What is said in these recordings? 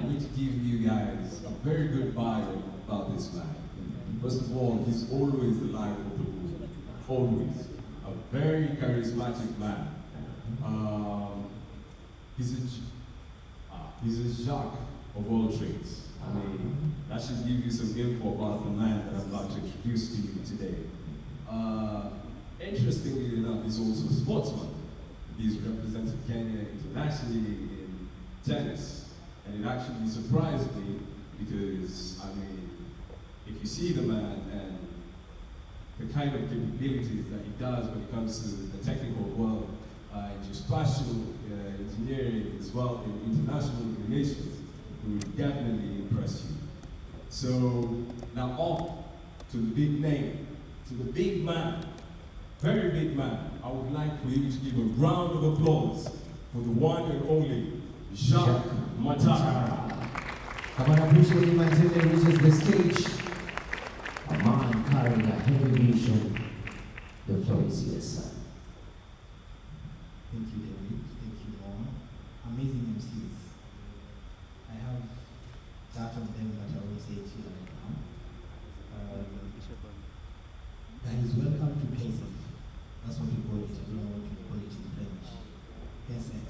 need to give you guys a very good bio about this man. First of all, he's always the life of the group. Always. A very charismatic man. He's a jack of all trades. I mean, that should give you some info about the man that I'm about to introduce to you today. Interestingly enough, he's also a sportsman. He's represented Kenya internationally in tennis. And it actually surprised me because, I mean, if you see the man and the kind of capabilities that he does when it comes to the technical world, geospatial engineering as well in international relations, it will definitely impress you. So now on to the big name, to the big man, very big man. I would like for you to give a round of applause for the one and only Jacques Mataka. Come on, appreciate him until he reaches the stage. A man carrying a heavy vision. The floor is yours, sir. Thank you, David. Thank you all. Amazing MCs. I have that of them, but I will say it here right now. Guys, welcome to KSIIF. That's what we call it. I don't know what we call it in French. KSIIF.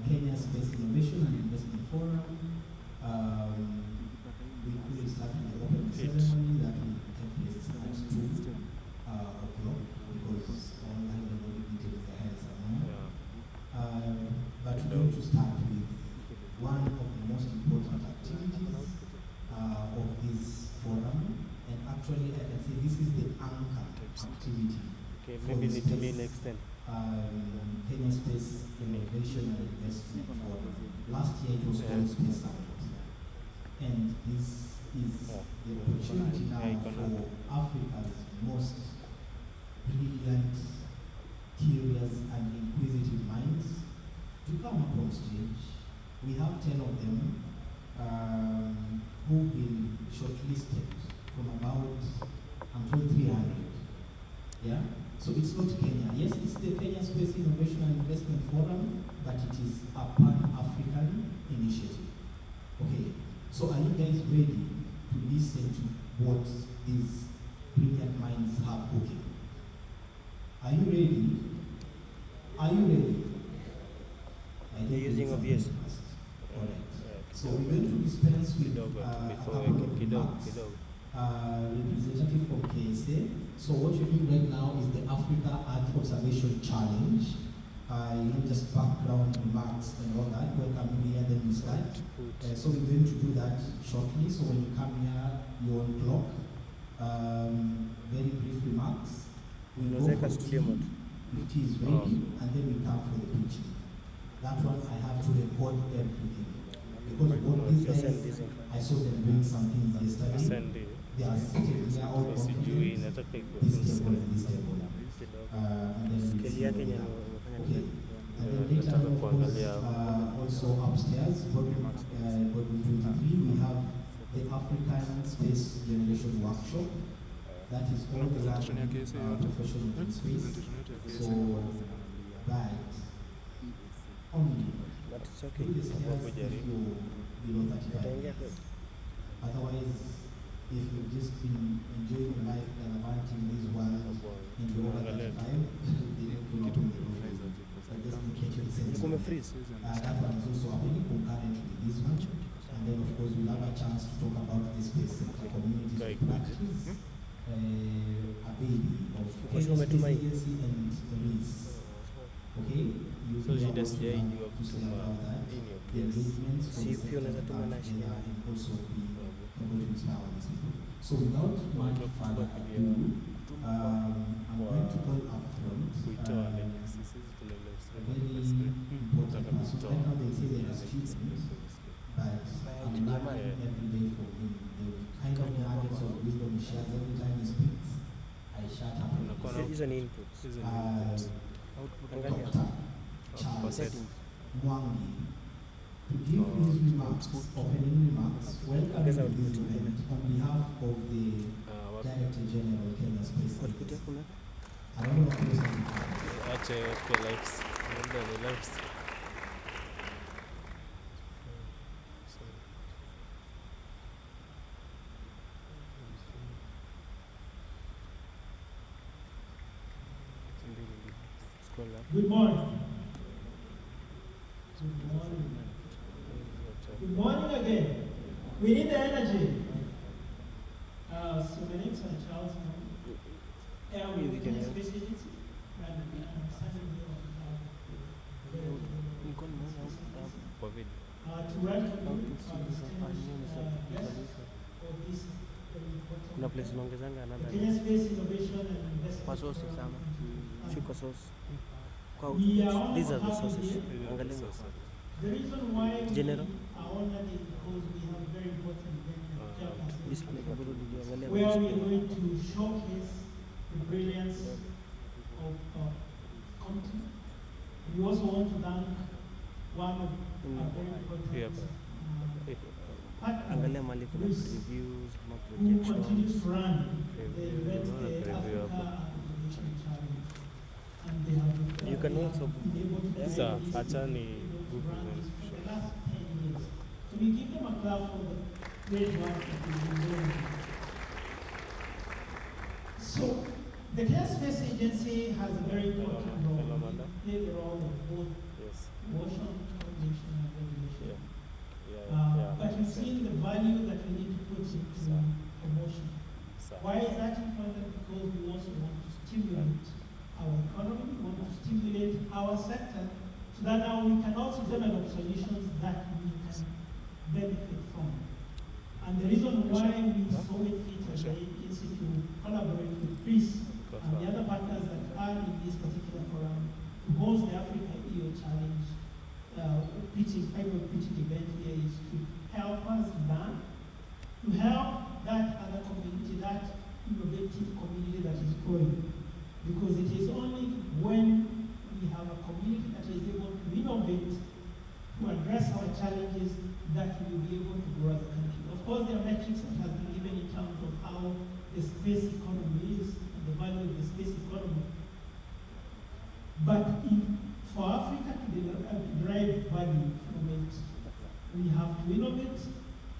Kenya Space Innovation and Investment Forum. We could start with the opening ceremony that will take place at 2 o'clock because online the body details are held somewhere. But we're going to start with one of the most important activities of this forum. And actually, I can say this is the anchor activity. Okay, maybe literally next time. Kenya Space Innovation and Investment Forum. Last year it was called Space Summit. And this is the opportunity now for Africa's most brilliant, curious and inquisitive minds to come up on stage. We have 10 of them who've been shortlisted from about, I'm told 300. Yeah? So it's not Kenya. Yes, it's the Kenya Space Innovation and Investment Forum, but it is a pan-African initiative. Okay, so are you guys ready to listen to what these brilliant minds have cooking? Are you ready? Are you ready? They're using OBS. Alright. So we're going to dispense with a couple of remarks. Representative from KSA. So what you're doing right now is the Africa Art Observation Challenge. Just background remarks and all that. Welcome here, then we start. So we're going to do that shortly. So when you come here, you're on clock. Very brief remarks. We go for tea, if tea is ready, and then we come for the pitching. That one I have to record everything. Because all these guys, I saw them doing some things yesterday. They are seated here all confident, this table and this table. And then we see okay. And then later on, of course, also upstairs, bedroom 23, we have the African Space Generation Workshop. That is all the professional in space. So, but only through the stairs if you're below 35 years. Otherwise, if you've just been enjoying your life gallivanting this world and you're over 35, they don't go up on the roof. So just make it sense. That one is also happening concurrently with this one. And then of course we'll have a chance to talk about the space sector communities of practice, a baby of agency and risk. Okay? You'll be able to say about that, the engagements for the sector and also be able to inspire these people. So without much further ado, I'm going to call up front a very important person. Right now they say they are students, but I'm learning every day from him. The kind of nuggets of wisdom he shares every time he speaks, I shut up. Is an input. Dr. Charles Mwangi, to give his remarks, opening remarks, welcome to this event on behalf of the Director General of Kenya Space. I don't know what this is. Okay, likes. scroll up. Good morning. Good morning. Good morning again. We need the energy. So my name is Charles. I'm with the Space Agency, and I'm standing here on to welcome you to our distinguished guests of this very Kuna important place unaongezanga another Kenya Space Innovation and Investment kwa sources Forum. ama si kwa source kwa We are output. These are the happy sources. here. Angalia The reason why General. we are honored is because we have a very important event at campus display kabla tujiangalia where we are display. going to showcase the brilliance of country. We also want to thank one of our very important partners, Angalia mali kuna Greece, reviews, ma who continues projections. to run the Preview, event, unaona the preview Africa hapa. Innovation Challenge. And they have You can also been able to do Sawa, this, acha ni able to Google run Lens. this for the last 10 years. So we give them a clap for the great work that they've been doing. So the Kenya Space Agency has a very important role. Hello, Amanda. They play the role of both Yes. motion, coordination, and regulation. Yeah. But we've seen the value that we need to put into Sir. promotion. Sawa. Why is that important? Because we also want to stimulate our economy, we want to stimulate our sector, so that now we can also develop solutions that we can benefit from. And the reason why we saw it fit as an agency to collaborate with Greece and the other partners that are in this particular forum to host the Africa EO Challenge final pitching event here is to help us learn, to help that other community, that innovative community that is growing. Because it is only when we have a community that is able to innovate, to address our challenges, that we will be able to grow as a country. Of course, there are metrics that have been given in terms of how the space economy is and the value of the space economy. But if for Africa to derive value from it, we have to innovate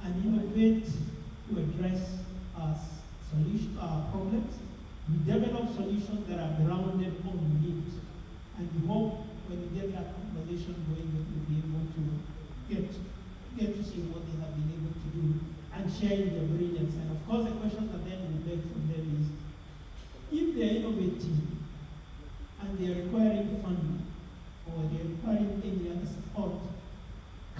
and innovate to address our problems. We develop solutions that are grounded on need. And we hope when we get that conversation going, that we'll be able to get to see what they have been able to do and share their brilliance. And of course, the question that then we beg from them is, if they are innovating and they are requiring funding or they are requiring any other support,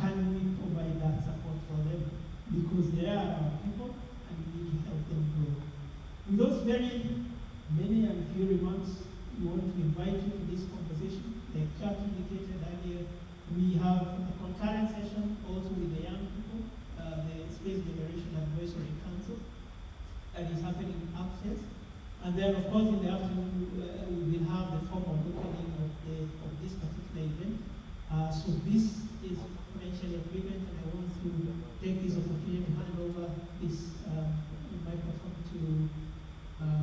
can we provide that support for them? Because they are our people and we need to help them grow. With those very many and few remarks, we want to invite you to this conversation. Like Chuck indicated earlier, we have a concurrent session also with the young people, the Space Generation Advisory Council, that is happening upstairs. And then, of course, in the afternoon, we will have the formal opening of this particular event. So this is potentially a big event, and I want to take this opportunity to hand over this microphone to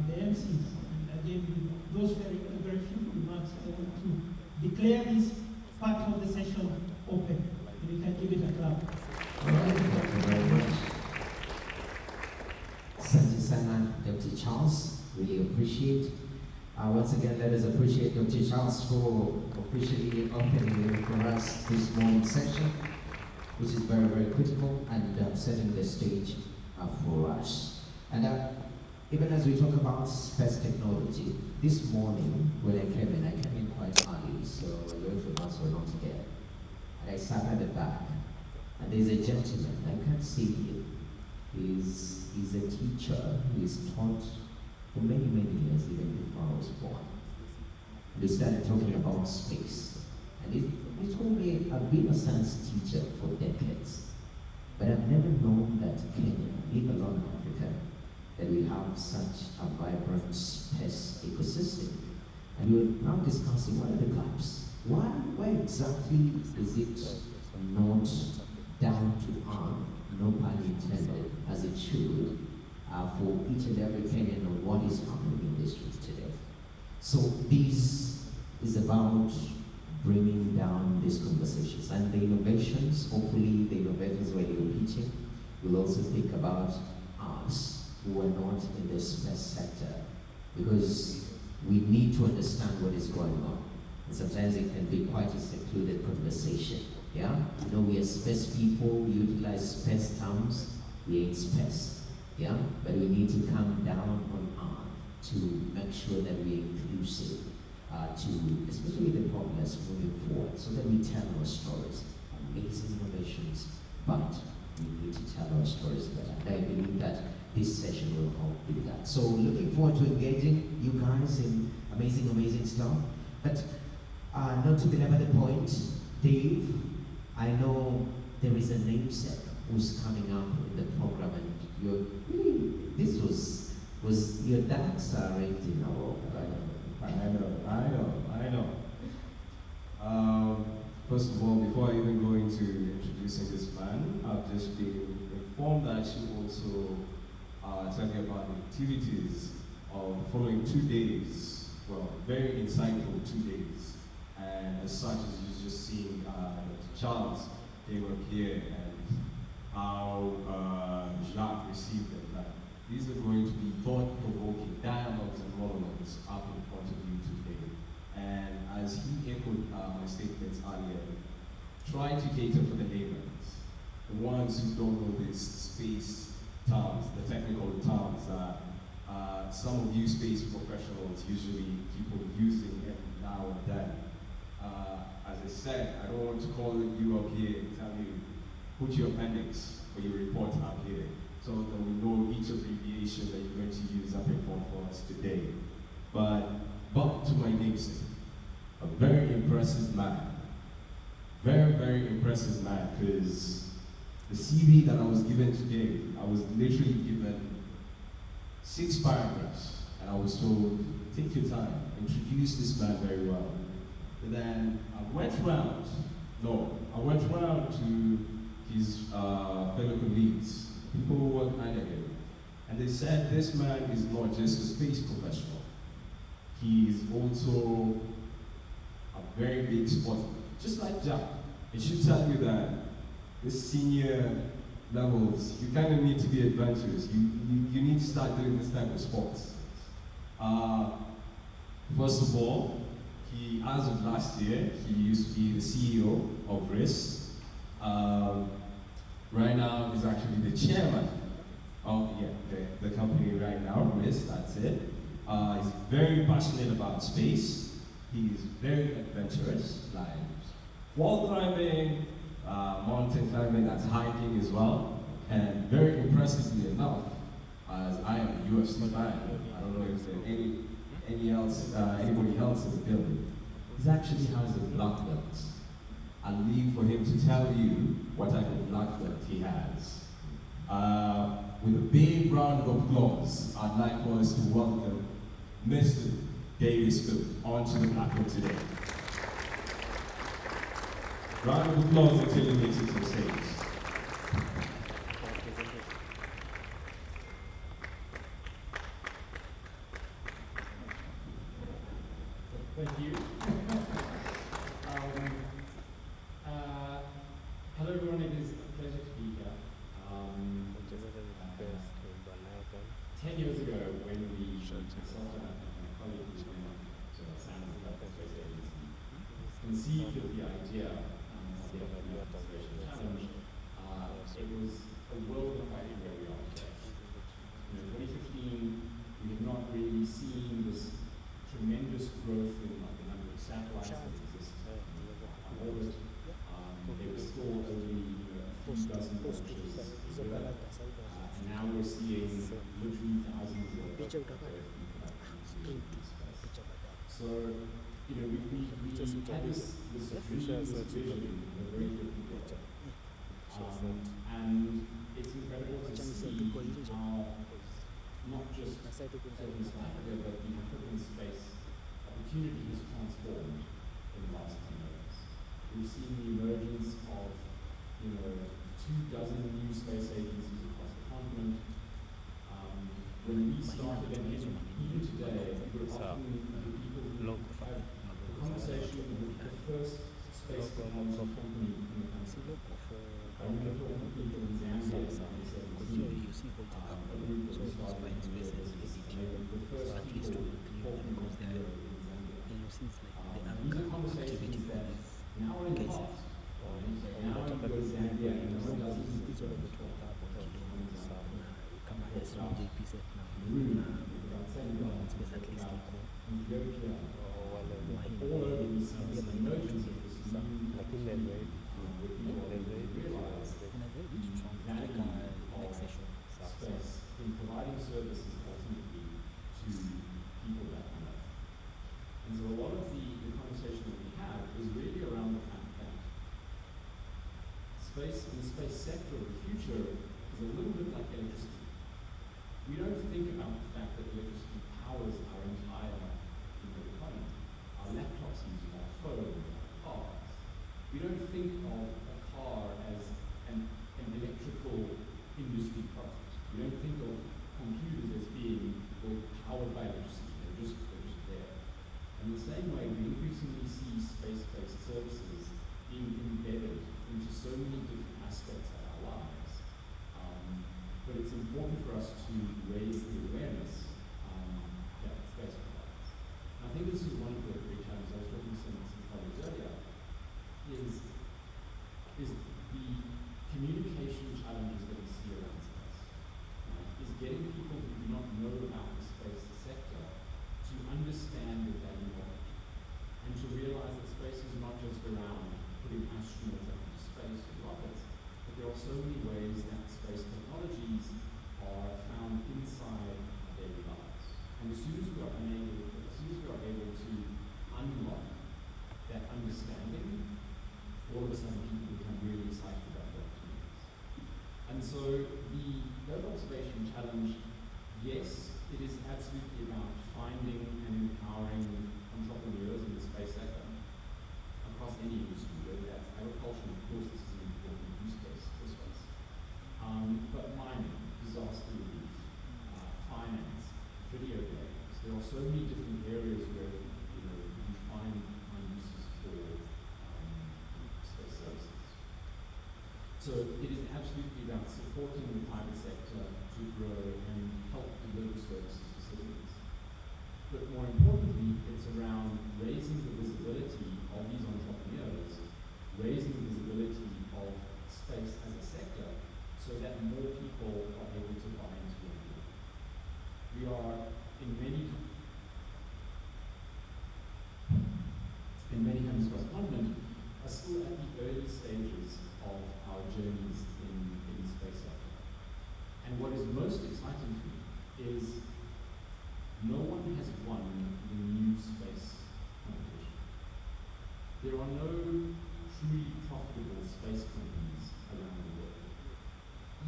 the MCs. And again, with those very few remarks, I want to declare this part of the session open. And we can give it a clap. All right, thank you very much. Asante sana, Dr. Charles. Really appreciate. Once again, let us appreciate Dr. Charles for officially opening for us this morning session, which is very, very critical and setting the stage for us. And even as we talk about space technology, this morning when I came in quite early, so a lot of us were not here. And I sat at the back, and there's a gentleman, I can't see him. He's a teacher, he's taught for many, many years, even before I was born. We started talking about space. And he told me, I've been a science teacher for decades, but I've never known that Kenya, let alone Africa, that we have such a vibrant space ecosystem. And we're now discussing what are the gaps? Why exactly is it not down to earth, no pun intended, as it should, for each and every Kenyan on what is happening in this street today? So this is about bringing down these conversations and the innovations. Hopefully the innovators, when you're pitching, will also think about us who are not in the space sector, because we need to understand what is going on. And sometimes it can be quite a secluded conversation. Yeah? You know, we are space people, we utilize space terms, we ain't space. Yeah? But we need to come down on earth to make sure that we're inclusive, to especially the populace moving forward, so that we tell our stories. Amazing innovations, but we need to tell our stories better. And I believe that this session will help with that. So looking forward to engaging you guys in amazing, amazing stuff. But not to belabor the point, Dave, I know there is a namesake who's coming up in the program, and you're really, this was your dad's rating, you know. I know. First of all, before I even go into introducing this man, I've just been informed that I should also tell you about the activities of the following 2 days. Well, very insightful 2 days. And as such, as you just seen Charles came up here and how Jacques received them. These are going to be thought-provoking dialogues and monologues up in front of you today. And as he echoed my statements earlier, try to cater for the laymen, the ones who don't know these space terms, the technical terms that some of you space professionals usually keep on using every now and then. As I said, I don't want to call you up here and tell you, put your appendix for your report up here, so that we know each abbreviation that you're going to use up in front for us today. But to my namesake, a very impressive man. Very, very impressive man, because the CV that I was given today, I was literally given 6 paragraphs, and I was told, take your time, introduce this man very well. And then I went round to his fellow colleagues, people who work under him, and they said this man is not just a space professional. He is also a very big sportsman, just like Jack. It should tell you that this senior levels, you kind of need to be adventurous. You need to start doing this type of sports. First of all, he, as of last year, he used to be the CEO of RIS. Right now, he's actually the chairman of the company right now, RIS, that's it. He's very passionate about space. He's very adventurous, like wall climbing, mountain climbing, that's hiking as well. And very impressively enough, as I am a UFC fan, I don't know if there's anybody else in the building, he actually has a black belt. I'll leave for him to tell you what type of black belt he has. With a big round of applause, I'd like for us to welcome Mr. Davis Cook onto the platform today. Round of applause until he makes it to the stage. Thank you. Hello everyone, it is a pleasure to be here. 10 years ago, when we consulted my colleague who went to San Francisco Space Agency, conceived of the idea of the Conservation Challenge, it was a world of where we are today. In 2015, we had not really seen this tremendous growth in the number of satellites that exist on orbit. There were still only a few dozen launches a year. And now we're seeing literally thousands of So, we had this dream, this vision in a very different way. And it's incredible to see how not just Southern South Africa, but the African space opportunity has transformed in the last 10 years. We've seen the emergence of, 24 new space agencies across the continent. When we started, and even today, we're often the people who have the conversation with the first space technology company Space and the space sector of the future is a little bit like electricity. We don't think about the fact that electricity powers our entire economy. Our laptops use it, our phones, our cars. We don't think of a car as an electrical industry product. We don't think of computers as being powered by electricity. They're just there. In the same way, we increasingly see space-based services being embedded into so many different aspects of our lives. But it's important for us to raise the awareness that space provides. And I think this is one of the big challenges. I was talking to some colleagues earlier, is the communication challenges that we see around space. Is getting people who do not know about the space sector to understand the value of it, and to realize that space is not just around putting astronauts up into space with rockets, but there are so many ways that space technologies are found inside our daily lives. And as soon as we are able to unlock that understanding, all of a sudden people become really excited about the opportunities. And so the Earth Observation Challenge, yes, it is absolutely about finding and empowering entrepreneurs in the space sector across any industry, whether that's agriculture. Of course, this is an important use case for space. But mining, disaster relief, finance, video games, there are so many different areas where you find uses for space services. So it is absolutely about supporting the private sector to grow and help deliver services to citizens. But more importantly, it's around raising the visibility of these entrepreneurs, raising the visibility of space as a sector, so that more people are able to buy into it. We are in many countries across the continent are still at the early stages of our journeys in the space sector. And what is most exciting to me is no one has won the new space competition. There are no truly profitable space companies around the world.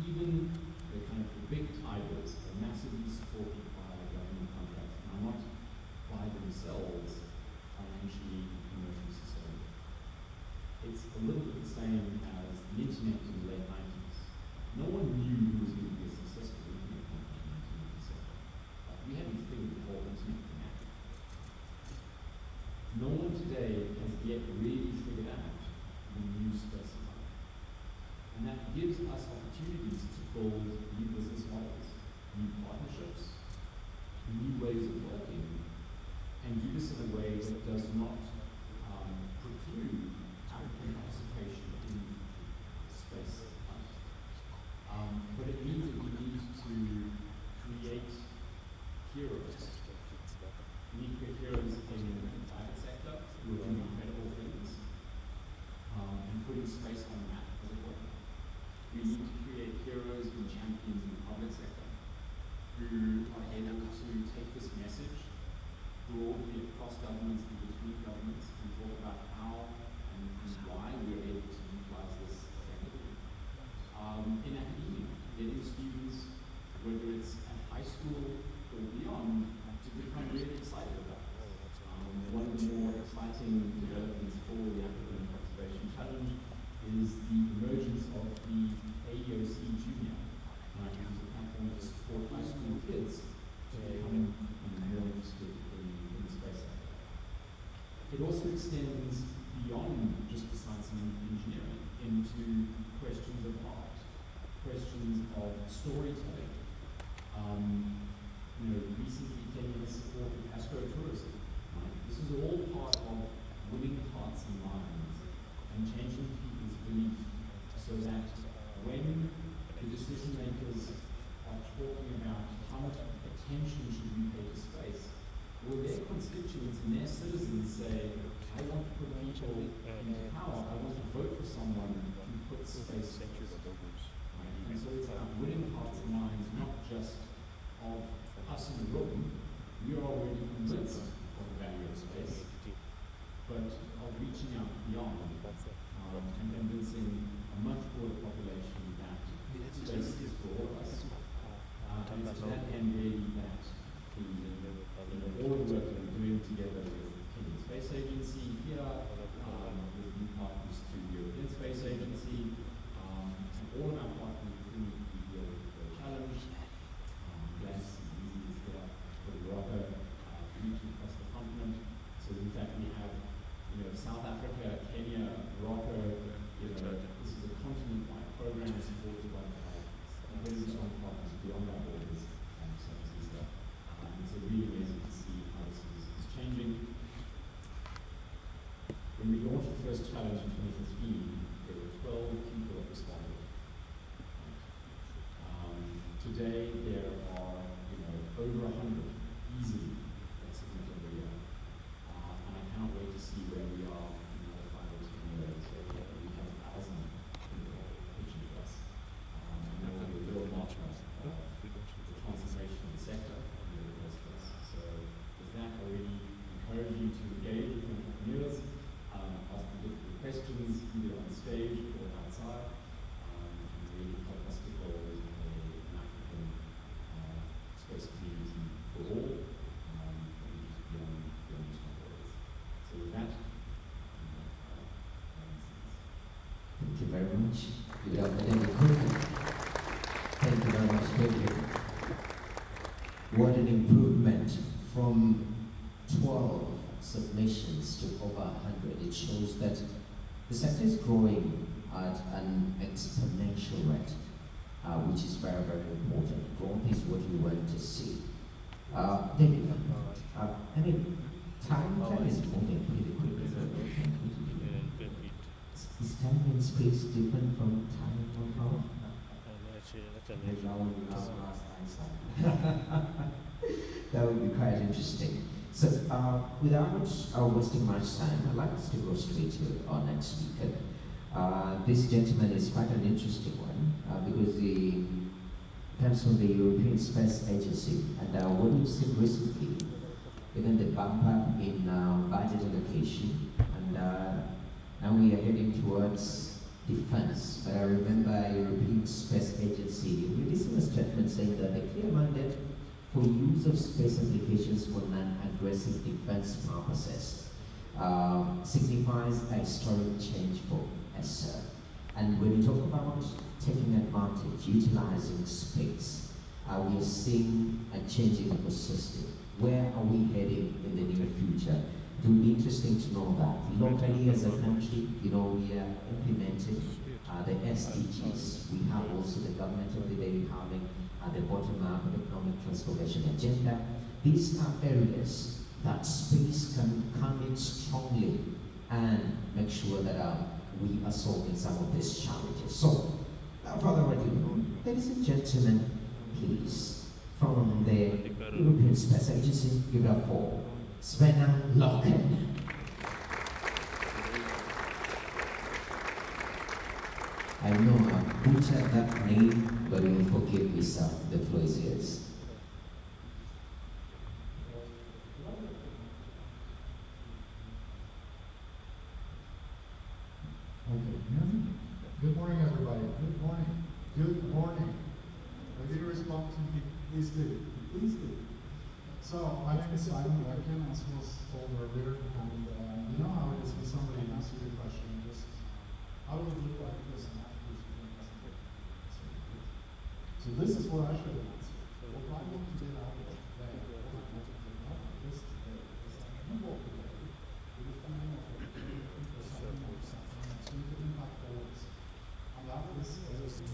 Even the kind of the big tigers are massively supported by government contracts and are not by themselves financially and commercially sustainable. It's a little bit the same as the internet in the late 90s. No one knew who was going to be a successful internet company in 1997. We hadn't figured the whole internet thing out. No one today has yet really figured out the new space economy. And that gives us opportunities to build new business models, new partnerships, new ways of working, and do this in a way that does not preclude African participation in space economy. But it means that we need to create heroes. We need to create heroes in the private sector who are doing incredible things and putting space on the map, as it were. We need to create heroes and champions in the public sector who are able to take this message broadly across governments and between governments and talk about how and why we are able to utilize this effectively. In academia, getting students, whether it's at high school or beyond, to become really excited about this. One of the more exciting developments for the African Observation Challenge is the emergence of the AEOC Junior, which is a platform to support high school kids to become more interested in the space sector. It also extends beyond just the science and engineering into questions of art, questions of storytelling. Recently Kenya has supported astrotourism. This is all part of winning hearts and minds and changing people's belief so that when the decision makers are talking about how much attention should we pay to space, will their constituents and their citizens say, I want to put people into power, I want to vote for someone who puts space first. And so it's about winning hearts and minds, not just of us in the room. We are already convinced of the value of space, but of reaching out beyond and convincing a much broader much. Give it up for David Cook. Thank you very much, David. What an improvement from 12 submissions to over 100. It shows that the sector is growing at an exponential rate, which is very, very important. Growth is what we want to see. David, time is moving pretty quickly. Is time and space different from time and power? That would be quite interesting. So, without wasting much time, I'd like us to go straight to our next speaker. This gentleman is quite an interesting one because he comes from the European Space Agency, and what we've seen recently, even the bump up in budget allocation, and now we are heading towards defense. But I remember European Space Agency releasing a statement saying that the clear mandate for use of space applications for non-aggressive defense purposes signifies a historic change for ESA. And when we talk about taking advantage, utilizing space, we are seeing a changing ecosystem. Where are we heading in the near future? It will be interesting to know that. Locally as a country, we are implementing the SDGs. We have also the government of the day having the bottom-up economic transformation agenda. These are areas that space can come in strongly and make sure that we are solving some of these challenges. So, without further ado, ladies and gentlemen, please, from the European Space Agency, give it up for Svenna Loken. I know I butchered that name, but you will forgive me, sir. The floor is yours. Okay. Good morning, everybody. Good morning. Good morning. Ready to respond to me? Please do. Please do. So, my name is Simon Larkin, as was told earlier, and you know how it is when somebody asks you a question, just how would it look like this and afterwards you can present it. So this is what I should have answered. What I want to get out of today, what I want to get out of this today, is that you walk away with a feeling of what you think or something or something that's going to impact all of us. And that is on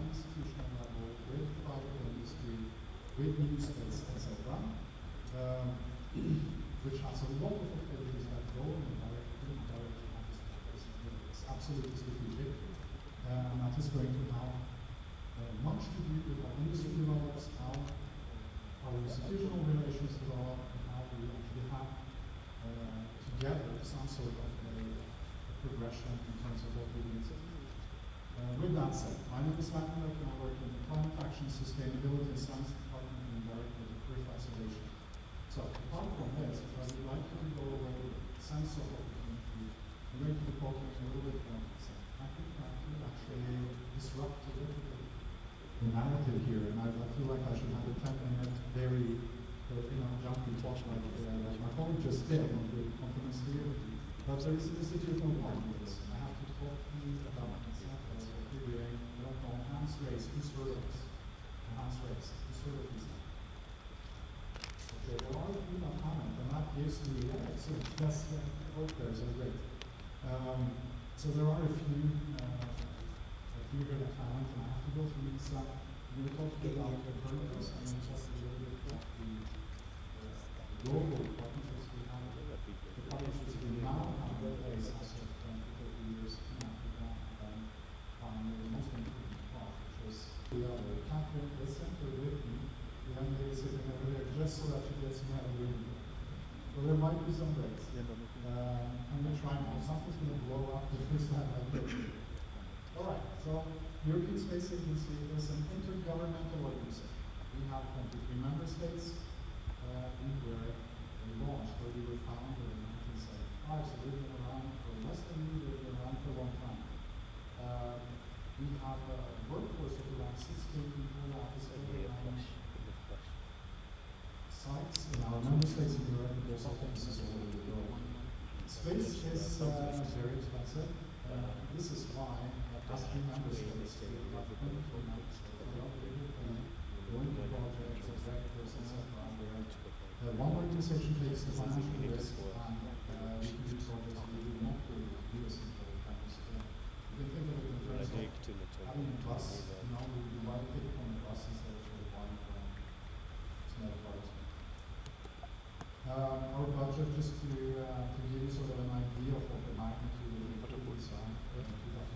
institutional level, with private industry, with new space, etc., which has a lot of activities that go in the direction of this. It's absolutely strategic, and that is going to have much to do with how industry develops, how our institutional relations develop, and how we actually have together some sort of progression in terms of what we need to do. With that said, my name is Matt Miller, and I work in the Climate Action, Sustainability and Science Department and Director of KSIIF Isolation. So, apart from this, I would like you to go away with a sense of opportunity. I'm going to be talking a little bit about this. I think that will actually disrupt a little bit the narrative here, and I feel like I should have a 10-minute, very jumpy talk like my colleague just did, on the compliments to you. But there is an institutional part of this. I have to talk to you about myself. That's what we're doing. I don't know, hands raised, who's heard of this? Hands raised, who's heard of this? Okay, there are a few that haven't, and that gives me excellent. Yes, both there, so great. So there are a few here that haven't, and I have to go through these. I'm going to talk to you about the purpose, and then talk a little bit about the global partnerships we have, the partnerships we now have in place as of 20-30 years in Africa, and then the most important part, which is we are Catherine, the center with me, the young lady sitting over there, just so that you get some idea. So there might be some breaks. I'm going to try now. Something's going to blow up the first time I do it. Alright, so European Space Agency is an intergovernmental organization. We have 23 member states, and where we launched, where we were founded in 1975, so we've been around for less than you, we've been around for a long time. We have a workforce of around 16 people, offices, sites in our member states in Europe, and there's offices all over the world. Space is very expensive. This is why, as the member states, we have 24 member states that are able to go into projects, executives, etc. where one organization takes the financial risk and we can do projects we would not do US control countries. You can think of it in terms of having a bus, we buy a ticket on the bus instead of buying small cars. Our budget, just to give you sort of an idea of what the magnitude of the design in 2020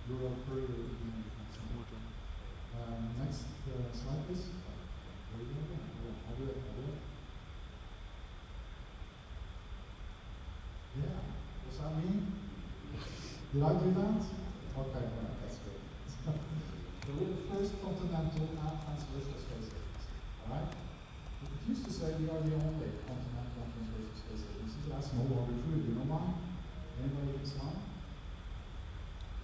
euro per European. Next slide, please. There you go. I'll do it. Yeah. What's that mean? Did I do that? Okay, well, that's good. We're the first continental and transversal space agency. Alright? It used to say we are the only continental and transversal space agency, but that's no longer true. Do you know why? Anybody can smile?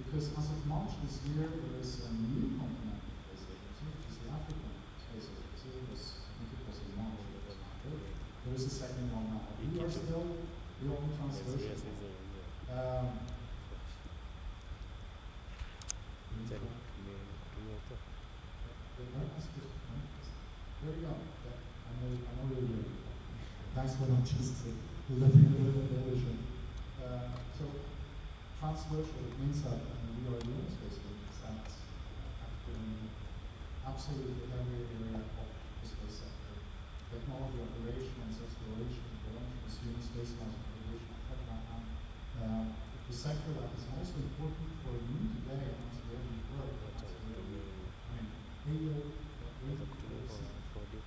Because as of March this year, there is a new continental space agency, which is the African Space Agency. I think it was in March that was active. There is a second one now. We are still the only transversal. There we go. I know you're doing it. Thanks for not just letting a little bit of addition. So, transversal, it means that we are a human space agency that's active in absolutely every area of the space sector. Technology, operations, exploration, launches, human space navigation, etc. And the sector that is most important for you today and where we work, EO,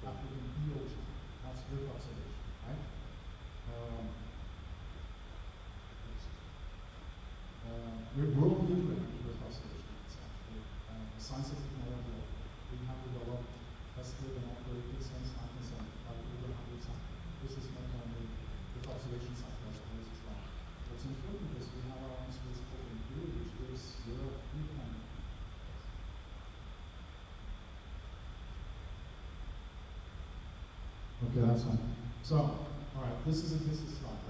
African EOG, that's Earth observation, right? We're world leader in Earth observation. It's actually science and technology. We have developed, tested, and operated since 1975 over 100 satellites. This is not only Earth observation satellites, but as well. What's important is we have our own space program here, which gives Europe independent. Okay, that's fine. So, alright, this is a slide.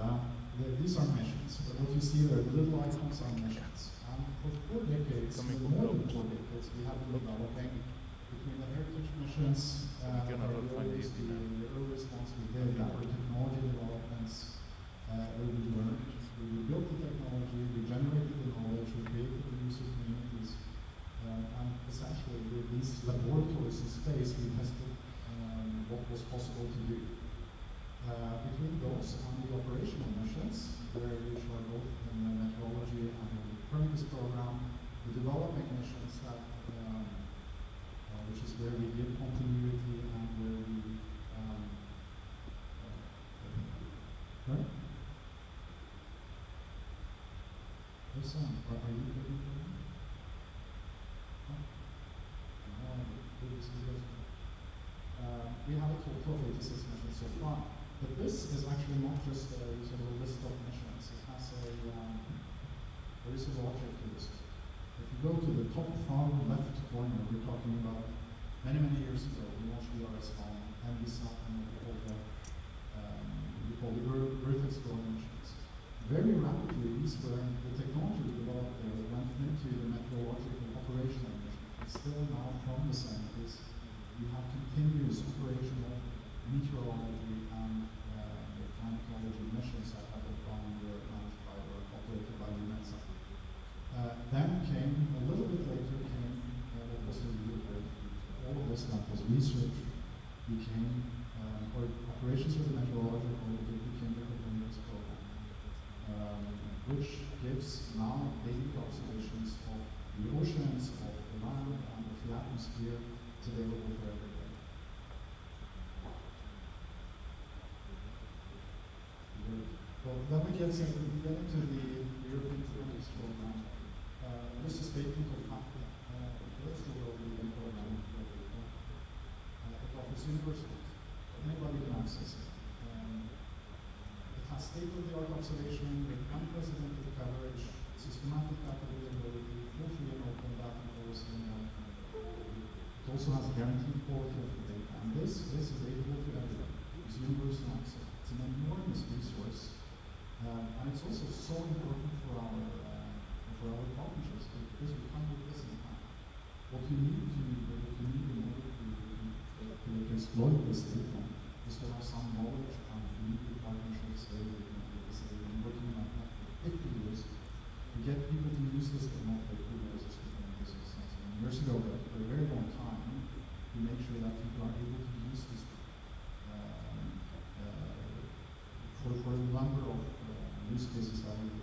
These are missions. But what you see there, the little icons are missions. And for 4 decades, more than 4 decades, we have been developing between the heritage missions, the earliest ones we did, our technology developments, where we learned, we built the technology, we generated the knowledge, we created the user communities, and essentially with these laboratories in space, we tested what was possible to do. Between those and the operational missions, which are both in the meteorology and in the Copernicus program, the development missions that, which is where we give continuity and where we, right? Listen, are you ready? We have a total of 86 missions so far. But this is actually not just a sort of a list of missions. It has there is a logic to this. If you go to the top far left corner, we're talking about many years ago, we launched the RS-1 and we saw what we call the Earth exploring missions. Very rapidly, these were the technology we developed there went into the meteorological operational mission. It's still now from the scientists. You have continuous operational meteorology and climatology missions that have been done or managed by or operated by UNESA. Then came, a little bit later, what was the real breakthrough. All of this that was research became, or operations for the meteorological, it became the Copernicus program, which gives now daily observations of the oceans, of the land, and of the atmosphere available for everybody. Well, then we get into the European Copernicus program. This is a statement of fact. That's the European program. It offers universities. Anybody can access it. It has state-of-the-art observation with unprecedented coverage, systematic data availability, full free and open data policy, and it also has guaranteed quality of the data. And this is available to everyone. You It's universal access. It's an enormous resource, and it's also so important for our partnerships because we can't do this in time. What you need in order to exploit this data is to have some knowledge and community partnerships where we can do this. We've been working on that for 50 years to get people to use this technology. Years ago, for a very long time, to make sure that people are able to use this for a number of use cases that we do.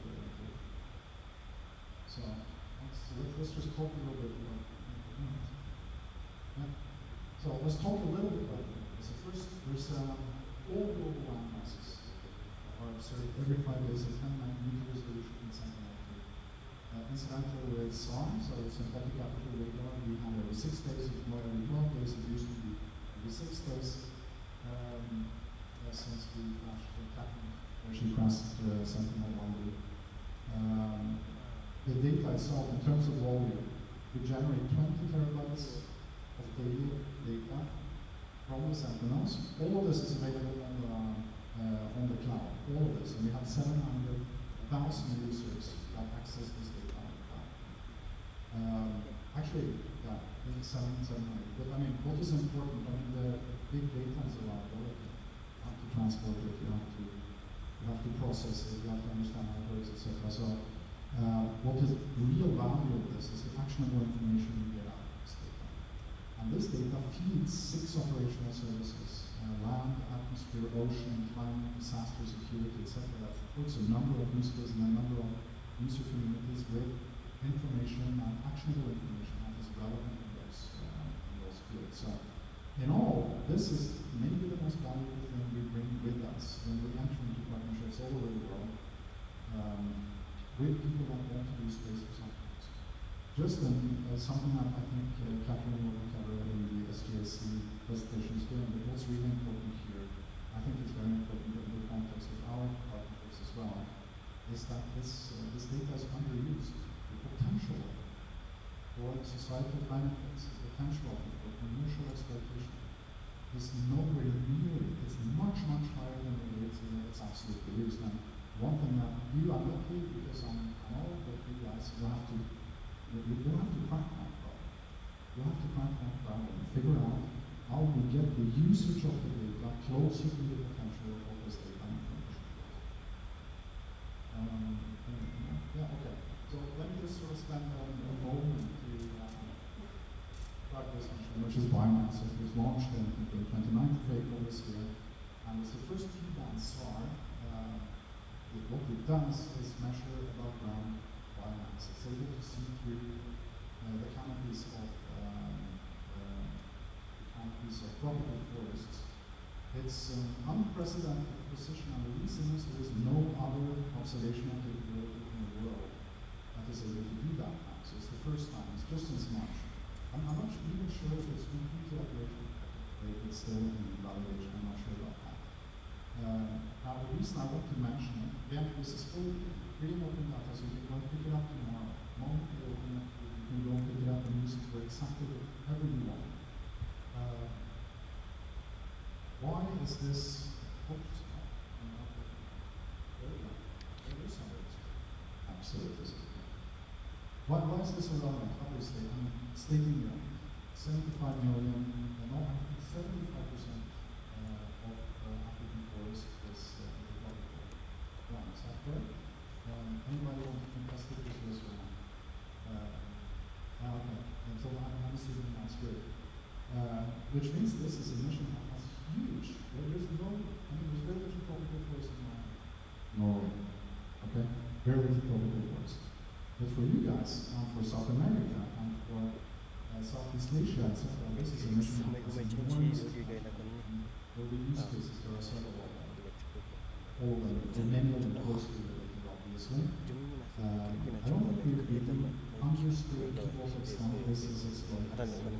So let's just talk a little bit about So let's talk a little bit about it. So first, there's all global land masses are observed every 5 days at 10 resolution in something like that. Incidentally, with SAR, so synthetic aperture radar, we have every 6 days, it's more every 12 days, it used to be every 6 days, since we actually crossed Sentinel-1. The data itself, in terms of volume, we generate 20 terabytes of daily data from the Sentinels. All of this is available on the cloud, all of this, and we have 700,000 users that access this data on the cloud. Actually, yeah, maybe 700. But I mean, what is important? I mean, the big data is a liability. You have to transport it, you have to process it, you have to understand how it works, etc. So, what is the real value of this is the actionable information you get out of this data. And this data feeds 6 operational services: land, atmosphere, ocean, climate, disaster, security, etc. That supports a number of use cases and a number of user communities with information and actionable information that is relevant in those fields. So, in all, this is maybe the most valuable thing we bring with us when we enter into partnerships all over the world with people that want to use space for something else. Just something that I think Catherine will cover in the SGSC presentations doing, but what's really important here, I think it's very important in the context of our partnerships as well, is that this data is underused. The potential for societal benefits, the potential for commercial exploitation is nowhere near, it's much, much higher than the rates it's absolutely used. And one thing that I'm lucky because I'm old, but you guys, you have to crack that problem. You have to crack that problem and figure out how we get the usage of the data closer to the potential of this data information. Yeah, okay. So let me just sort of spend a moment to talk this mission, which is biomass. It was launched on the 29th of April this year, and it's the first P-band SAR. What it does is measure above ground biomass. It's able to see through the canopies of tropical forests. It's an unprecedented position, and the reason is there is no other observational capability in the world that is able to do that now. So it's the first time. It's just as much. I'm not even sure if it's completely operational, if it's still in validation. I'm not sure about that. Now, the reason I want to mention it, again, this is fully free and open data, so you can go and pick it up tomorrow. The moment you open it, you can go and pick it up and use it for exactly whatever you want. Why is this? Absolutely. Why is this relevant? Obviously, I'm stating here, 75 million, and not 75% of African forest is tropical. Is that correct? Anybody want to contest it? This was wrong. Okay, and so I'm assuming that's good. Which means this is a mission that has huge. There's very little tropical forest in Norway. Okay? Very little tropical forest. But for you guys, and for South America, and for Southeast Asia, etc., this is a mission that has enormous where the use cases, there are several of them. All of them, and many of them closely related, obviously. I don't think we really understood to what extent this is exploited for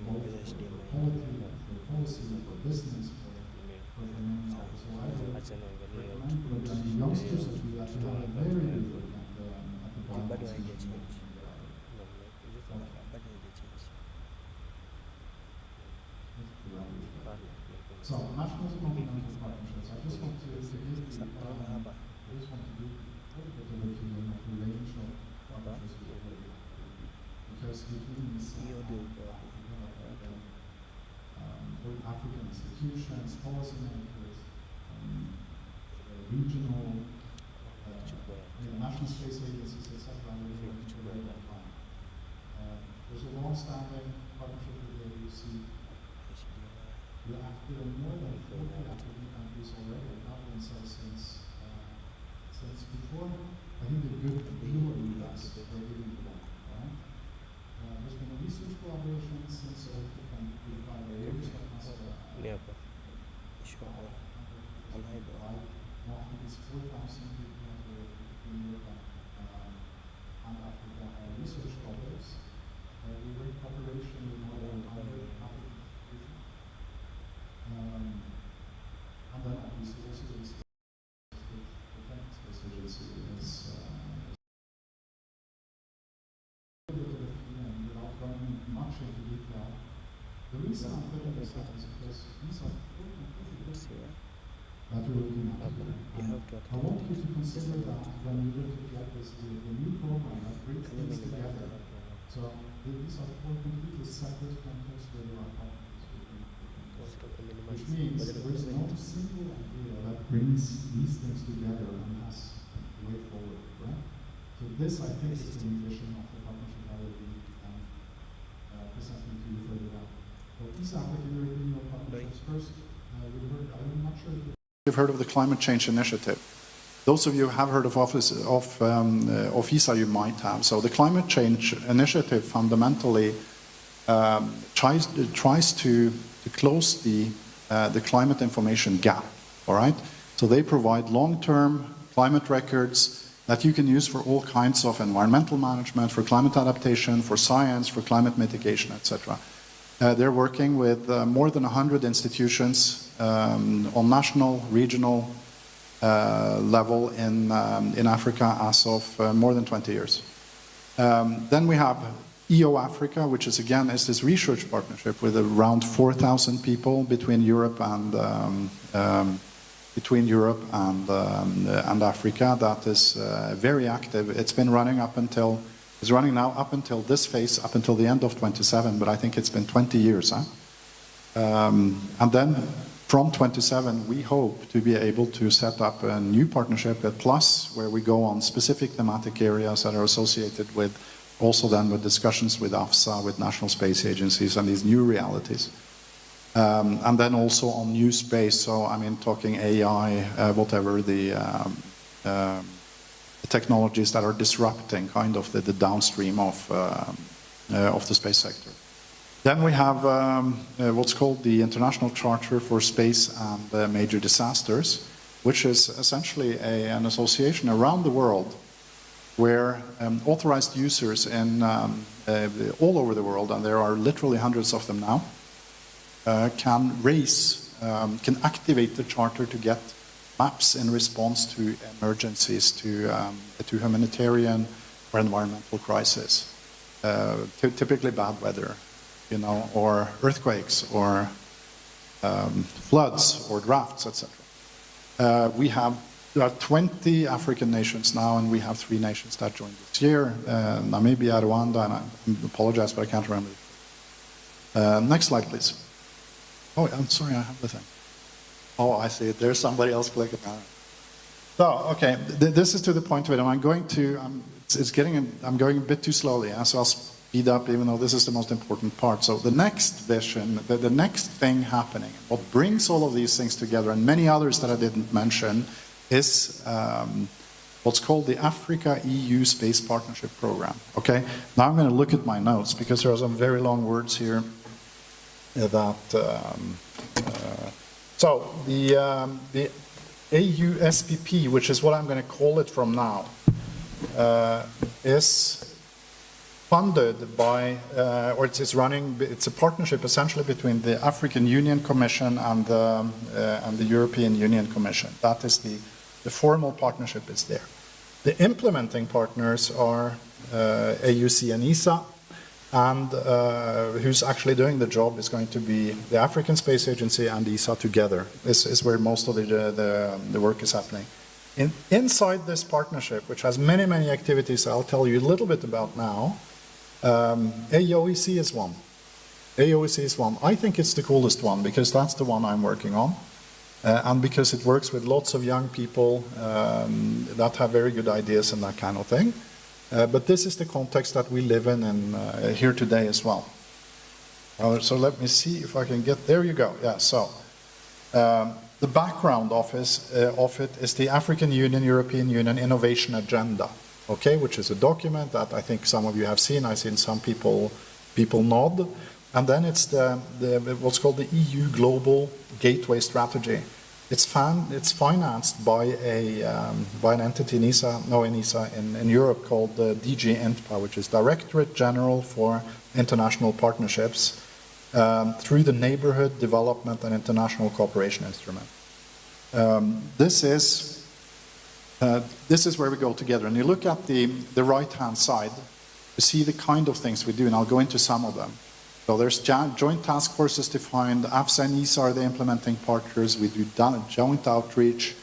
policy, for business, for many others. So I would recommend for the youngsters that we have a very good look at the biomass mission. So So, national to continental partnerships. I just want to give you, I just want to give a little bit of a feeling of the range of partnerships we already have. Because between these African institutions, policymakers, regional, national space agencies, etc. We're working for a very long time. There's a long-standing partnership with the AUC. We're active in more than 40 African countries already. Not been so since before. I think the good deal in the US, they're giving to one, right? There's been a research collaboration since we've got a years it's 4,000 people in Europe and Africa are research scholars. We were in cooperation with more than 100 African institutions. And then obviously also the Defense Space Agency is without going much into detail. The reason I'm putting this up is because these are that we're looking at here. I want you to consider that when we look at the new program that brings things together. So these are four completely separate countries where there are partners which means there is no single idea that brings these things together and has a way forward, right? So this, I think, is the vision of the partnership I will be presenting to you further on. So East African European partnerships first. I'm not sure if You've heard of the Climate Change Initiative. Those of you who have heard of OFISA, you might have. So the Climate Change Initiative fundamentally tries to close the climate information gap. All right. So they provide long-term climate records that you can use for all kinds of environmental management, for climate adaptation, for science, for climate mitigation, etc. They're working with more than 100 institutions on national, regional level in Africa as of more than 20 years. Then we have EO Africa, which is again is this research partnership with around 4,000 people between Europe and Africa. That is very active. It's been running it's running now up until this phase, up until the end of 27, but I think it's been 20 years. Huh? And then from 27, we hope to be able to set up a new partnership at Plus, where we go on specific thematic areas that are associated with, also then with discussions with AFSA, with national space agencies, and these new realities. And then also on new space, so I mean talking AI, whatever the technologies that are disrupting kind of the downstream of the space sector. Then we have what's called the International Charter for Space and Major Disasters, which is essentially an association around the world where authorized users in all over the world, and there are literally hundreds of them now, can activate the charter to get maps in response to emergencies, to humanitarian or environmental crisis, typically bad weather, you know, or earthquakes, or floods, or droughts, etc. There are 20 African nations now, and we have 3 nations that joined this year: Namibia, Rwanda, and I apologize, but I can't remember. Next slide, please. Oh, I'm sorry, I have the thing. Oh, I see. There's somebody else clicking on it. So, okay, this is to the point of it, and I'm going a bit too slowly, so I'll speed up, even though this is the most important part. So the next vision, the next thing happening, what brings all of these things together, and many others that I didn't mention, is what's called the Africa-EU Space Partnership Program. Okay, now I'm going to look at my notes, because there are some very long words here that... So the AUSPP, which is what I'm going to call it from now, is funded by, or it's running. It's a partnership essentially between the African Union Commission and the European Union Commission. That is the formal partnership is there. The implementing partners are AUC and ESA, and who's actually doing the job is going to be the African Space Agency and ESA together. This is where most of the work is happening. Inside this partnership, which has many, many activities I'll tell you a little bit about now, AOEC is one. AOEC is one. I think it's the coolest one because that's the one I'm working on. And because it works with lots of young people that have very good ideas and that kind of thing. But this is the context that we live in here today as well. So let me see if I can get, there you go. Yeah, so the background of it is the African Union, European Union Innovation Agenda, okay, which is a document that I think some of you have seen. I've seen some people nod. And then it's what's called the EU Global Gateway Strategy. It's financed by an entity in Europe called the DG INTPA, which is Directorate General for International Partnerships, through the Neighborhood Development and International Cooperation Instrument. This is where we go together. And you look at the right-hand side, you see the kind of things we do, and I'll go into some of them. So there's joint task forces defined. AFSA and ESA are the implementing partners. We do joint outreach.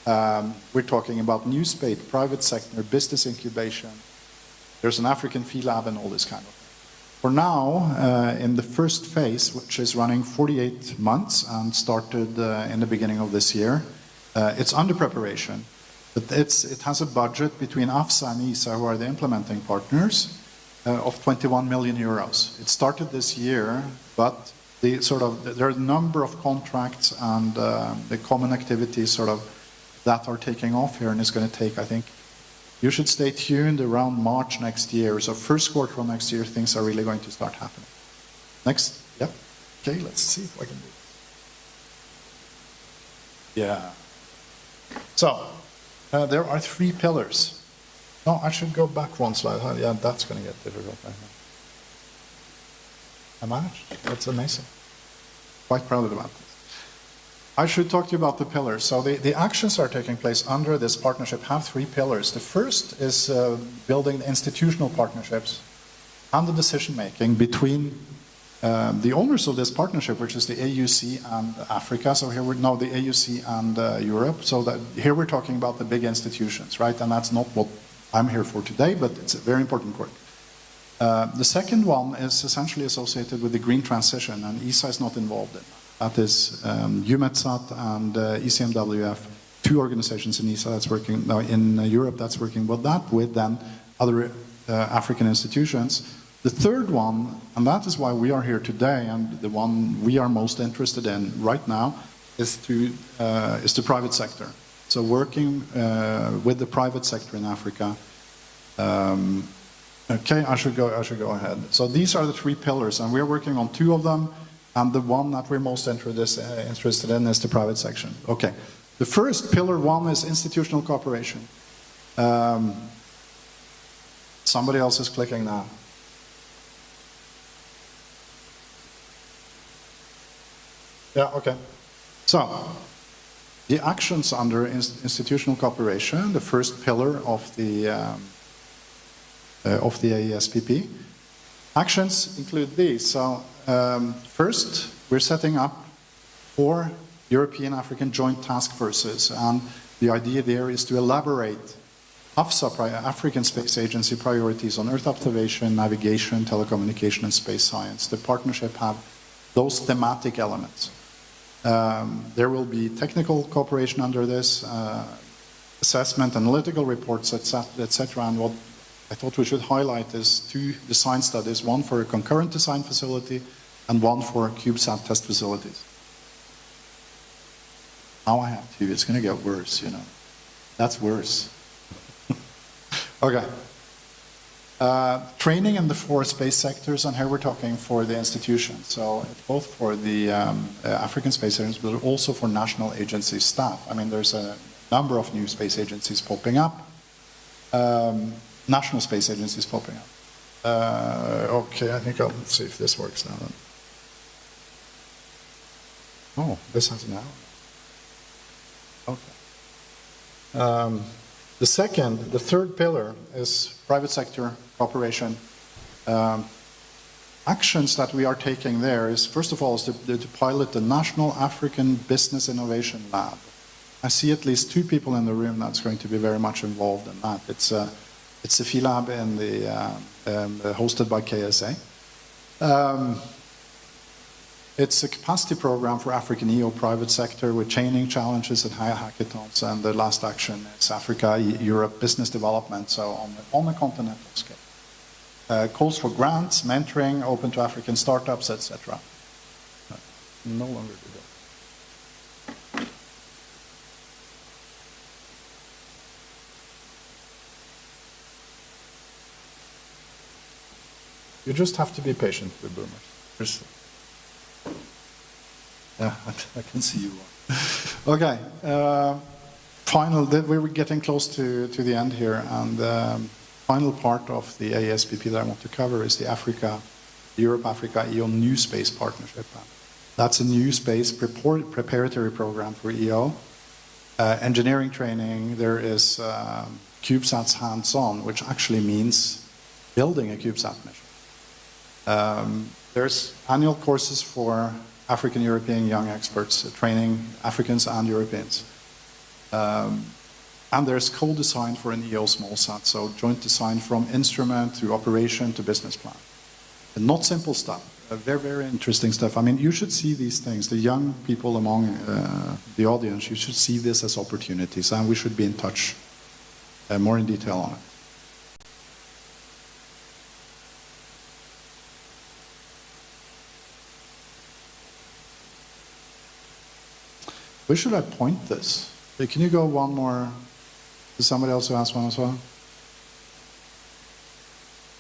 We're talking about new space, private sector, business incubation. There's an African Fee Lab and all this kind of thing. For now, in the first phase, which is running 48 months and started in the beginning of this year, it's under preparation. But it has a budget between AFSA and ESA, who are the implementing partners, of 21 million euros. It started this year, but there are a number of contracts and the common activities that are taking off here, and it's going to take, I think, you should stay tuned around March next year. So first quarter of next year, things are really going to start happening. Next, yep. Okay, let's see if I can do it. Yeah. So, there are 3 pillars. No, I should go back one slide. Yeah, that's going to get difficult. I managed. That's amazing. Quite proud about this. I should talk to you about the pillars. So the actions are taking place under this partnership have 3 pillars. The first is building institutional partnerships and the decision-making between the owners of this partnership, which is the AUC and Africa. So here we're now the AUC and Europe. So that here we're talking about the big institutions, right? And that's not what I'm here for today, but it's a very important work. The second one is essentially associated with the green transition, and ESA is not involved in that. That is UMETSAT and ECMWF, 2 organizations in ESA that's working now in Europe that's working with that, with then other African institutions. The third one, and that is why we are here today, and the one we are most interested in right now, is the private sector. So working with the private sector in Africa. Okay, I should go ahead. So these are the 3 pillars, and we're working on 2 of them, and the one that we're most interested in is the private section. Okay, the first pillar 1 is institutional cooperation. Somebody else is clicking now. Yeah, okay. So, the actions under institutional cooperation, the first pillar of the AESPP, actions include these. So, first, we're setting up 4 European African joint task forces, and the idea there is to elaborate AFSA, African Space Agency priorities on Earth observation, navigation, telecommunication, and space science. The partnership have those thematic elements. There will be technical cooperation under this, assessment, analytical reports, etc. And what I thought we should highlight is 2 design studies, one for a concurrent design facility and one for CubeSat test facilities. Now I have 2. It's going to get worse, you know. That's worse. Okay. Training in the 4 space sectors, and here we're talking for the institutions. So both for the African Space Agency, but also for national agency staff. I mean, there's a number of new space agencies popping up. National space agencies popping up. Okay, I think I'll see if this works now then. Oh, this has an hour. Okay. The third pillar is private sector cooperation. actions that we are taking there is, first of all, is to pilot the National African Business Innovation Lab. I see at least 2 people in the room that's going to be very much involved in that. It's a FI lab in hosted by KSA. It's a capacity program for African EO private sector with training challenges and hackathons, and the last action is Africa, Europe business development, so on a continental scale. Calls for grants, mentoring, open to African startups, etc. No longer do that. You just have to be patient with boomers. Yeah, I can see you. Okay, we were getting close to the end here, and final part of the AESPP that I want to cover is the Europe-Africa EO New Space Partnership. That's a new space preparatory program for EO. Engineering training, there is CubeSats hands-on, which actually means building a CubeSat mission. There's annual courses for African European young experts, training Africans and Europeans. And there's co-design for an EO small sat, so joint design from instrument to operation to business plan. And not simple stuff, very, very interesting stuff. I mean, you should see these things, the young people among the audience, you should see this as opportunities, and we should be in touch more in detail on it. Where should I point this? Can you go one more? Is somebody else who has one as well?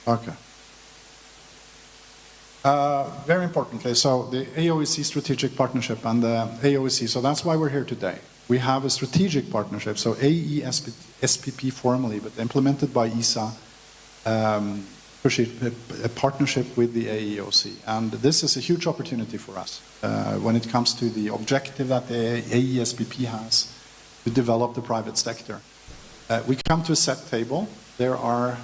Okay. Very importantly, so the AOEC strategic partnership and the AOEC, so that's why we're here today. We have a strategic partnership, so AESPP formally, but implemented by ESA, a partnership with the AEOC. And this is a huge opportunity for us when it comes to the objective that the AESPP has to develop the private sector. We come to a set table. There are,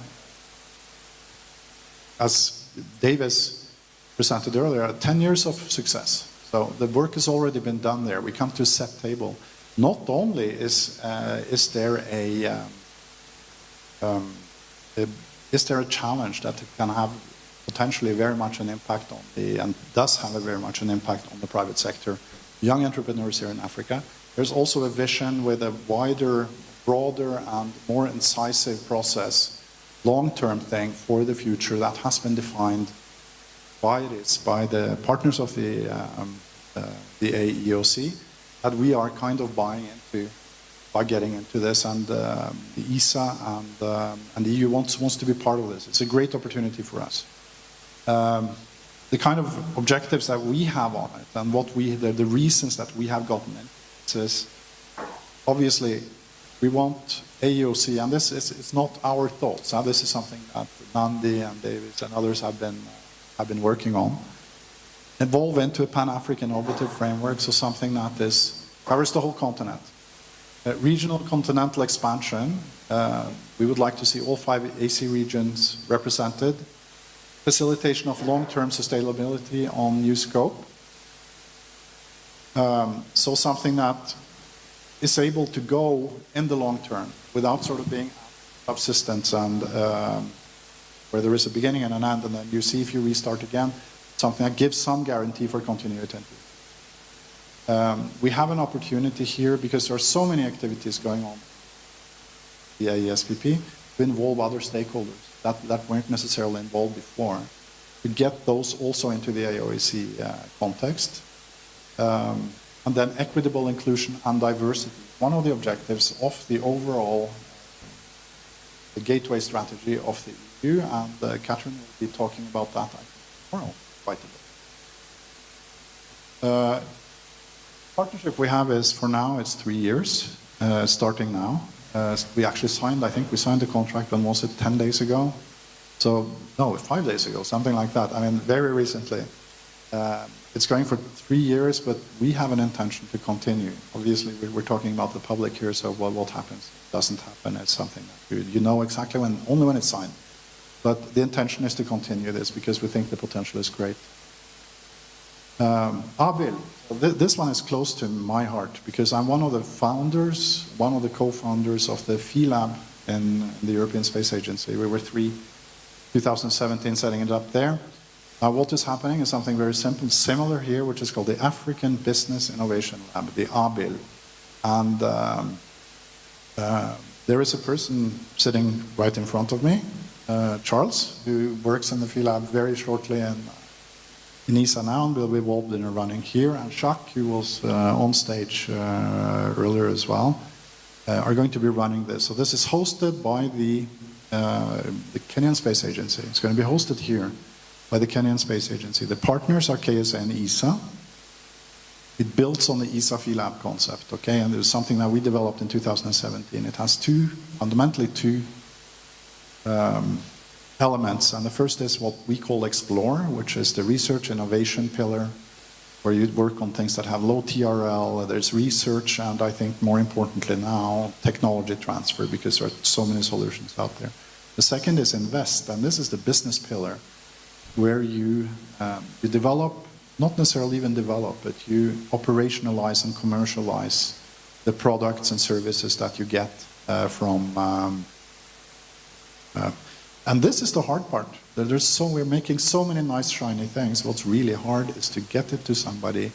as Davis presented earlier, 10 years of success. So the work has already been done there. We come to a set table. Not only is there a challenge that can have potentially very much an impact on and does have a very much an impact on the private sector, young entrepreneurs here in Africa. There's also a vision with a wider, broader and more incisive process, long-term thing for the future that has been defined by the partners of the AEOC, that we are kind of buying into by getting into this, and the ESA and the EU wants to be part of this. It's a great opportunity for us. The kind of objectives that we have on it and the reasons that we have gotten in is obviously we want AEOC, and this is not our thoughts. Now, this is something that Nandi and Davis and others have been working on. Evolve into a Pan-African innovative framework, so something that covers the whole continent. Regional continental expansion, we would like to see all 5 AC regions represented. Facilitation of long-term sustainability on new scope. So something that is able to go in the long term without sort of being subsistence and where there is a beginning and an end, and then you see if you restart again, something that gives some guarantee for continuity. We have an opportunity here because there are so many activities going on the AESPP to involve other stakeholders that weren't necessarily involved before, to get those also into the AOEC context. And then equitable inclusion and diversity. One of the objectives of the overall the gateway strategy of the EU, and Catherine will be talking about that tomorrow quite a bit. Partnership we have is, for now, it's 3 years, starting now. We actually signed, I think we signed the contract, when was it, 10 days ago? So, no, 5 days ago, something like that. I mean, very recently. It's going for 3 years, but we have an intention to continue. Obviously, we're talking about the public here, so what happens doesn't happen. It's something that you know exactly only when it's signed. But the intention is to continue this because we think the potential is great. Abil, this one is close to my heart because I'm one of the founders, one of the co-founders of the Phi Lab in the European Space Agency. We were 2017 setting it up there. What is happening is something very simple, similar here, which is called the African Business Innovation Lab, the ABIL. And there is a person sitting right in front of me, Charles, who works in the Phi Lab very shortly in ESA now and will be involved in running here. And Jacques, who was on stage earlier as well, are going to be running this. So this is hosted by the Kenyan Space Agency. It's going to be hosted here by the Kenyan Space Agency. The partners are KSA and ESA. It builds on the ESA Phi Lab concept, okay? And there's something that we developed in 2017. It has fundamentally two elements. And the first is what we call Explore, which is the research innovation pillar, where you work on things that have low TRL. There's research, and I think more importantly now, technology transfer, because there are so many solutions out there. The second is Invest, and this is the business pillar, where you develop, not necessarily even develop, but you operationalize and commercialize the products and services that you get from. And this is the hard part. We're making so many nice shiny things. What's really hard is to get it to somebody,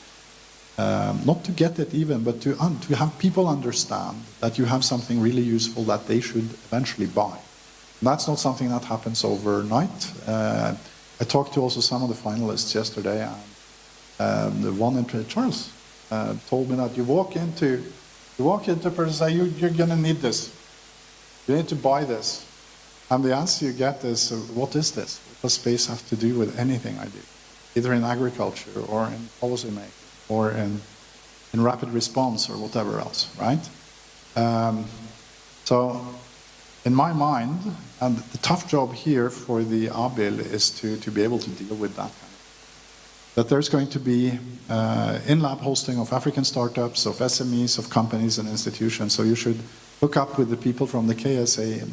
not to get it even, but to have people understand that you have something really useful that they should eventually buy. And that's not something that happens overnight. I talked to also some of the finalists yesterday, and the one in Charles told me that you walk into a person and say, you're going to need this. You need to buy this. And the answer you get is, what is this? What does space have to do with anything I do? Either in agriculture or in policy making or in rapid response or whatever else, right? So in my mind, and the tough job here for the ABIL is to be able to deal with that kind of. That there's going to be in-lab hosting of African startups, of SMEs, of companies and institutions. So you should hook up with the people from the KSA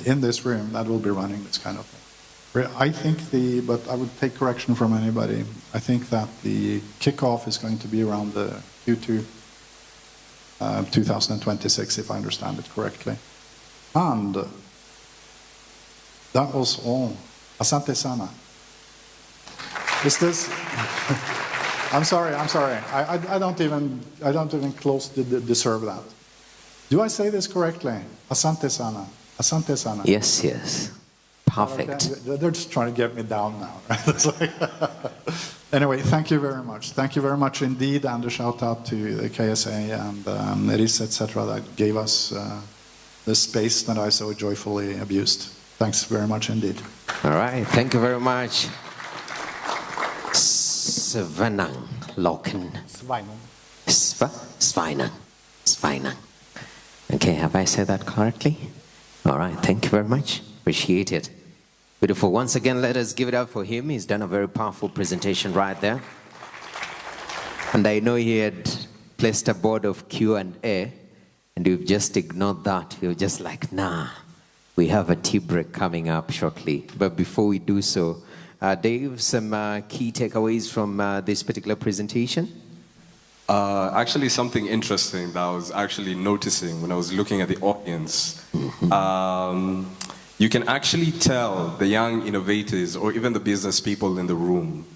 in this room that will be running this kind of thing. I think but I would take correction from anybody. I think that the kickoff is going to be around the Q2 2026, if I understand it correctly. And that was all. Asante sana. Is this? I'm sorry. I don't even close to deserve that. Do I say this correctly? Asante sana. Asante sana. Yes. Perfect. Okay. They're just trying to get me down now. Right? It's like anyway, thank you very much. Thank you very much indeed, and a shout out to the KSA and Eris, etc., that gave us the space that I so joyfully abused. Thanks very much indeed. All right. Thank you very much. Svanang Loken. Svinang. Okay, have I said that correctly? All right, thank you very much. Appreciate it. Beautiful. Once again, let us give it up for him. He's done a very powerful presentation right there. And I know he had placed a board of Q&A, and you've just ignored that. You're just like, nah, we have a tea break coming up shortly. But before we do so, Dave, some key takeaways from this particular presentation? Actually, something interesting that I was actually noticing when I was looking at the audience. You can actually tell the young innovators or even the business people in the room.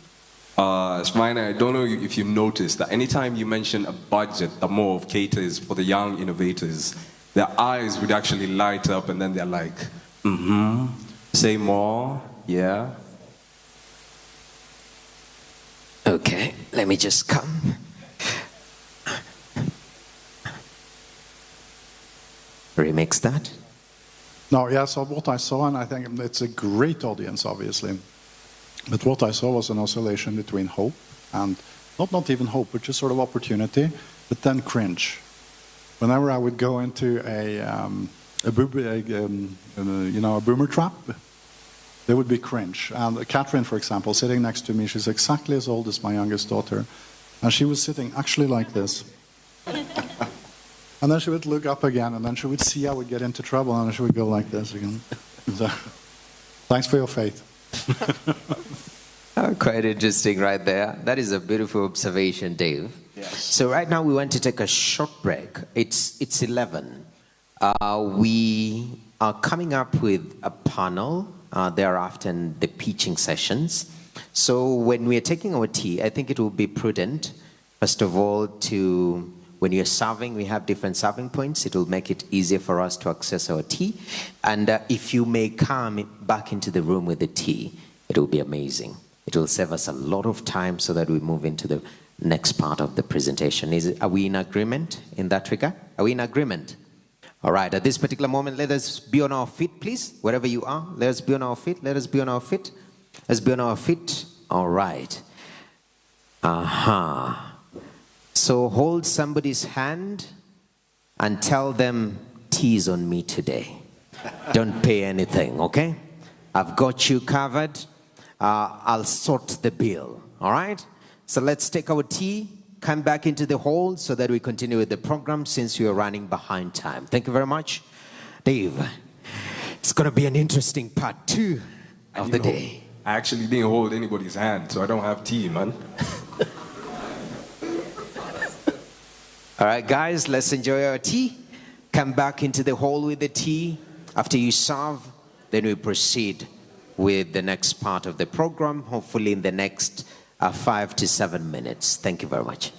Svina, I don't know if you noticed that anytime you mention a budget that more of caters for the young innovators, their eyes would actually light up and then they're like, say more, yeah. Okay, let me just come. Remix that. No, yeah, so what I saw, and I think it's a great audience, obviously, but what I saw was an oscillation between hope and, not even hope, but just sort of opportunity, but then cringe. Whenever I would go into a boomer trap, there would be cringe. And Catherine, for example, sitting next to me, she's exactly as old as my youngest daughter, and she was sitting actually like this. And then she would look up again, and then she would see I would get into trouble, and she would go like this again. Thanks for your faith. Quite interesting right there. That is a beautiful observation, Dave. Yes. So right now we want to take a short break. It's 11. We are coming up with a panel thereafter in the pitching sessions. So when we are taking our tea, I think it will be prudent, first of all, to when you're serving, we have different serving points. It will make it easier for us to access our tea. And if you may come back into the room with the tea, it will be amazing. It will save us a lot of time so that we move into the next part of the presentation. Are we in agreement in that regard? Are we in agreement? All right, at this particular moment, let us be on our feet, please. Wherever you are, let us be on our feet. Let us be on our feet. Let's be on our feet. All right. So hold somebody's hand and tell them, tea is on me today. Don't pay anything, okay? I've got you covered. I'll sort the bill, all right? So let's take our tea, come back into the hall so that we continue with the program since we are running behind time. Thank you very much. Dave, it's going to be an interesting part 2 of the day. I actually didn't hold anybody's hand, so I don't have tea, man. All right, guys, let's enjoy our tea. Come back into the hall with the tea. After you serve, then we proceed with the next part of the program, hopefully in the next 5 to 7 minutes. Thank you very much.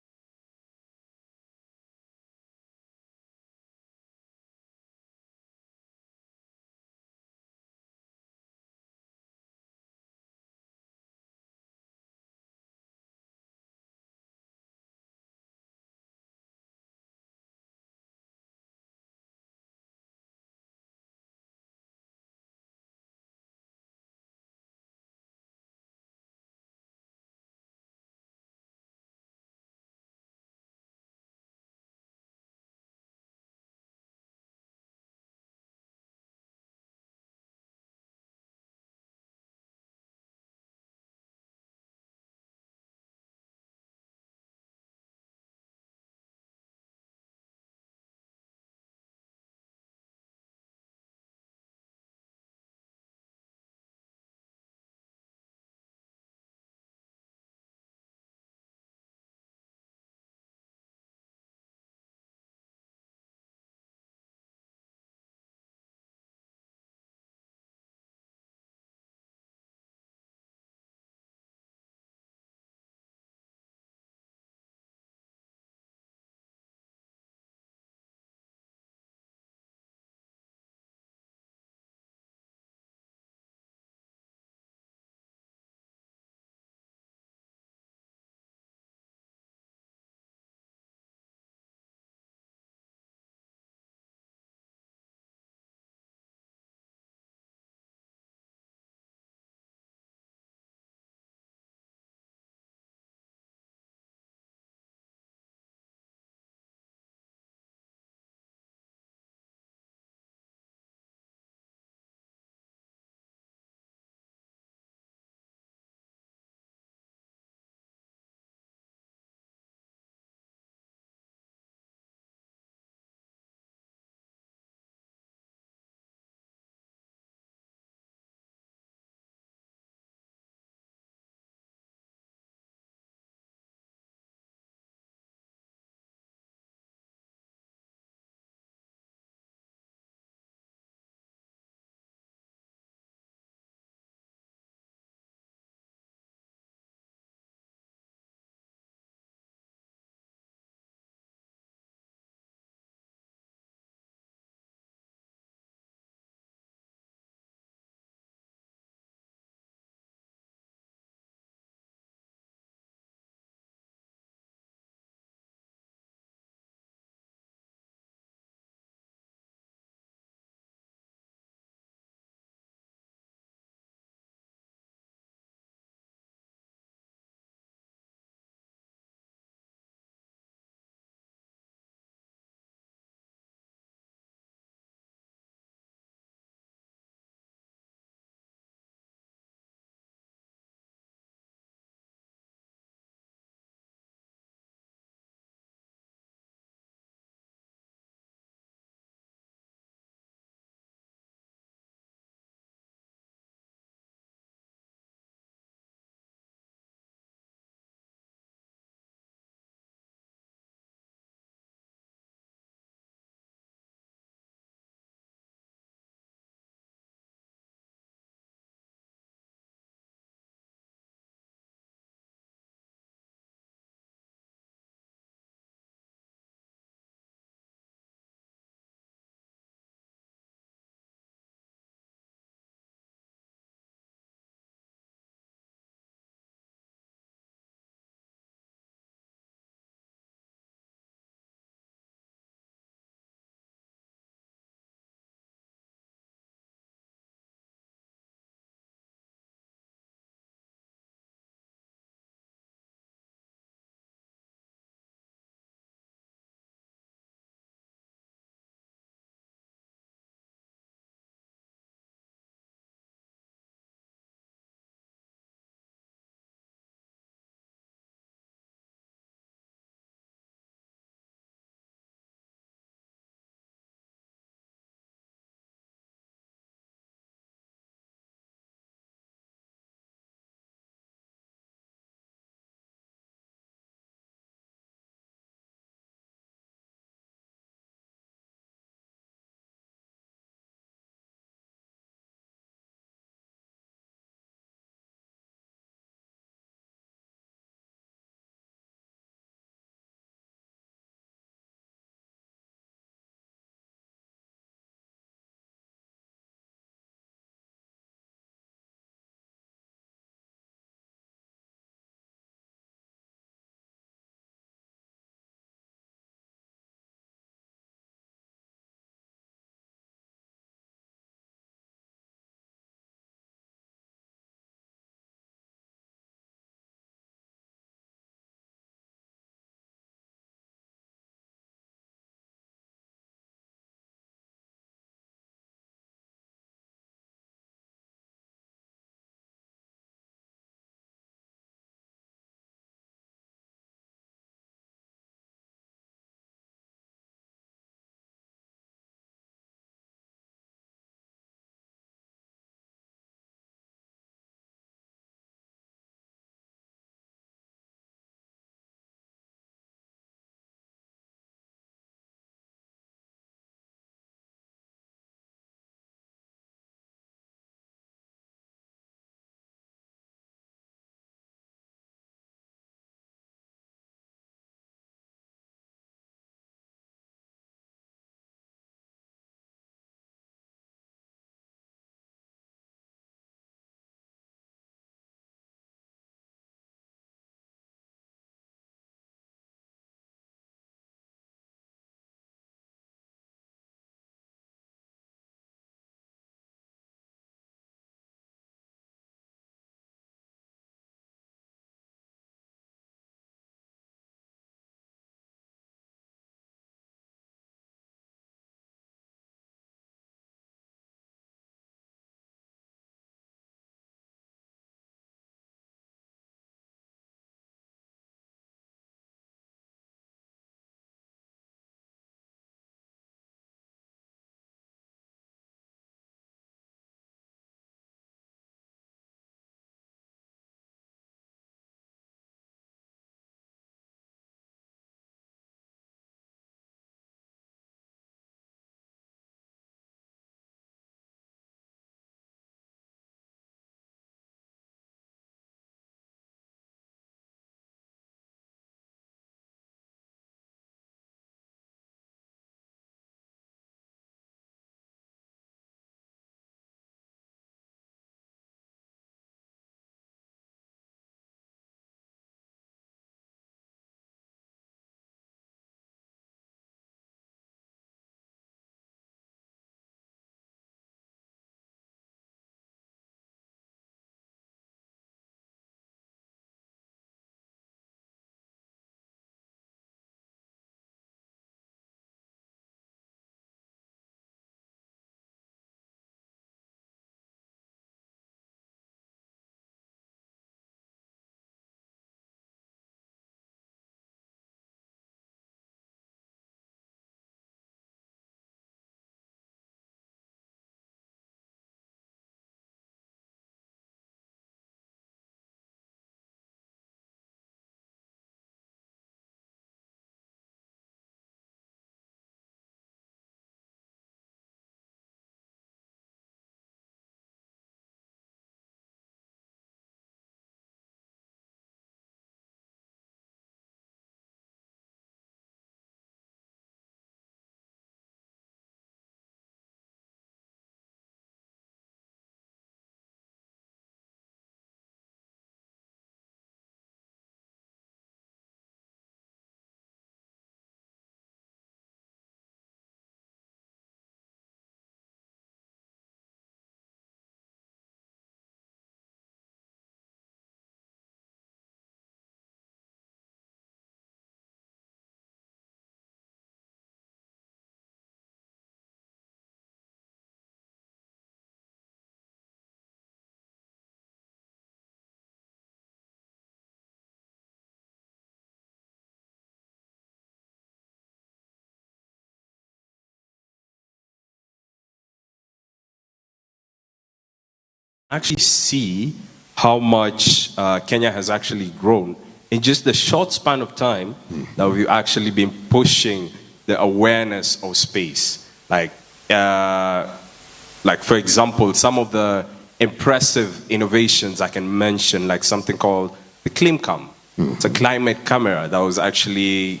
actually see how much Kenya has actually grown in just the short span of time that we've actually been pushing the awareness of space. Like for example, some of the impressive innovations I can mention, like something called the ClimCam. It's a climate camera that was actually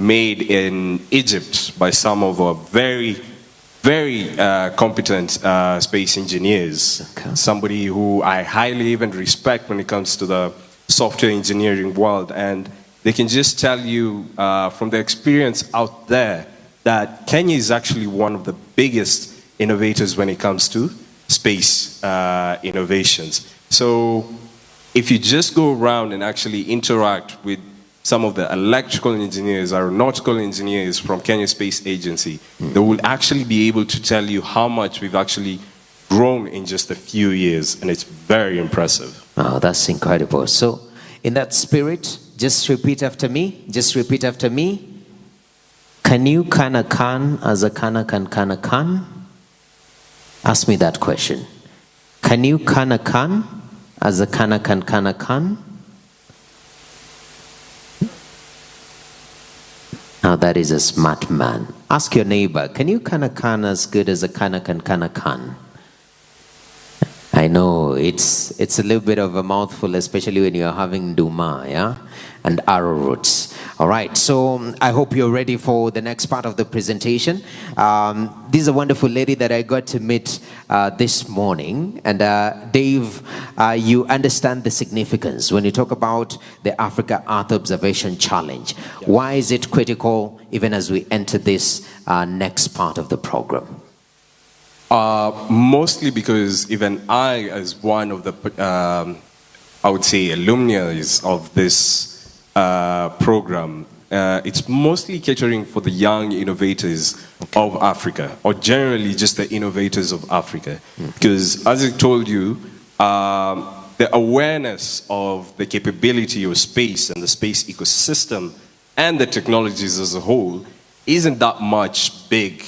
made in Egypt by some of our very competent space engineers. Okay. Somebody who I highly even respect when it comes to the software engineering world. And they can just tell you from their experience out there that Kenya is actually one of the biggest innovators when it comes to space innovations. So if you just go around and actually interact with some of the electrical engineers, aeronautical engineers from Kenya Space Agency, they will actually be able to tell you how much we've actually grown in just a few years, and it's very impressive. Oh, that's incredible. So, in that spirit, just repeat after me. Just repeat after me. Can you kana kan as a kana kan? Ask me that question. Can you kana kan as a kana kan? Now that is a smart man. Ask your neighbor, can you kana kan as good as a kana kan? I know it's a little bit of a mouthful, especially when you're having duma, yeah, and arrowroots. All right, so I hope you're ready for the next part of the presentation. This is a wonderful lady that I got to meet this morning. And Dave, you understand the significance when you talk about the Africa Earth Observation Challenge. Yeah. Why is it critical even as we enter this next part of the program? Mostly because even I, as one of the, I would say, alumni of this program, it's mostly catering for the young innovators of Africa, or generally just the innovators of Africa. Because as I told you, the awareness of the capability of space and the space ecosystem and the technologies as a whole isn't that much big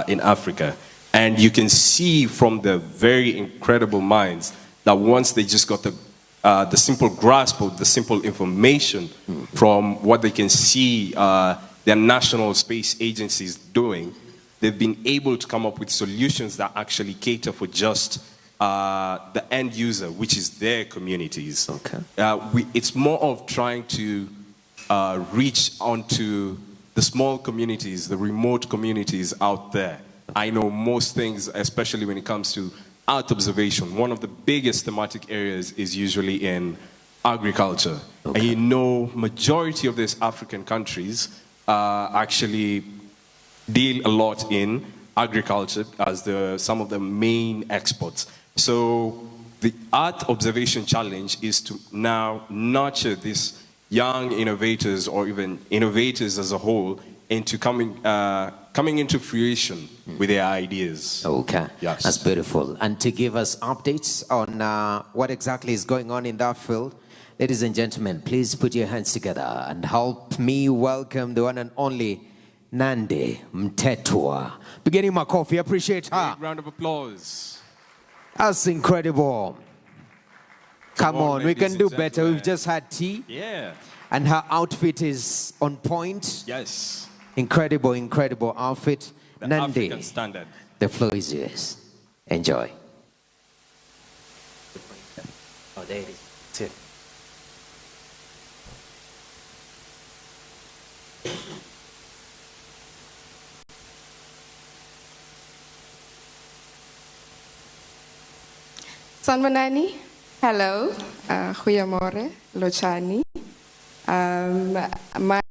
in Africa. And you can see from the very incredible minds that once they just got the simple grasp of the simple information from what they can see their national space agencies doing, they've been able to come up with solutions that actually cater for just the end user, which is their communities. Okay. It's more of trying to reach onto the small communities, the remote communities out there. I know most things, especially when it comes to Earth observation, one of the biggest thematic areas is usually in agriculture. Okay. And you know, majority of these African countries actually deal a lot in agriculture as some of the main exports. So the Earth Observation Challenge is to now nurture these young innovators, or even innovators as a whole, into coming into fruition with their ideas. Okay, Yes. That's beautiful. And to give us updates on what exactly is going on in that field, ladies and gentlemen, please put your hands together and help me welcome the one and only Nandi Mtetwa. Beginning my coffee, appreciate her. Big round of applause. That's incredible. Come on, we ladies can and do better. gentlemen. We've just had tea. Yeah. And her outfit is on point. Yes. Incredible, incredible outfit. The Nandi, African standard. the floor is yours. Enjoy. Oh, there it is. That's it. Sanwanani, hello, goeiemorgen, Lochani. My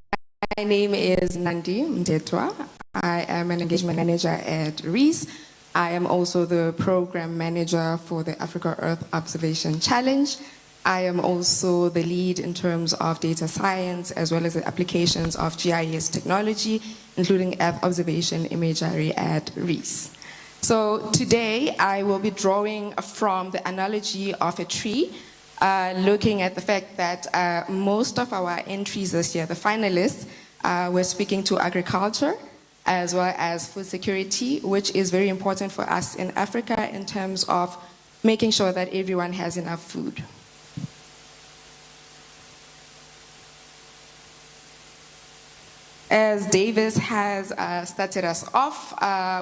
name is Nandi Mtetwa. I am an engagement manager at REES. I am also the program manager for the Africa Earth Observation Challenge. I am also the lead in terms of data science as well as the applications of GIS technology, including Earth observation imagery at REES. So today I will be drawing from the analogy of a tree, looking at the fact that most of our entries this year, the finalists, were speaking to agriculture as well as food security, which is very important for us in Africa in terms of making sure that everyone has enough food. As Davis has started us off,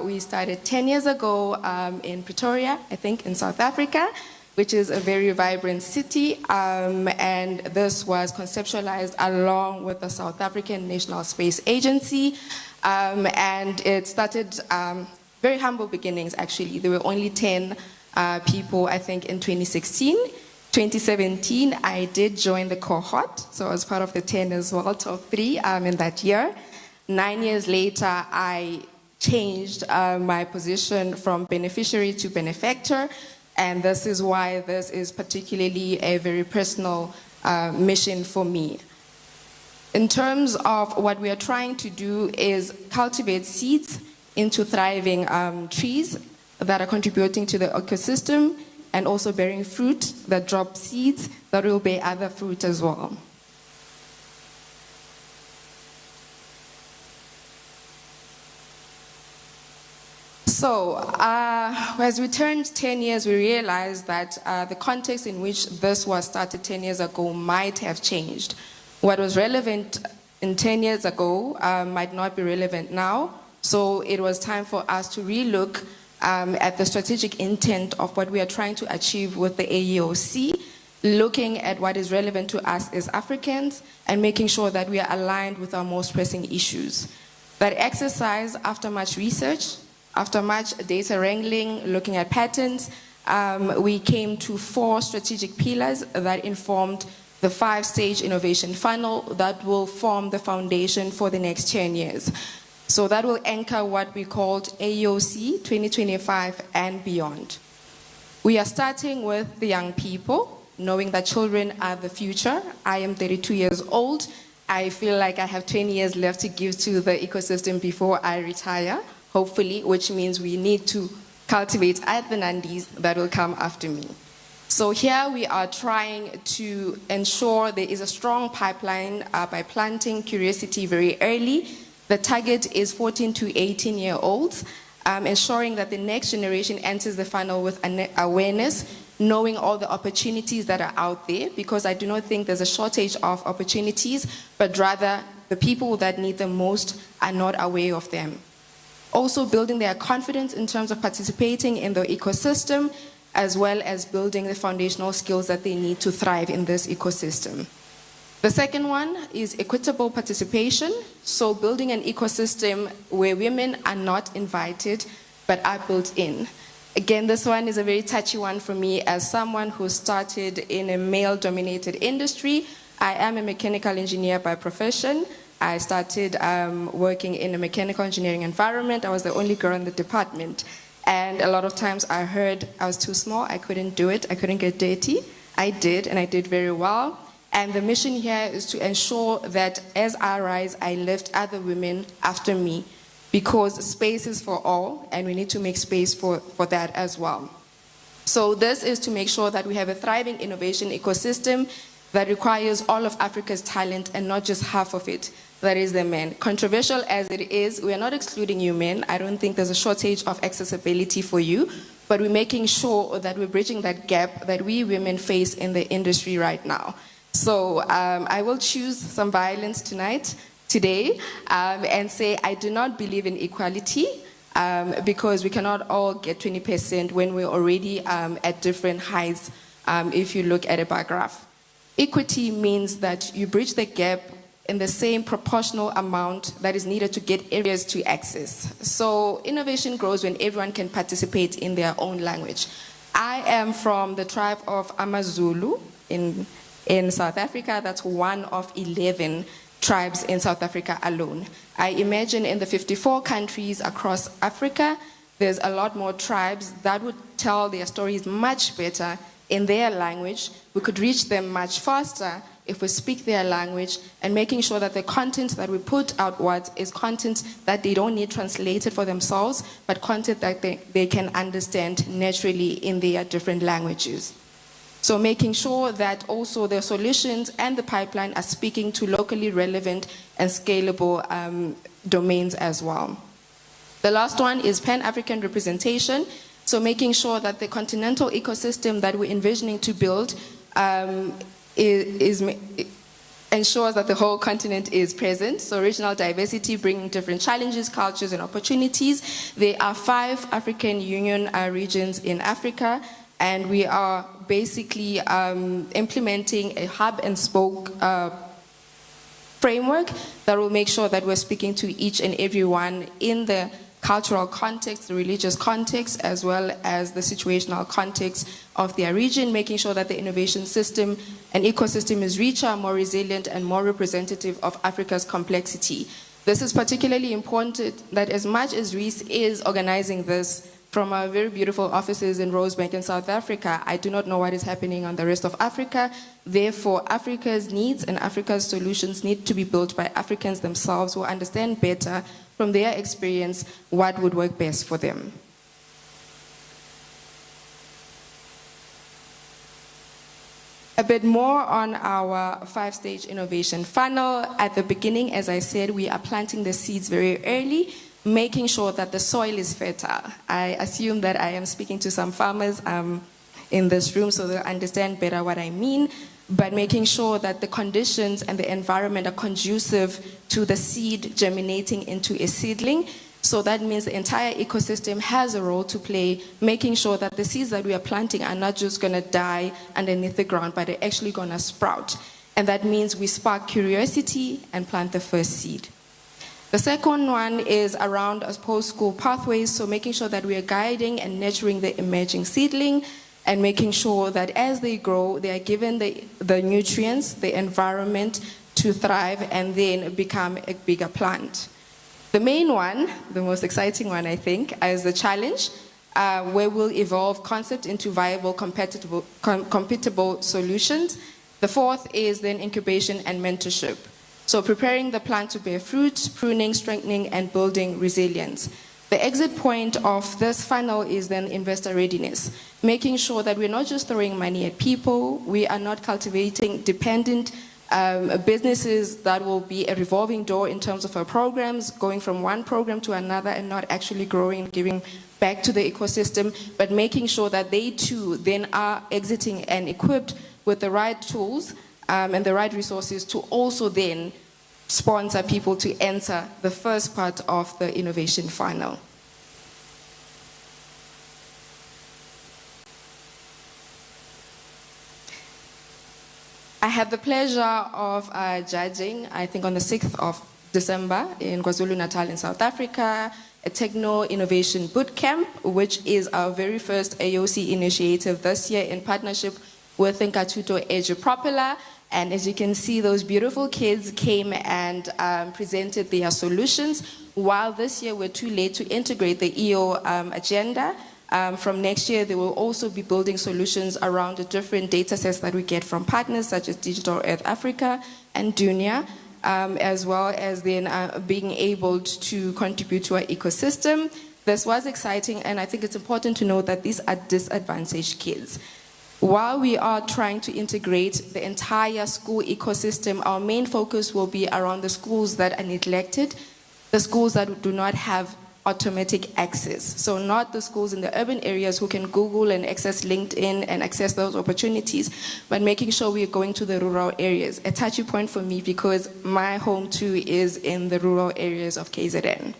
we started 10 years ago in Pretoria, I think in South Africa, which is a very vibrant city, and this was conceptualized along with the South African National Space Agency, and it started very humble beginnings actually. There were only 10 people, I think, in 2016. 2017, I did join the cohort, so I was part of the 10 as well, top 3 in that year. 9 years later, I changed my position from beneficiary to benefactor, and this is why this is particularly a very personal mission for me. In terms of what we are trying to do is cultivate seeds into thriving trees that are contributing to the ecosystem and also bearing fruit that drop seeds that will bear other fruit as well. So, as we turned 10 years, we realized that the context in which this was started 10 years ago might have changed. What was relevant in 10 years ago might not be relevant now, so it was time for us to relook at the strategic intent of what we are trying to achieve with the AEOC, looking at what is relevant to us as Africans and making sure that we are aligned with our most pressing issues. That exercise, after much research, after much data wrangling, looking at patterns, we came to 4 strategic pillars that informed the 5-stage innovation funnel that will form the foundation for the next 10 years. So that will anchor what we called AEOC 2025 and beyond. We are starting with the young people, knowing that children are the future. I am 32 years old. I feel like I have 20 years left to give to the ecosystem before I retire, hopefully, which means we need to cultivate the Nandis that will come after me. So here we are trying to ensure there is a strong pipeline by planting curiosity very early. The target is 14 to 18-year-olds, ensuring that the next generation enters the funnel with awareness, knowing all the opportunities that are out there, because I do not think there's a shortage of opportunities, but rather the people that need them most are not aware of them. Also building their confidence in terms of participating in the ecosystem, as well as building the foundational skills that they need to thrive in this ecosystem. The second one is equitable participation, so building an ecosystem where women are not invited, but are built in. Again, this one is a very touchy one for me as someone who started in a male-dominated industry. I am a mechanical engineer by profession. I started working in a mechanical engineering environment. I was the only girl in the department. And a lot of times I heard I was too small, I couldn't do it, I couldn't get dirty. I did, and I did very well. And the mission here is to ensure that as I rise, I lift other women after me, because space is for all, and we need to make space for that as well. So this is to make sure that we have a thriving innovation ecosystem that requires all of Africa's talent and not just half of it, that is the men. Controversial as it is, we are not excluding you men. I don't think there's a shortage of accessibility for you, but we're making sure that we're bridging that gap that we women face in the industry right now. So I will choose some violence today, and say I do not believe in equality, because we cannot all get 20% when we're already at different heights if you look at a bar graph. Equity means that you bridge the gap in the same proportional amount that is needed to get areas to access. So innovation grows when everyone can participate in their own language. I am from the tribe of Amazulu in South Africa. That's one of 11 tribes in South Africa alone. I imagine in the 54 countries across Africa, there's a lot more tribes that would tell their stories much better in their language. We could reach them much faster if we speak their language, and making sure that the content that we put outwards is content that they don't need translated for themselves, but content that they can understand naturally in their different languages. So making sure that also the solutions and the pipeline are speaking to locally relevant and scalable domains as well. The last one is Pan-African representation. So making sure that the continental ecosystem that we're envisioning to build ensures that the whole continent is present. So regional diversity, bringing different challenges, cultures, and opportunities. There are 5 African Union regions in Africa, and we are basically implementing a hub and spoke framework that will make sure that we're speaking to each and everyone in the cultural context, the religious context, as well as the situational context of their region, making sure that the innovation system and ecosystem is richer, more resilient, and more representative of Africa's complexity. This is particularly important that as much as REIS is organizing this from our very beautiful offices in Rosebank in South Africa, I do not know what is happening on the rest of Africa. Therefore, Africa's needs and Africa's solutions need to be built by Africans themselves who understand better from their experience what would work best for them. A bit more on our 5-stage innovation funnel. At the beginning, as I said, we are planting the seeds very early, making sure that the soil is fertile. I assume that I am speaking to some farmers in this room, so they'll understand better what I mean, but making sure that the conditions and the environment are conducive to the seed germinating into a seedling. So that means the entire ecosystem has a role to play, making sure that the seeds that we are planting are not just going to die underneath the ground, but they're actually going to sprout. And that means we spark curiosity and plant the first seed. The second one is around post-school pathways, so making sure that we are guiding and nurturing the emerging seedling and making sure that as they grow, they are given the nutrients, the environment to thrive and then become a bigger plant. The main one, the most exciting one, I think, is the challenge, where we'll evolve concept into viable, compatible solutions. The fourth is then incubation and mentorship. So preparing the plant to bear fruit, pruning, strengthening, and building resilience. The exit point of this funnel is then investor readiness, making sure that we're not just throwing money at people, we are not cultivating dependent businesses that will be a revolving door in terms of our programs, going from one program to another and not actually growing, giving back to the ecosystem, but making sure that they too then are exiting and equipped with the right tools and the right resources to also then sponsor people to enter the first part of the innovation funnel. I had the pleasure of judging, I think on the 6th of December in KwaZulu-Natal in South Africa, a Techno Innovation Bootcamp, which is our very first AOC initiative this year in partnership with Nkatuto Edu Propeller. And as you can see, those beautiful kids came and presented their solutions, while this year we're too late to integrate the EO agenda. From next year, they will also be building solutions around the different data sets that we get from partners such as Digital Earth Africa and Dunia, as well as then being able to contribute to our ecosystem. This was exciting, and I think it's important to note that these are disadvantaged kids. While we are trying to integrate the entire school ecosystem, our main focus will be around the schools that are neglected, the schools that do not have automatic access. So not the schools in the urban areas who can Google and access LinkedIn and access those opportunities, but making sure we're going to the rural areas. A touchy point for me because my home too is in the rural areas of KZN.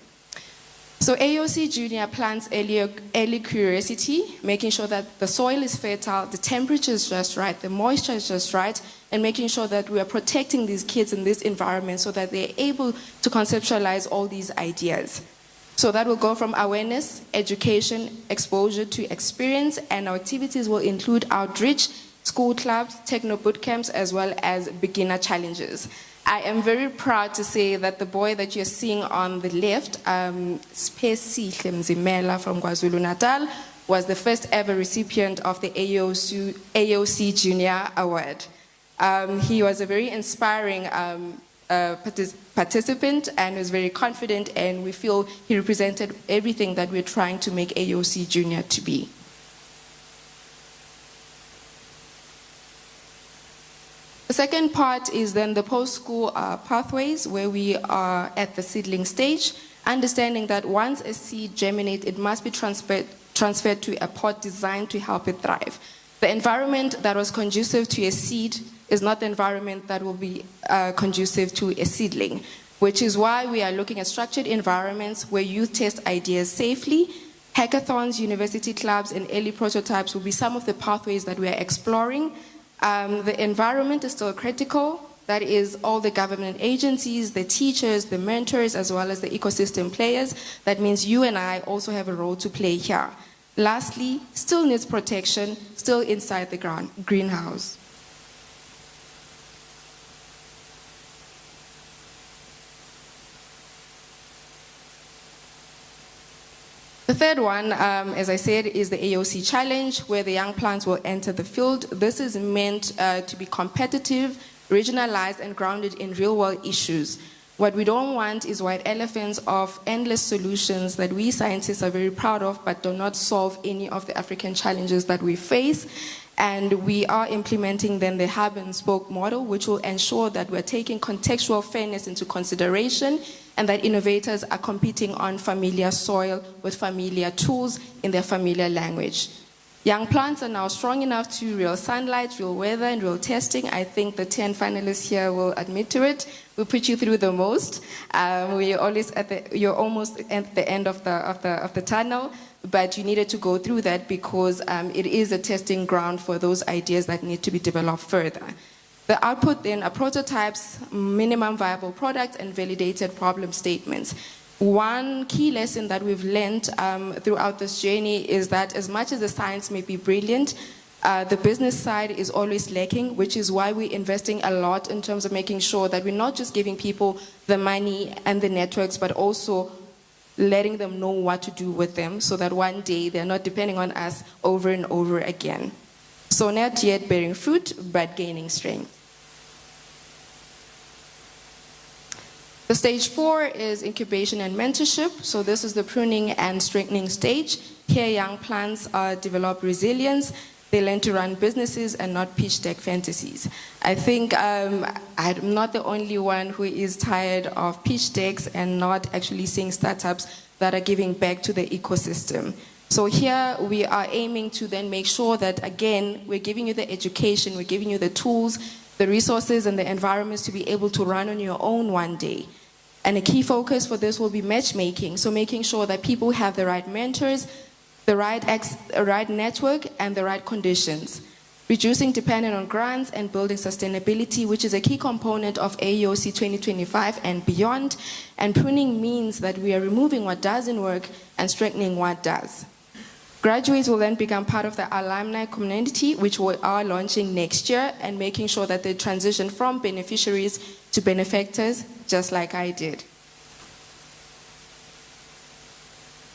So AOC Junior plants early curiosity, making sure that the soil is fertile, the temperature is just right, the moisture is just right, and making sure that we are protecting these kids in this environment so that they're able to conceptualize all these ideas. So that will go from awareness, education, exposure to experience, and our activities will include outreach, school clubs, techno boot camps, as well as beginner challenges. I am very proud to say that the boy that you're seeing on the left, KSIIF Mzimela from KwaZulu-Natal, was the first ever recipient of the AOC Junior Award. He was a very inspiring participant and was very confident, and we feel he represented everything that we're trying to make AOC Junior to be. The second part is then the post-school pathways, where we are at the seedling stage, understanding that once a seed germinates, it must be transferred transferred to a pot designed to help it thrive. The environment that was conducive to a seed is not the environment that will be conducive to a seedling, which is why we are looking at structured environments where youth test ideas safely. Hackathons, university clubs, and early prototypes will be some of the pathways that we are exploring. The environment is still critical. That is all the government agencies, the teachers, the mentors, as well as the ecosystem players. That means you and I also have a role to play here. Lastly, still needs protection, still inside the greenhouse. The third one, as I said, is the AOC challenge, where the young plants will enter the field. This is meant to be competitive, regionalized, and grounded in real-world issues. What we don't want is white elephants of endless solutions that we scientists are very proud of, but do not solve any of the African challenges that we face. And we are implementing then the hub and spoke model, which will ensure that we're taking contextual fairness into consideration and that innovators are competing on familiar soil with familiar tools in their familiar language. Young plants are now strong enough to real sunlight, real weather, and real testing. I think the 10 finalists here will admit to it. We put you through the most. You're almost at the end of the tunnel, but you needed to go through that because it is a testing ground for those ideas that need to be developed further. The output then are prototypes, minimum viable products, and validated problem statements. One key lesson that we've learned throughout this journey is that as much as the science may be brilliant, the business side is always lacking, which is why we're investing a lot in terms of making sure that we're not just giving people the money and the networks, but also letting them know what to do with them so that one day they're not depending on us over and over again. So not yet bearing fruit, but gaining strength. The stage 4 is incubation and mentorship. So this is the pruning and strengthening stage. Here young plants develop resilience. They learn to run businesses and not pitch deck fantasies. I think I'm not the only one who is tired of pitch decks and not actually seeing startups that are giving back to the ecosystem. So here we are aiming to then make sure that, again, we're giving you the education, we're giving you the tools, the resources and the environments to be able to run on your own one day. And a key focus for this will be matchmaking, so making sure that people have the right mentors, the right network, and the right conditions. Reducing dependence on grants and building sustainability, which is a key component of AEOC 2025 and beyond. And pruning means that we are removing what doesn't work and strengthening what does. Graduates will then become part of the alumni community, which we are launching next year, and making sure that they transition from beneficiaries to benefactors, just like I did.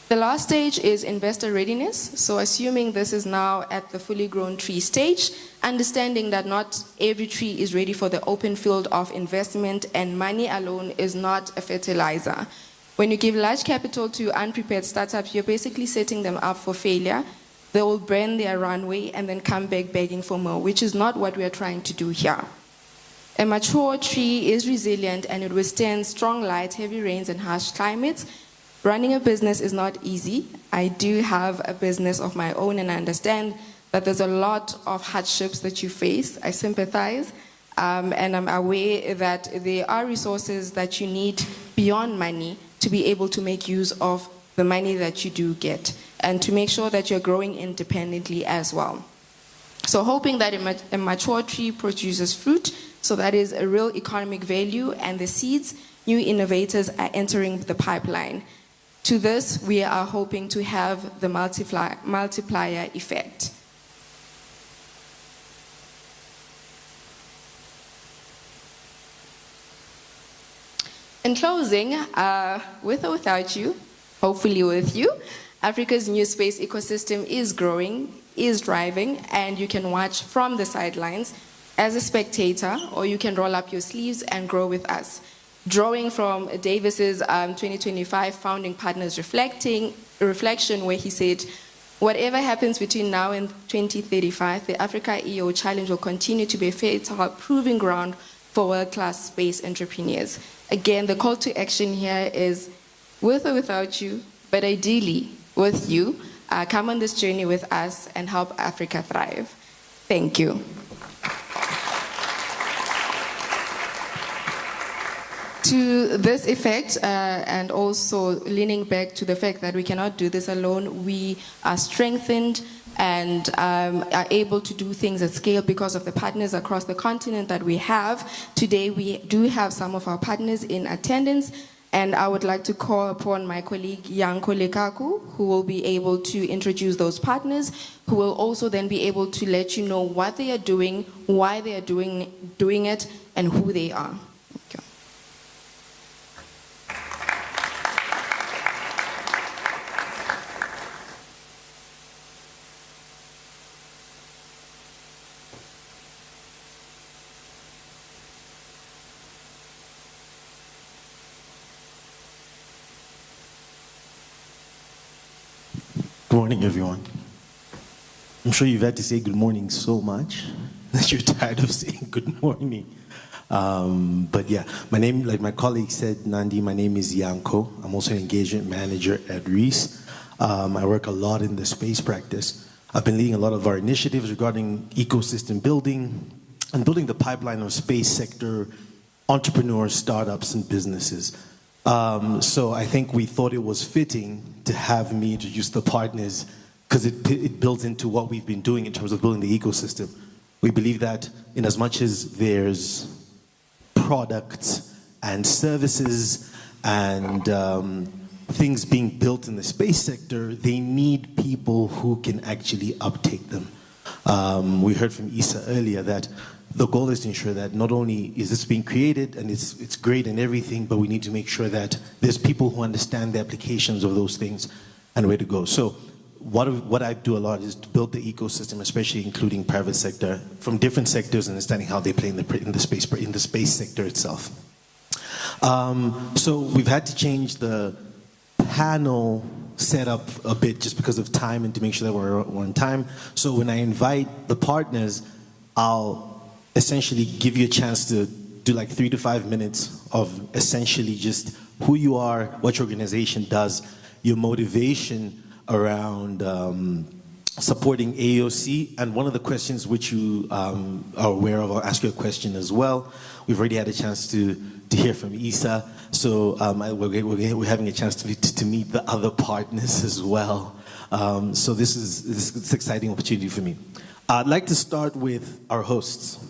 The last stage is investor readiness. So assuming this is now at the fully grown tree stage, understanding that not every tree is ready for the open field of investment, and money alone is not a fertilizer. When you give large capital to unprepared startups, you're basically setting them up for failure. They will burn their runway and then come back begging for more, which is not what we are trying to do here. A mature tree is resilient and it withstands strong light, heavy rains, and harsh climates. Running a business is not easy. I do have a business of my own and I understand that there's a lot of hardships that you face. I sympathize, and I'm aware that there are resources that you need beyond money to be able to make use of the money that you do get and to make sure that you're growing independently as well. So hoping that a mature tree produces fruit, so that is a real economic value, and the seeds, new innovators are entering the pipeline. To this, we are hoping to have the multiplier effect. In closing, with or without you, hopefully with you, Africa's new space ecosystem is growing, is thriving, and you can watch from the sidelines as a spectator, or you can roll up your sleeves and grow with us. Drawing from Davis's 2025 Founding Partners Reflection, where he said, whatever happens between now and 2035, the Africa EO Challenge will continue to be a fertile proving ground for world-class space entrepreneurs. Again, the call to action here is with or without you, but ideally with you, come on this journey with us and help Africa thrive. Thank you. To this effect, and also leaning back to the fact that we cannot do this alone, we are strengthened and are able to do things at scale because of the partners across the continent that we have. Today, we do have some of our partners in attendance, and I would like to call upon my colleague Yanko Lekaku, who will be able to introduce those partners, who will also then be able to let you know what they are doing, why they are doing it, and who they are. Thank you. Good morning, everyone. I'm sure you've had to say good morning so much that you're tired of saying good morning. But yeah, my name, like my colleague said, Nandi, my name is Yanko. I'm also an engagement manager at REIS. I work a lot in the space practice. I've been leading a lot of our initiatives regarding ecosystem building and building the pipeline of space sector entrepreneurs, startups, and businesses. So I think we thought it was fitting to have me introduce the partners because it builds into what we've been doing in terms of building the ecosystem. We believe that in as much as there's products and services and things being built in the space sector, they need people who can actually uptake them. We heard from Issa earlier that the goal is to ensure that not only is this being created and it's great and everything, but we need to make sure that there's people who understand the applications of those things and where to go. So what I do a lot is to build the ecosystem, especially including private sector, from different sectors, understanding how they play in the space sector itself. So we've had to change the panel setup a bit just because of time and to make sure that we're on time. So when I invite the partners, I'll essentially give you a chance to do like 3 to 5 minutes of essentially just who you are, what your organization does, your motivation around supporting AOC, and one of the questions which you are aware of, I'll ask you a question as well. We've already had a chance to hear from Issa, so we're having a chance to meet the other partners as well. So this is an exciting opportunity for me. I'd like to start with our hosts.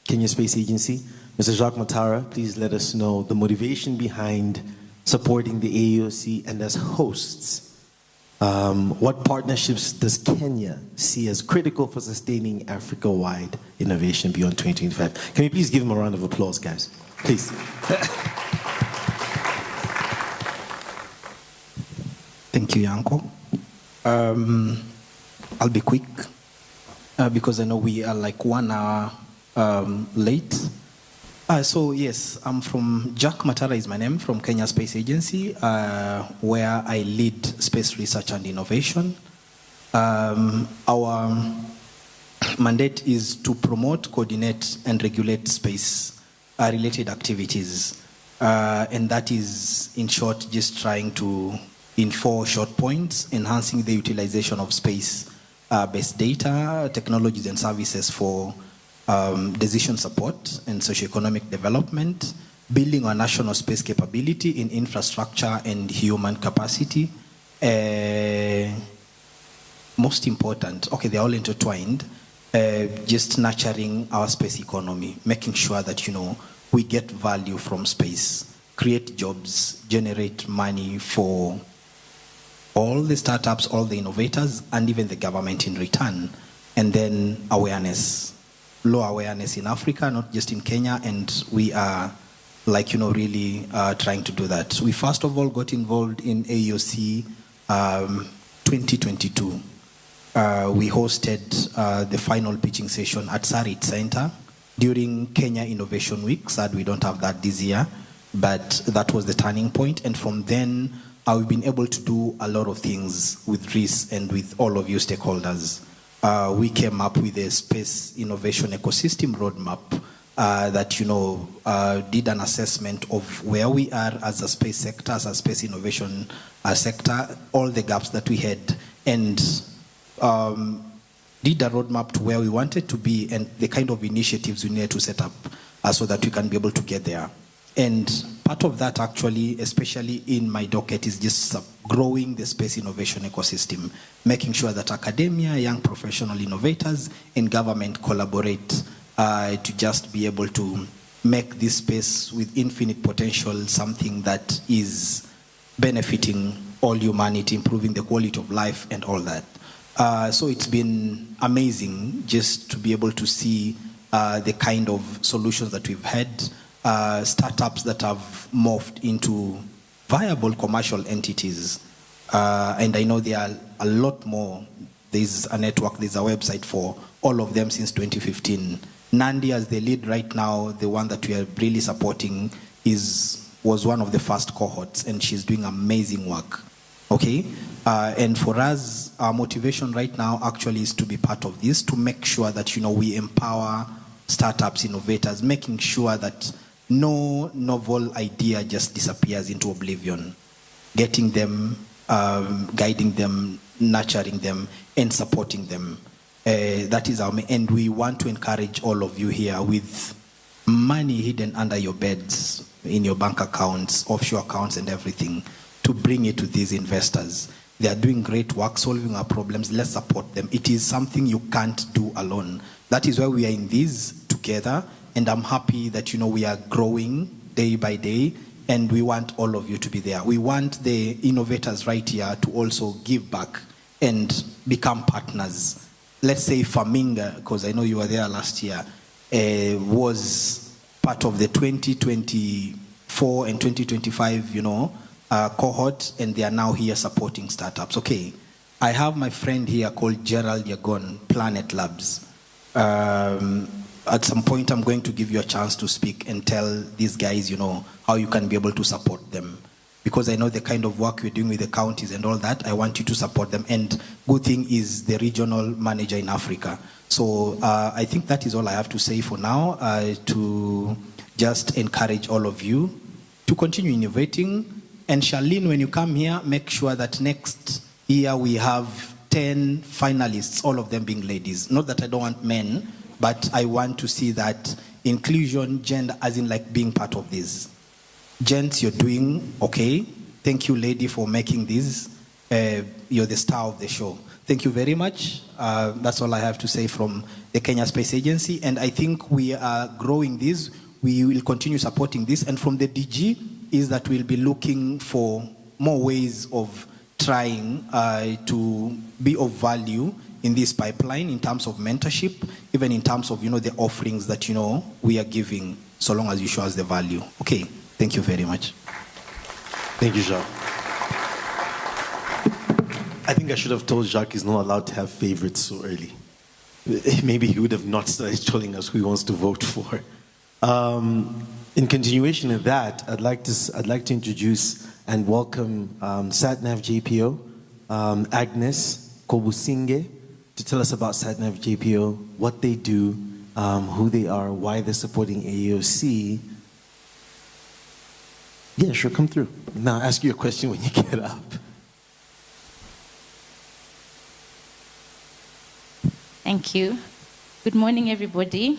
Kenya Space Agency, Mr. Jacques Matara, please let us know the motivation behind supporting the AOC, and as hosts, what partnerships does Kenya see as critical for sustaining Africa-wide innovation beyond 2025? Can we please give them a round of applause, guys? Please. Thank you, Yanko. I'll be quick because I know we are like 1 hour late. So yes, I'm from, Jack Matara is my name, from Kenya Space Agency, where I lead space research and innovation. Our mandate is to promote, coordinate, and regulate space related activities. And that is, in short, just trying to, in 4 short points, enhancing the utilization of space-based data, technologies, and services for decision support and socioeconomic development, building our national space capability in infrastructure and human capacity. Most important, okay, they're all intertwined, just nurturing our space economy, making sure that, you know, we get value from space, create jobs, generate money for all the startups, all the innovators, and even the government in return. And then awareness. Low awareness in Africa, not just in Kenya, and we are, like, you know, really trying to do that. We first of all got involved in AOC 2022. We hosted the final pitching session at Sarit Center during Kenya Innovation Week. Sad we don't have that this year, but that was the turning point. And from then, we've been able to do a lot of things with REIS and with all of you stakeholders. We came up with a space innovation ecosystem roadmap that, you know, did an assessment of where we are as a space sector, as a space innovation sector, all the gaps that we had, and did a roadmap to where we wanted to be and the kind of initiatives we needed to set up so that we can be able to get there. And part of that actually, especially in my docket, is just growing the space innovation ecosystem, making sure that academia, young professional innovators, and government collaborate to just be able to make this space with infinite potential something that is benefiting all humanity, improving the quality of life and all that. So it's been amazing just to be able to see the kind of solutions that we've had, startups that have morphed into viable commercial entities. And I know there are a lot more. There's a network, there's a website for all of them since 2015. Nandi, as the lead right now, the one that we are really supporting, was one of the first cohorts, and she's doing amazing work. Okay? And for us, our motivation right now actually is to be part of this, to make sure that, we empower startups, innovators, making sure that no novel idea just disappears into oblivion. Getting them, guiding them, nurturing them, and supporting them. That is our main, and we want to encourage all of you here with money hidden under your beds, in your bank accounts, offshore accounts, and everything, to bring it to these investors. They are doing great work, solving our problems. Let's support them. It is something you can't do alone. That is why we are in this together, and I'm happy that, we are growing day by day, and we want all of you to be there. We want the innovators right here to also give back and become partners. Let's say Faminga, because I know you were there last year, was part of the 2024 and 2025, cohort, and they are now here supporting startups. Okay, I have my friend here called Gerald Yagon, Planet Labs. At some point, I'm going to give you a chance to speak and tell these guys, how you can be able to support them. Because I know the kind of work you're doing with the counties and all that, I want you to support them. And good thing is the regional manager in Africa. So I think that is all I have to say for now, to just encourage all of you to continue innovating. And Charlene, when you come here, make sure that next year we have 10 finalists, all of them being ladies. Not that I don't want men, but I want to see that inclusion, gender, as in like being part of this. Gents, you're doing okay. Thank you, lady, for making this. You're the star of the show. Thank you very much. That's all I have to say from the Kenya Space Agency. And I think we are growing this. We will continue supporting this. And from the DG is that we'll be looking for more ways of trying to be of value in this pipeline in terms of mentorship, even in terms of, the offerings that, we are giving, so long as you show us the value. Okay. Thank you very much. Thank you, Jacques. I think I should have told Jacques he's not allowed to have favorites so early. Maybe he would have not started telling us who he wants to vote for. In continuation of that, I'd like to introduce and welcome SatNav JPO, Agnes Kobusinge, to tell us about SatNav JPO, what they do, who they are, why they're supporting AEOC. Yeah, sure, come through. Now I'll ask you a question when you get up. Thank you. Good morning, everybody.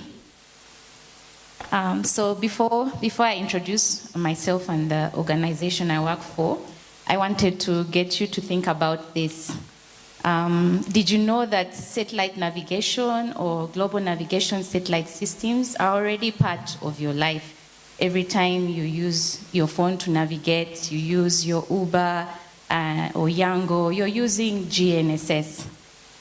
So before I introduce myself and the organization I work for, I wanted to get you to think about this. Did you know that satellite navigation or global navigation satellite systems are already part of your life? Every time you use your phone to navigate, you use your Uber or Yango, you're using GNSS.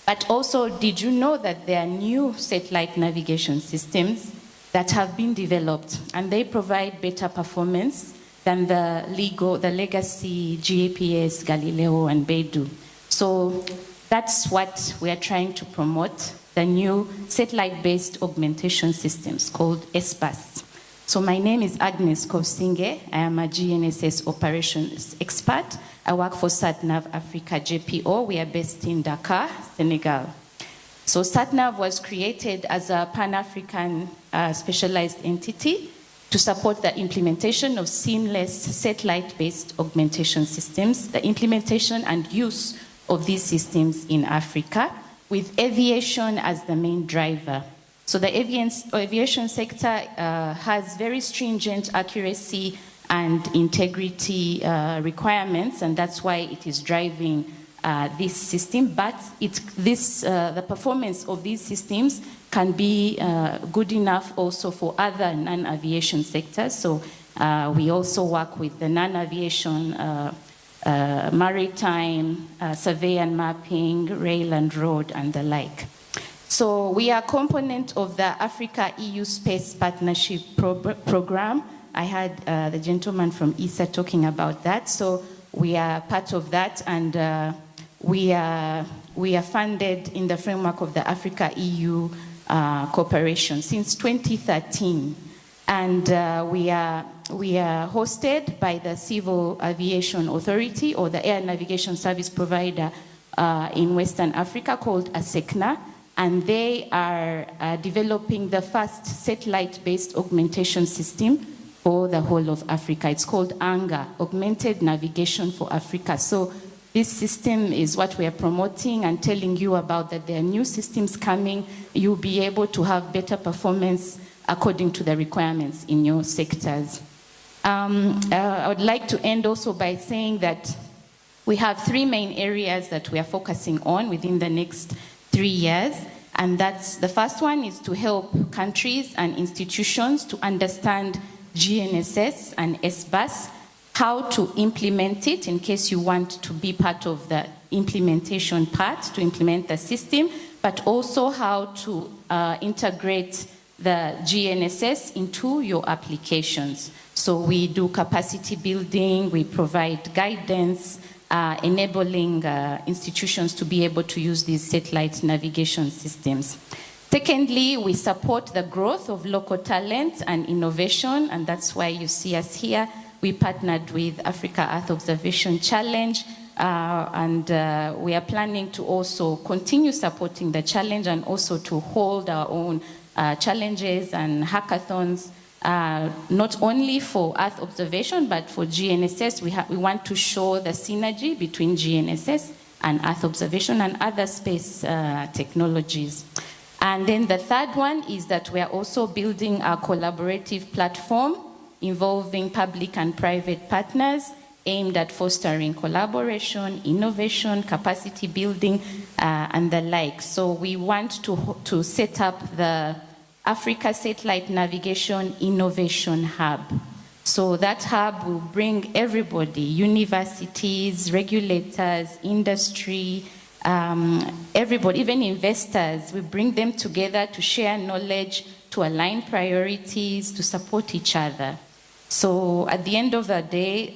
But also, did you know that there are new satellite navigation systems that have been developed, and they provide better performance than the legacy GPS, Galileo, and Beidou? So that's what we are trying to promote, the new satellite-based augmentation systems called ESPAS. So my name is Agnes Kobusinge. I am a GNSS operations expert. I work for SatNav Africa JPO. We are based in Dakar, Senegal. So SatNav was created as a Pan-African specialized entity to support the implementation of seamless satellite-based augmentation systems, the implementation and use of these systems in Africa, with aviation as the main driver. So the aviation sector has very stringent accuracy and integrity requirements, and that's why it is driving this system. But the performance of these systems can be good enough also for other non-aviation sectors. So we also work with the non-aviation, maritime, survey and mapping, rail and road, and the like. So we are a component of the Africa-EU Space Partnership Program. I had the gentleman from ESA talking about that. So we are part of that, and we are funded in the framework of the Africa-EU cooperation since 2013. And we are hosted by the Civil Aviation Authority, or the air navigation service provider in Western Africa, called ASECNA. And they are developing the first satellite-based augmentation system for the whole of Africa. It's called ANGA, Augmented Navigation for Africa. So this system is what we are promoting and telling you about, that there are new systems coming. You'll be able to have better performance according to the requirements in your sectors. I would like to end also by saying that we have three main areas that we are focusing on within the next 3 years. And that's, the first one is to help countries and institutions to understand GNSS and SBUS, how to implement it in case you want to be part of the implementation part, to implement the system, but also how to integrate the GNSS into your applications. So we do capacity building, we provide guidance, enabling institutions to be able to use these satellite navigation systems. Secondly, we support the growth of local talent and innovation, and that's why you see us here. We partnered with Africa Earth Observation Challenge, and we are planning to also continue supporting the challenge and also to hold our own challenges and hackathons, not only for Earth observation, but for GNSS. We want to show the synergy between GNSS and Earth observation and other space technologies. And then the third one is that we are also building a collaborative platform involving public and private partners aimed at fostering collaboration, innovation, capacity building, and the like. So we want to set up the Africa Satellite Navigation Innovation Hub. So that hub will bring everybody, universities, regulators, industry, everybody, even investors. We bring them together to share knowledge, to align priorities, to support each other. So at the end of the day,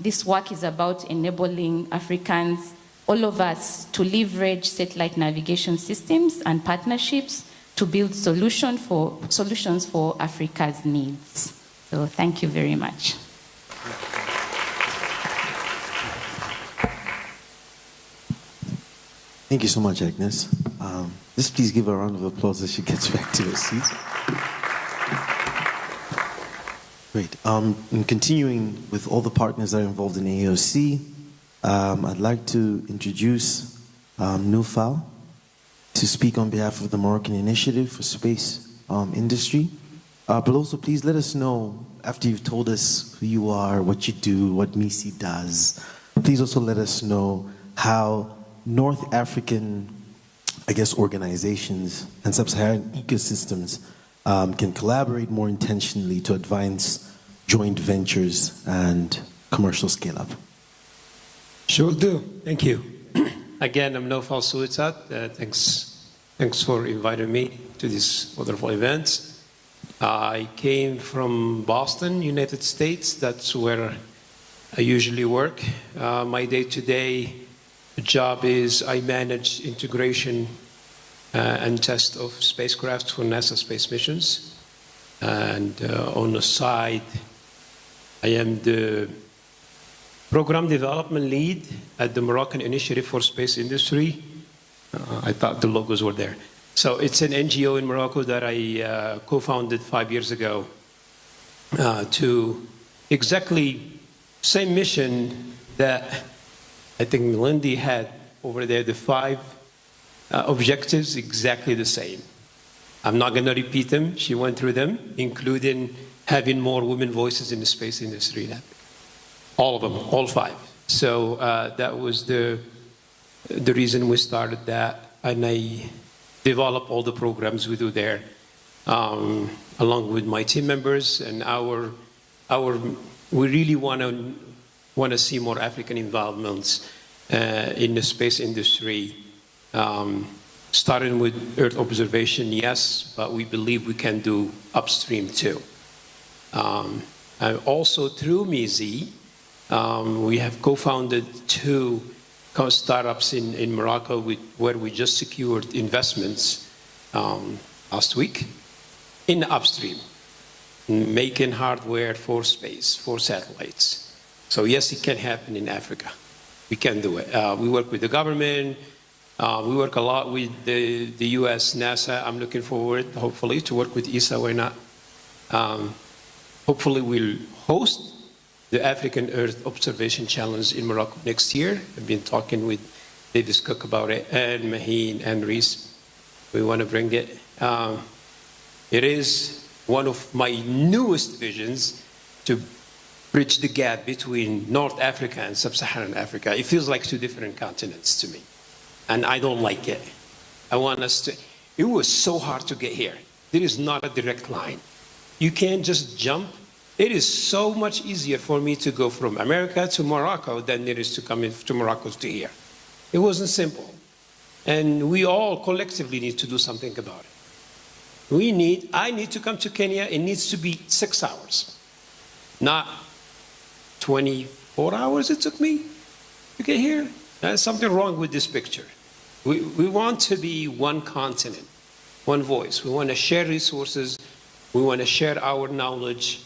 this work is about enabling Africans, all of us, to leverage satellite navigation systems and partnerships to build solutions for Africa's needs. So thank you very much. Thank you so much, Agnes. Just please give her a round of applause as she gets back to her seat. Great. In continuing with all the partners that are involved in AOC, I'd like to introduce Nufal to speak on behalf of the Moroccan Initiative for Space Industry. But also, please let us know, after you've told us who you are, what you do, what MISI does, please also let us know how North African, organizations and sub-Saharan ecosystems can collaborate more intentionally to advance joint ventures and commercial scale-up. Sure do. Thank you. Again, I'm Nofal Suitzat. Thanks for inviting me to this wonderful event. I came from Boston, United States. That's where I usually work. My day-to-day job is I manage integration and test of spacecraft for NASA space missions. And on the side, I am the program development lead at the Moroccan Initiative for Space Industry. I thought the logos were there. So it's an NGO in Morocco that I co-founded 5 years ago to exactly same mission that I think Melindy had over there the 5 objectives, exactly the same. I'm not going to repeat them. She went through them, including having more women voices in the space industry. All of them, all 5. So that was the reason we started that, and I developed all the programs we do there, along with my team members. And we really want to see more African involvements in the space industry. Starting with Earth observation, yes, but we believe we can do upstream too. And also through MISI, we have co-founded 2 startups in Morocco where we just secured investments last week in upstream, making hardware for space, for satellites. So yes, it can happen in Africa. We can do it. We work with the government. We work a lot with the US, NASA. I'm looking forward, hopefully, to work with ESA. Why not? Hopefully, we'll host the African Earth Observation Challenge in Morocco next year. I've been talking with Davis Cook about it, and Maheen and Reese. We want to bring it. It is one of my newest visions to bridge the gap between North Africa and Sub-Saharan Africa. It feels like 2 different continents to me. And I don't like it. I want us to, it was so hard to get here. There is not a direct line. You can't just jump. It is so much easier for me to go from America to Morocco than it is to come in to Morocco to here. It wasn't simple. And we all collectively need to do something about it. I need to come to Kenya. It needs to be 6 hours, not 24 hours it took me to get here. There's something wrong with this picture. We want to be one continent, one voice. We want to share resources. We want to share our knowledge.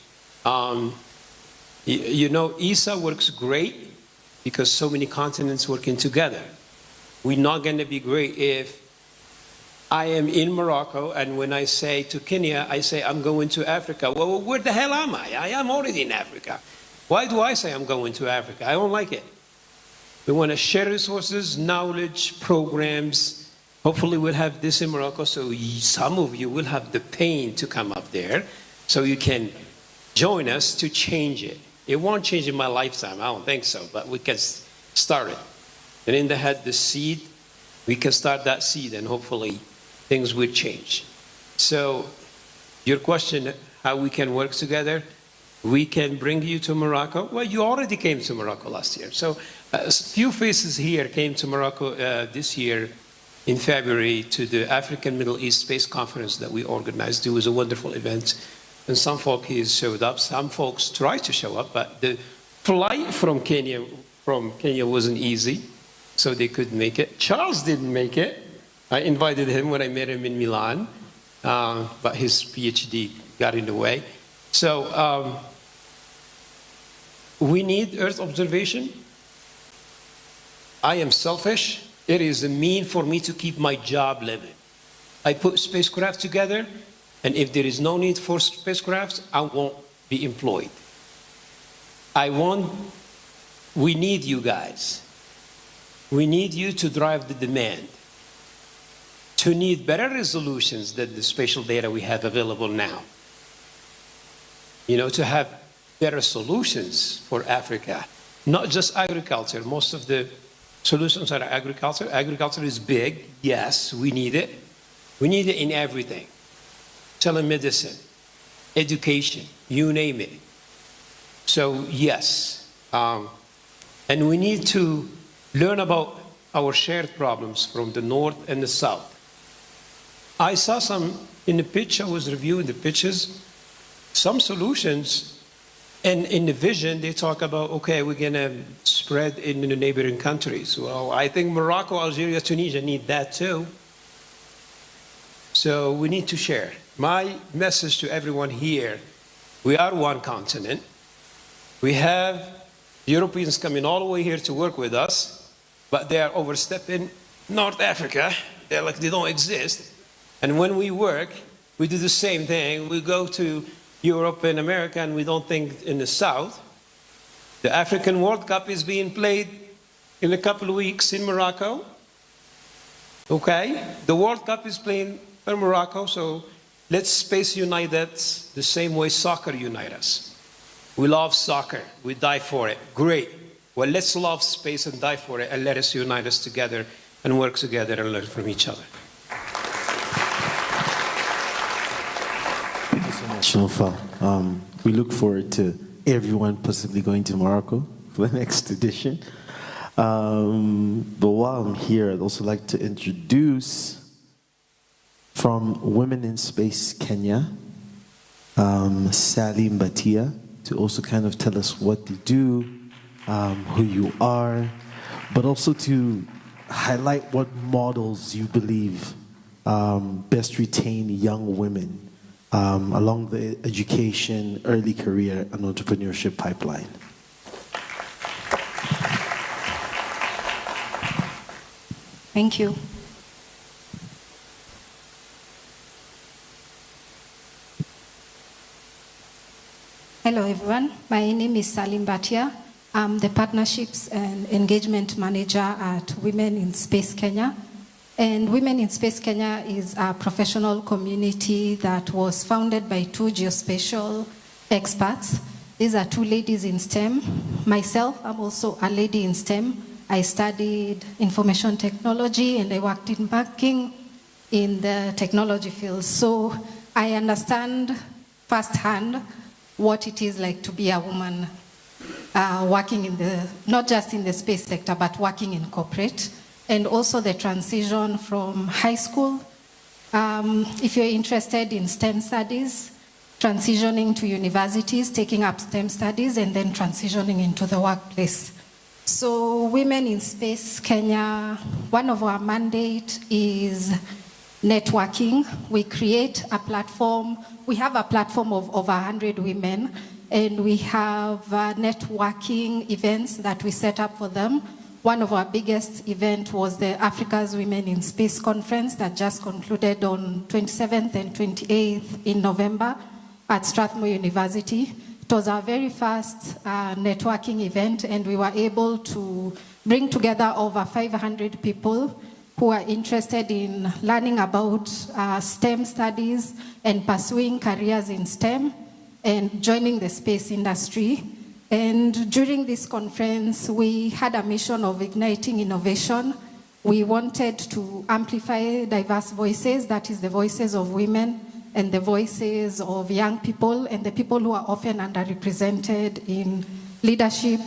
You know, ESA works great because so many continents working together. We're not going to be great if I am in Morocco and when I say to Kenya, I say I'm going to Africa. Well, where the hell am I? I am already in Africa. Why do I say I'm going to Africa? I don't like it. We want to share resources, knowledge, programs. Hopefully we'll have this in Morocco, so some of you will have the pain to come up there, so you can join us to change it. It won't change in my lifetime, I don't think so, but we can start it. And in the head, the seed, we can start that seed and hopefully things will change. So your question, how we can work together, we can bring you to Morocco. Well, you already came to Morocco last year. So a few faces here came to Morocco this year in February to the African Middle East Space Conference that we organized. It was a wonderful event. And some folk here showed up. Some folks tried to show up, but the flight from Kenya wasn't easy, so they couldn't make it. Charles didn't make it. I invited him when I met him in Milan, but his PhD got in the way. So we need Earth observation. I am selfish. It is a mean for me to keep my job living. I put spacecraft together, and if there is no need for spacecrafts, I won't be employed. We need you guys. We need you to drive the demand, to need better resolutions than the spatial data we have available now. You know, to have better solutions for Africa, not just agriculture. Most of the solutions are agriculture. Agriculture is big, yes, we need it. We need it in everything. Telemedicine, education, you name it. So yes, and we need to learn about our shared problems from the north and the south. I saw some in the pitch, I was reviewing the pitches, some solutions, and in the vision they talk about, okay, we're gonna spread in the neighboring countries. Well, I think Morocco, Algeria, Tunisia need that too. So we need to share. My message to everyone here, we are one continent. We have Europeans coming all the way here to work with us, but they are overstepping North Africa. They're like they don't exist. And when we work, we do the same thing. We go to Europe and America and we don't think in the South. The African World Cup is being played in a couple of weeks in Morocco. Okay? The World Cup is playing in Morocco, so let's space unite that the same way soccer unites us. We love soccer. We die for it. Great. Well, let's love space and die for it, and let us unite us together and work together and learn from each other. Thank you so much, Nofa. We look forward to everyone possibly going to Morocco for the next edition. But while I'm here, I'd also like to introduce from Women in Space Kenya, Sally Mbatia, to also kind of tell us what they do, who you are, but also to highlight what models you believe best retain young women along the education, early career, and entrepreneurship pipeline. Thank you. Hello, everyone. My name is Salim Batia. I'm the Partnerships and Engagement Manager at Women in Space Kenya. And Women in Space Kenya is a professional community that was founded by two geospatial experts. These are two ladies in STEM. Myself, I'm also a lady in STEM. I studied information technology and I worked in banking in the technology field. So I understand firsthand what it is like to be a woman working in the, not just in the space sector, but working in corporate, and also the transition from high school, if you're interested in STEM studies, transitioning to universities, taking up STEM studies, and then transitioning into the workplace. So Women in Space Kenya, one of our mandate is networking. We create a platform. We have a platform of over 100 women, and we have networking events that we set up for them. One of our biggest events was the Africa's Women in Space Conference that just concluded on 27th and 28th in November at Strathmore University. It was our very first networking event, and we were able to bring together over 500 people who are interested in learning about STEM studies and pursuing careers in STEM and joining the space industry. And during this conference, we had a mission of igniting innovation. We wanted to amplify diverse voices, that is the voices of women and the voices of young people and the people who are often underrepresented in leadership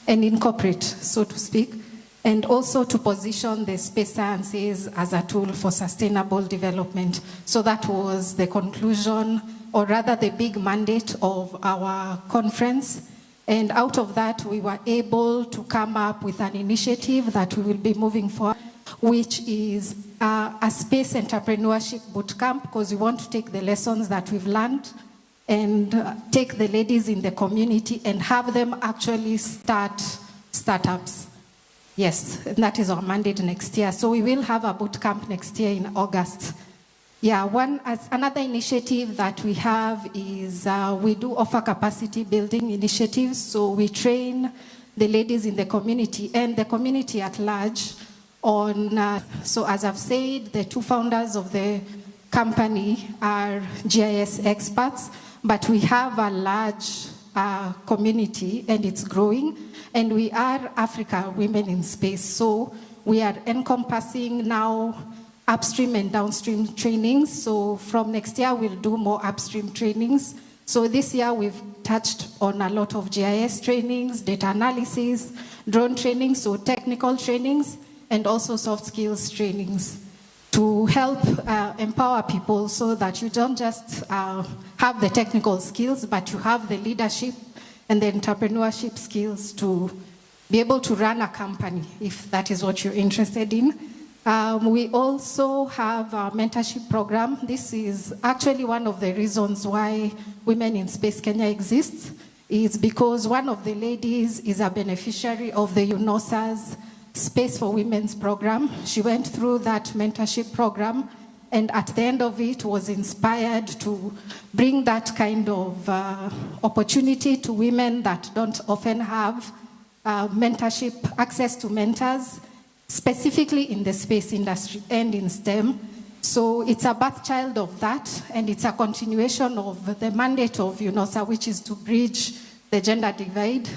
and in corporate, so to speak, and also to position the space sciences as a tool for sustainable development. So that was the conclusion, or rather the big mandate of our conference. And out of that, we were able to come up with an initiative that we will be moving forward, which is a space entrepreneurship bootcamp, because we want to take the lessons that we've learned and take the ladies in the community and have them actually start startups. Yes, that is our mandate next year. So we will have a bootcamp next year in August. Yeah, another initiative that we have is we do offer capacity building initiatives. So we train the ladies in the community and the community at large on, so as I've said, the two founders of the company are GIS experts, but we have a large community and it's growing. And we are Africa Women in Space. So we are encompassing now upstream and downstream trainings. So from next year, we'll do more upstream trainings. So this year, we've touched on a lot of GIS trainings, data analysis, drone trainings, so technical trainings, and also soft skills trainings to help empower people so that you don't just have the technical skills, but you have the leadership and the entrepreneurship skills to be able to run a company, if that is what you're interested in. We also have a mentorship program. This is actually one of the reasons why Women in Space Kenya exists, is because one of the ladies is a beneficiary of the UNOSA's Space for Women's program. She went through that mentorship program, and at the end of it was inspired to bring that kind of opportunity to women that don't often have mentorship, access to mentors, specifically in the space industry and in STEM. So it's a birth child of that, and it's a continuation of the mandate of UNOSA, which is to bridge the gender divide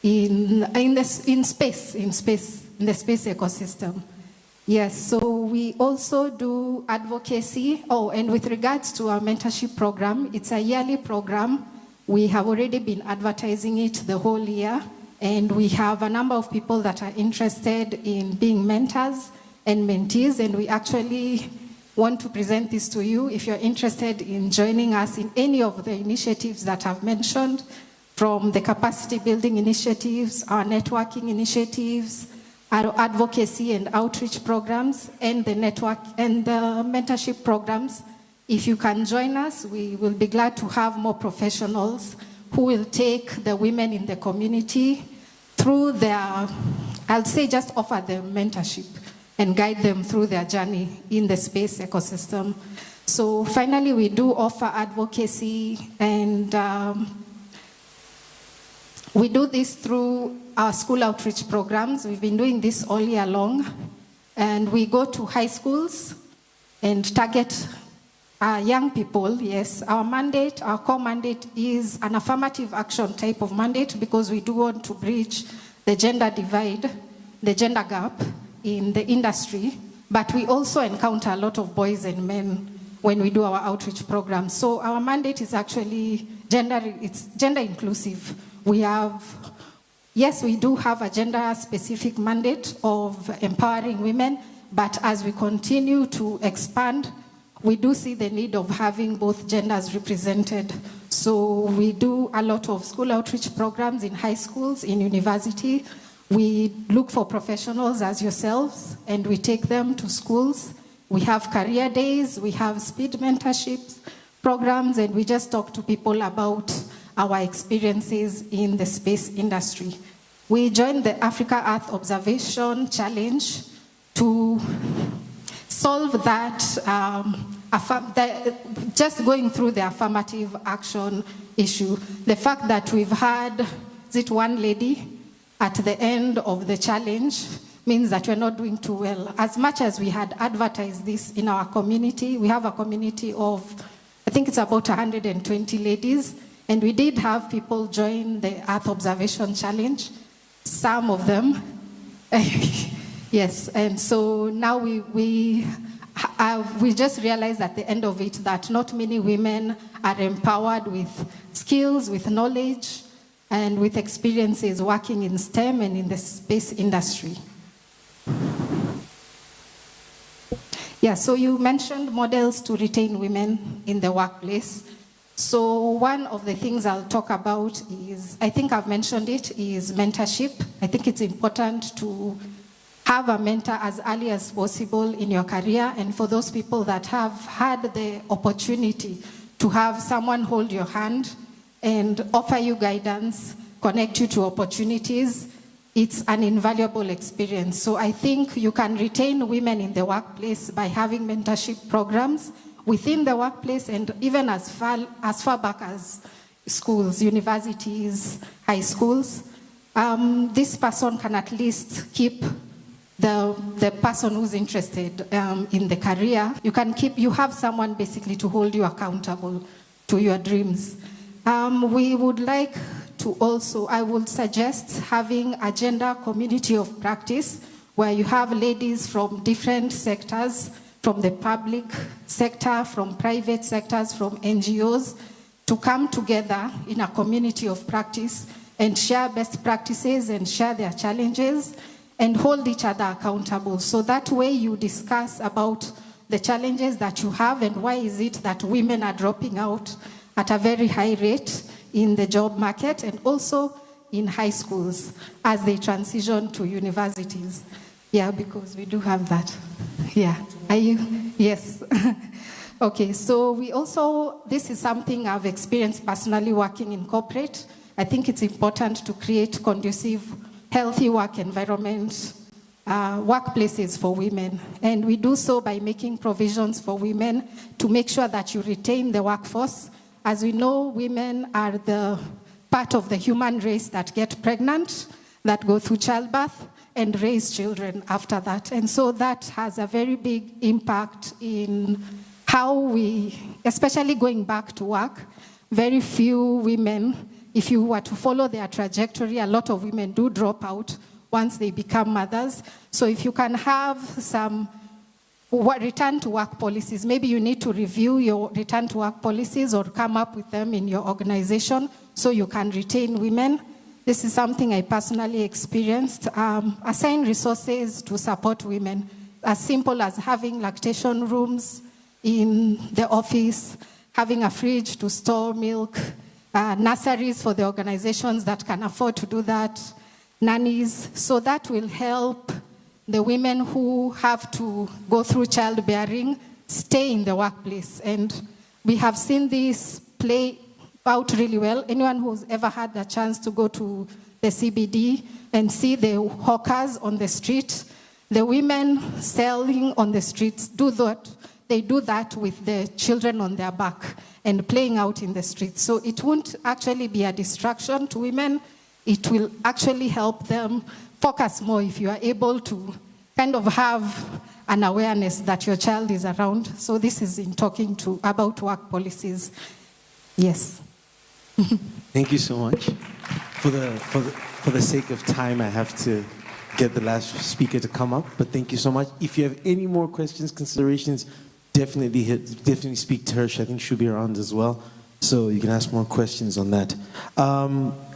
in the space ecosystem. Yes, so we also do advocacy. Oh, and with regards to our mentorship program, it's a yearly program. We have already been advertising it the whole year, and we have a number of people that are interested in being mentors and mentees, and we actually want to present this to you if you're interested in joining us in any of the initiatives that I've mentioned, from the capacity building initiatives, our networking initiatives, our advocacy and outreach programs, and the network and the mentorship programs. If you can join us, we will be glad to have more professionals who will take the women in the community through their, I'll say just offer them mentorship and guide them through their journey in the space ecosystem. So finally, we do offer advocacy, and we do this through our school outreach programs. We've been doing this all year long, and we go to high schools and target young people. Yes, our mandate, our core mandate is an affirmative action type of mandate, because we do want to bridge the gender divide, the gender gap in the industry, but we also encounter a lot of boys and men when we do our outreach programs. So our mandate is actually it's gender inclusive. We have, yes, we do have a gender specific mandate of empowering women, but as we continue to expand, we do see the need of having both genders represented. So we do a lot of school outreach programs in high schools, in university. We look for professionals as yourselves, and we take them to schools. We have career days, we have speed mentorships programs, and we just talk to people about our experiences in the space industry. We joined the Africa Earth Observation Challenge to solve that, just going through the affirmative action issue. The fact that we've had, one lady at the end of the challenge means that we're not doing too well. As much as we had advertised this in our community, we have a community of, I think it's about 120 ladies, and we did have people join the Earth Observation Challenge, some of them. Yes, and so now we just realized at the end of it that not many women are empowered with skills, with knowledge, and with experiences working in STEM and in the space industry. Yeah, so you mentioned models to retain women in the workplace. So one of the things I'll talk about is, I think I've mentioned it, is mentorship. I think it's important to have a mentor as early as possible in your career, and for those people that have had the opportunity to have someone hold your hand and offer you guidance, connect you to opportunities, it's an invaluable experience. So I think you can retain women in the workplace by having mentorship programs within the workplace, and even as far back as schools, universities, high schools. This person can at least keep the person who's interested in the career. You have someone basically to hold you accountable to your dreams. We would like to also, I would suggest having a gender community of practice where you have ladies from different sectors, from the public sector, from private sectors, from NGOs, to come together in a community of practice and share best practices and share their challenges and hold each other accountable. So that way you discuss about the challenges that you have and why is it that women are dropping out at a very high rate in the job market and also in high schools as they transition to universities. Yeah, because we do have that. Yeah. Are you? Yes. Okay, so we also, this is something I've experienced personally working in corporate. I think it's important to create conducive, healthy work environment, workplaces for women. And we do so by making provisions for women to make sure that you retain the workforce. As we know, women are the part of the human race that get pregnant, that go through childbirth and raise children after that. And so that has a very big impact in how we, especially going back to work, very few women, if you were to follow their trajectory, a lot of women do drop out once they become mothers. So if you can have some return to work policies, maybe you need to review your return to work policies or come up with them in your organization so you can retain women. This is something I personally experienced. Assign resources to support women, as simple as having lactation rooms in the office, having a fridge to store milk, nurseries for the organizations that can afford to do that, nannies. So that will help the women who have to go through childbearing stay in the workplace. And we have seen this play out really well. Anyone who's ever had a chance to go to the CBD and see the hawkers on the street, the women selling on the streets do that. They do that with the children on their back and playing out in the streets. So it won't actually be a distraction to women. It will actually help them focus more if you are able to kind of have an awareness that your child is around. So this is in talking about work policies. Yes. Thank you so much. For the sake of time, I have to get the last speaker to come up, but thank you so much. If you have any more questions, considerations, definitely speak to her. I think she'll be around as well, so you can ask more questions on that.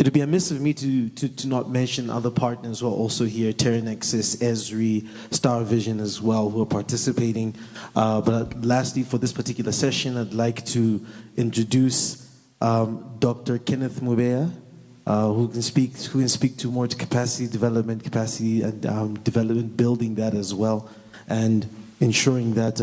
It'd be amiss of me to not mention other partners who are also here, Terranexus, Esri, Star Vision as well, who are participating. But lastly, for this particular session, I'd like to introduce Dr. Kenneth Mubeya, who can speak to more to capacity development, and development, building that as well, and ensuring that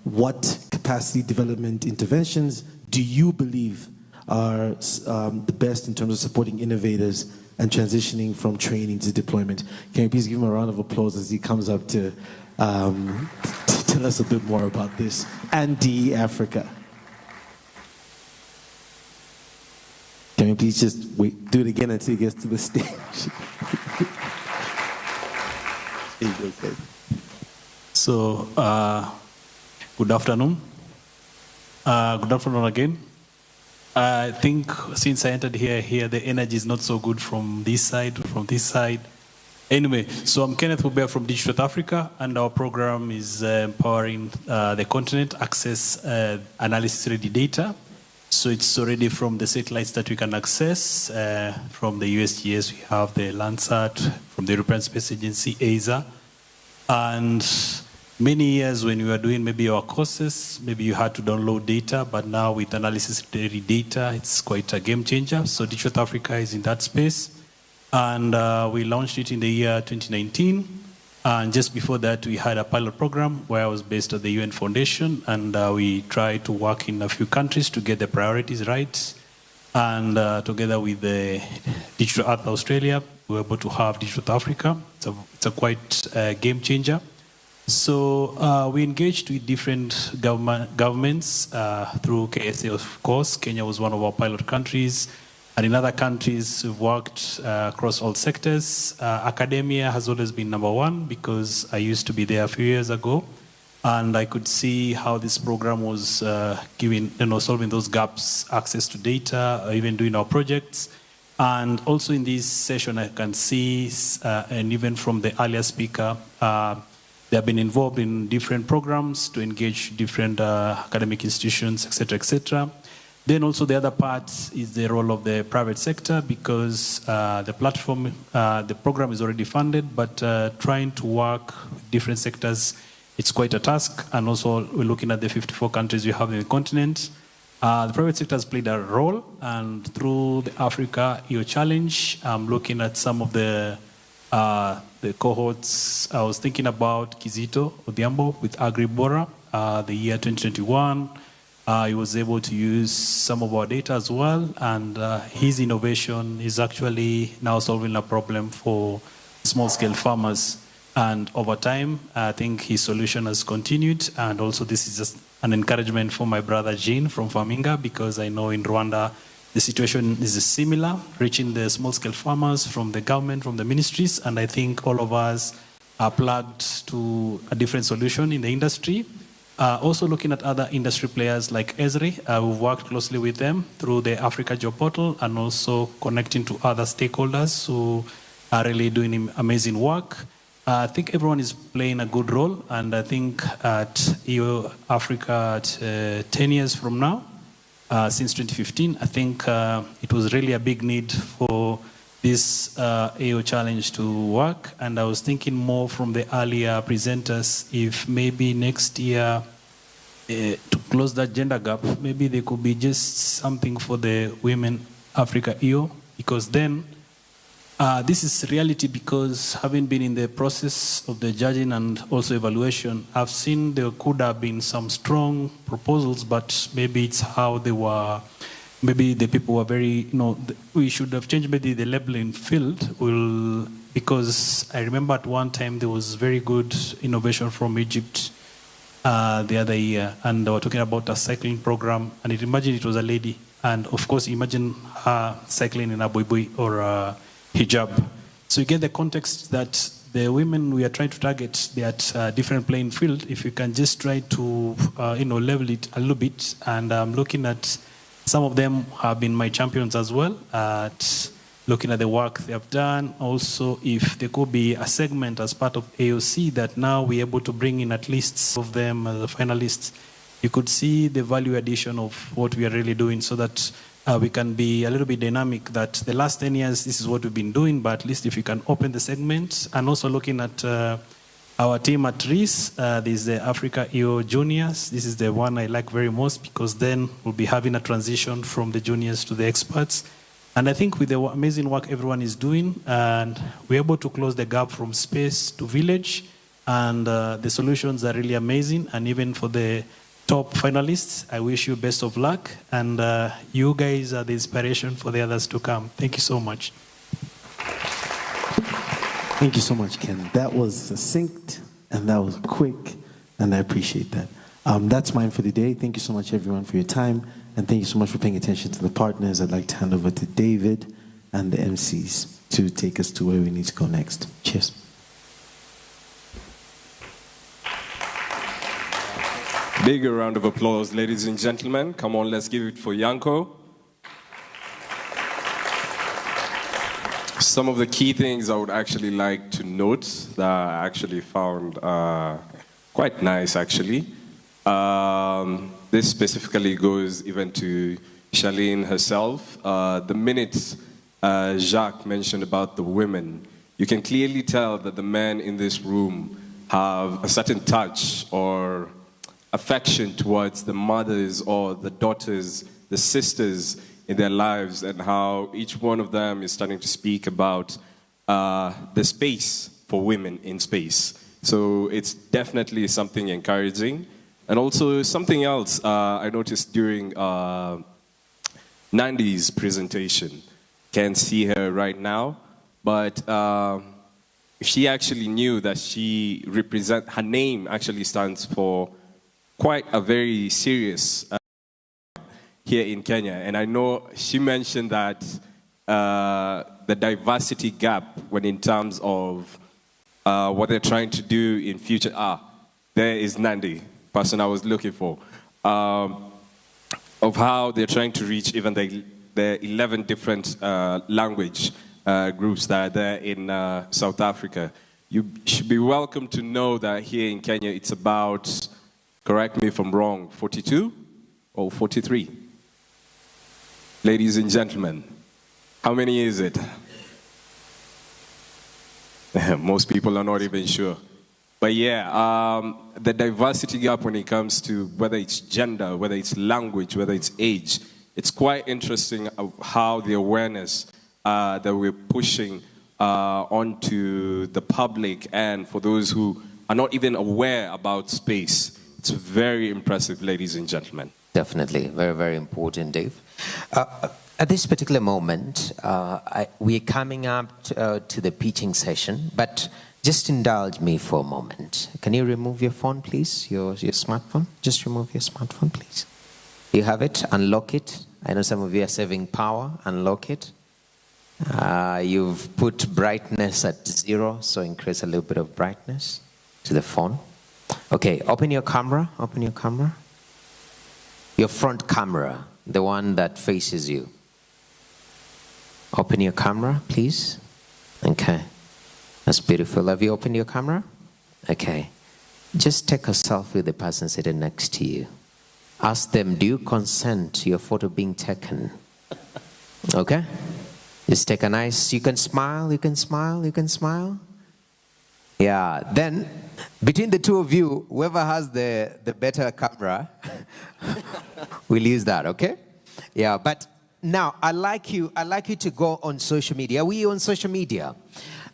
what capacity development interventions do you believe are the best in terms of supporting innovators and transitioning from training to deployment. Can you please give him a round of applause as he comes up to tell us a bit more about this and DE Africa. Can you please just wait, do it again until he gets to the stage? So, good afternoon. Good afternoon again. I think since I entered here, the energy is not so good from this side, from this side. Anyway, so I'm Kenneth Mubeya from Digital Africa, and our program is empowering the continent access analysis-ready data. So it's already from the satellites that we can access. From the USGS, we have the Landsat, from the European Space Agency, ESA. And many years when we were doing maybe our courses, maybe you had to download data, but now with analysis-ready data, it's quite a game changer. So Digital Africa is in that space. And we launched it in the year 2019. And just before that, we had a pilot program where I was based at the UN Foundation, and we tried to work in a few countries to get the priorities right. And together with the Digital Earth Australia, we were able to have Digital Africa. It's a quite game changer. So we engaged with different governments through KSIIF, of course. Kenya was one of our pilot countries. And in other countries, we've worked across all sectors. Academia has always been number one because I used to be there a few years ago. And I could see how this program was giving, solving those gaps, access to data, even doing our projects. And also in this session, I can see, and even from the earlier speaker, they have been involved in different programs to engage different academic institutions, et cetera, et cetera. Then also the other part is the role of the private sector, because the platform, the program is already funded, but trying to work with different sectors, it's quite a task. And also we're looking at the 54 countries we have in the continent. The private sector has played a role, and through the Africa EU Challenge, I'm looking at some of the cohorts. I was thinking about Kizito Odhiambo with Agribora, the year 2021. He was able to use some of our data as well, and his innovation is actually now solving a problem for small-scale farmers. And over time, I think his solution has continued, and also this is just an encouragement for my brother Jean from Faminga, because I know in Rwanda the situation is similar, reaching the small-scale farmers from the government, from the ministries, and I think all of us are plugged to a different solution in the industry. Also looking at other industry players like Esri, we've worked closely with them through the Africa Job Portal and also connecting to other stakeholders who are really doing amazing work. I think everyone is playing a good role, and I think at EU Africa at 10 years from now, since 2015, I think it was really a big need for this AO challenge to work, and I was thinking more from the earlier presenters, if maybe next year to close that gender gap, maybe there could be just something for the Women Africa EO, because then this is reality, because having been in the process of the judging and also evaluation, I've seen there could have been some strong proposals, but maybe it's how they were. Maybe the people were very, we should have changed maybe the labeling field, because I remember at one time there was very good innovation from Egypt the other year, and they were talking about a cycling program, and imagine it was a lady, and of course imagine her cycling in a buibui or a hijab. So you get the context that the women we are trying to target, they're at a different playing field. If you can just try to level it a little bit, and I'm looking at some of them have been my champions as well, at looking at the work they have done. Also, if there could be a segment as part of AOC that now we're able to bring in at least some of them as finalists, you could see the value addition of what we are really doing, so that we can be a little bit dynamic, that the last 10 years, this is what we've been doing, but at least if you can open the segment. And also looking at our team at RIS, there's the Africa EO Juniors. This is the one I like very most, because then we'll be having a transition from the juniors to the experts. And I think with the amazing work everyone is doing, and we're able to close the gap from space to village, and the solutions are really amazing. And even for the top finalists, I wish you best of luck, and you guys are the inspiration for the others to come. Thank you so much. Thank you so much, Ken. That was succinct and that was quick, and I appreciate that. That's mine for the day. Thank you so much, everyone, for your time, and thank you so much for paying attention to the partners. I'd like to hand over to David and the MCs to take us to where we need to go next. Cheers. Bigger round of applause, ladies and gentlemen. Come on, let's give it for Yanko. Some of the key things I would actually like to note that I actually found quite nice, actually. This specifically goes even to Charlene herself. The minute Jacques mentioned about the women, you can clearly tell that the men in this room have a certain touch or affection towards the mothers or the daughters, the sisters in their lives, and how each one of them is starting to speak about the space for women in space. So it's definitely something encouraging. And also something else I noticed during Nandi's presentation. Can't see her right now, but she actually knew that her name actually stands for quite a very serious here in Kenya. And I know she mentioned that the diversity gap when in terms of what they're trying to do in future. There is Nandi, person I was looking for. Of how they're trying to reach even the 11 different language groups that are there in South Africa. You should be welcome to know that here in Kenya it's about, correct me if I'm wrong, 42 or 43? Ladies and gentlemen, how many is it? Most people are not even sure. But yeah, the diversity gap when it comes to whether it's gender, whether it's language, whether it's age, it's quite interesting of how the awareness that we're pushing onto the public and for those who are not even aware about space. It's very impressive, ladies and gentlemen. Definitely, very, very important, Dave. At this particular moment, we're coming up to the pitching session, but just indulge me for a moment. Can you remove your phone, please? Your smartphone? Just remove your smartphone, please. You have it? Unlock it. I know some of you are saving power. Unlock it. You've put brightness at 0, so increase a little bit of brightness to the phone. Okay, open your camera. Open your camera. Your front camera, the one that faces you. Open your camera, please. Okay. That's beautiful. Have you opened your camera? Okay. Just take a selfie with the person sitting next to you. Ask them, do you consent to your photo being taken? Okay? Just take a nice, you can smile, you can smile, you can smile. Yeah, then between the two of you, whoever has the better camera, we'll use that, okay? Yeah, but now I'd like you to go on social media. Are we on social media?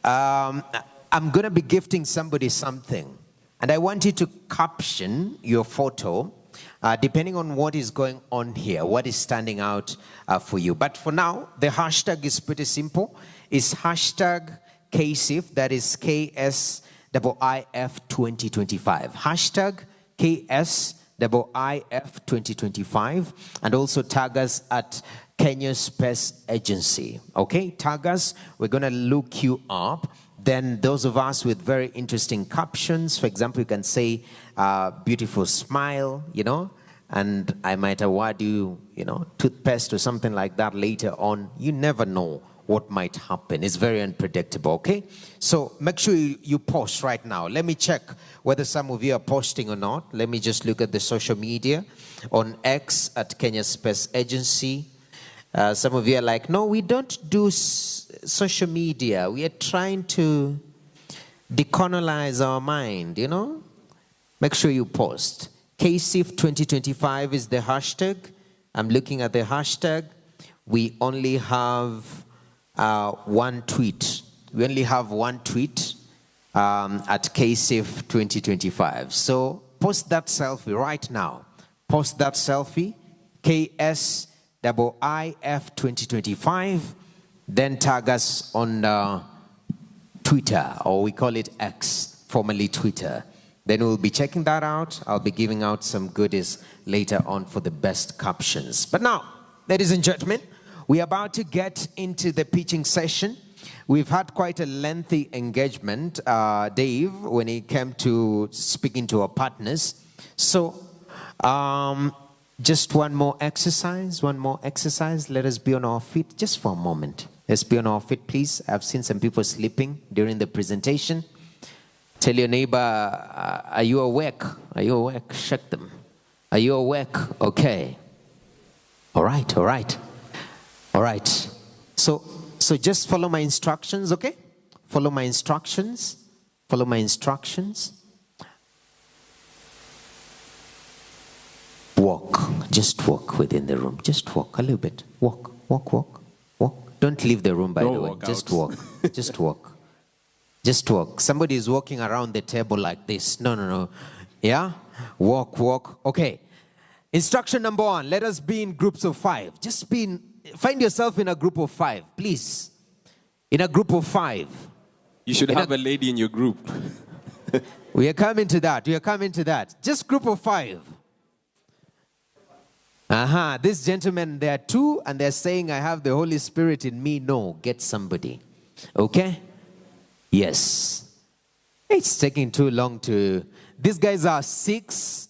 I'm going to be gifting somebody something, and I want you to caption your photo depending on what is going on here, what is standing out for you. But for now, the hashtag is pretty simple. It's hashtag KSIIF, that is KSIIF 2025. Hashtag KSIIF 2025, and also tag us at Kenya Space Agency. Okay, tag us. We're going to look you up. Then those of us with very interesting captions, for example, you can say, beautiful smile, you know, and I might award you, you know, toothpaste or something like that later on. You never know what might happen. It's very unpredictable, okay? So make sure you post right now. Let me check whether some of you are posting or not. Let me just look at the social media. On X at Kenya Space Agency. Some of you are like, no, we don't do social media. We are trying to decolonize our mind, you know? Make sure you post. KSIIF 2025 is the hashtag. I'm looking at the hashtag. We only have one tweet. We only have one tweet at KSIIF 2025. So post that selfie right now. Post that selfie, KSIIF 2025. Then tag us on Twitter, or we call it X, formerly Twitter. Then we'll be checking that out. I'll be giving out some goodies later on for the best captions. But now, ladies and gentlemen, we're about to get into the pitching session. We've had quite a lengthy engagement, Dave, when it came to speaking to our partners. So, just one more exercise. Let us be on our feet just for a moment. Let's be on our feet, please. I've seen some people sleeping during the presentation. Tell your neighbor, are you awake? Are you awake? Shake them. Are you awake? Okay. All right. So just follow my instructions, okay? Follow my instructions. Walk. Just walk within the room. Just walk a little bit. Walk. Don't leave the room, by the way. Just walk. Just walk. Somebody is walking around the table like this. No. Yeah? Walk. Okay. Instruction number 1. Let us be in groups of 5. Find yourself in a group of 5, please. In a group of 5. You should have a lady in your group. We are coming to that. Just group of 5. This gentleman, there are 2, and they're saying, I have the Holy Spirit in me. No, get somebody. Okay? Yes. It's taking too long to... These guys are 6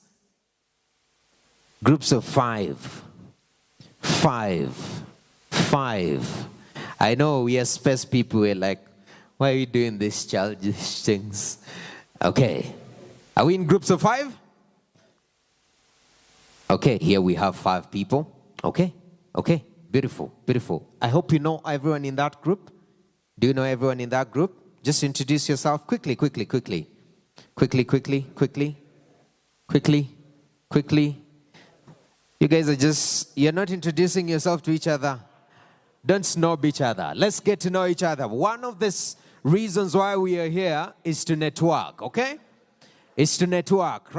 groups of 5. 5. I know we are space people. We're like, why are you doing these childish things? Okay. Are we in groups of 5? Okay, here we have 5 people. Okay. Beautiful. I hope you know everyone in that group. Do you know everyone in that group? Just introduce yourself quickly. You guys you're not introducing yourself to each other. Don't snob each other. Let's get to know each other. One of the reasons why we are here is to network, okay? It's to network.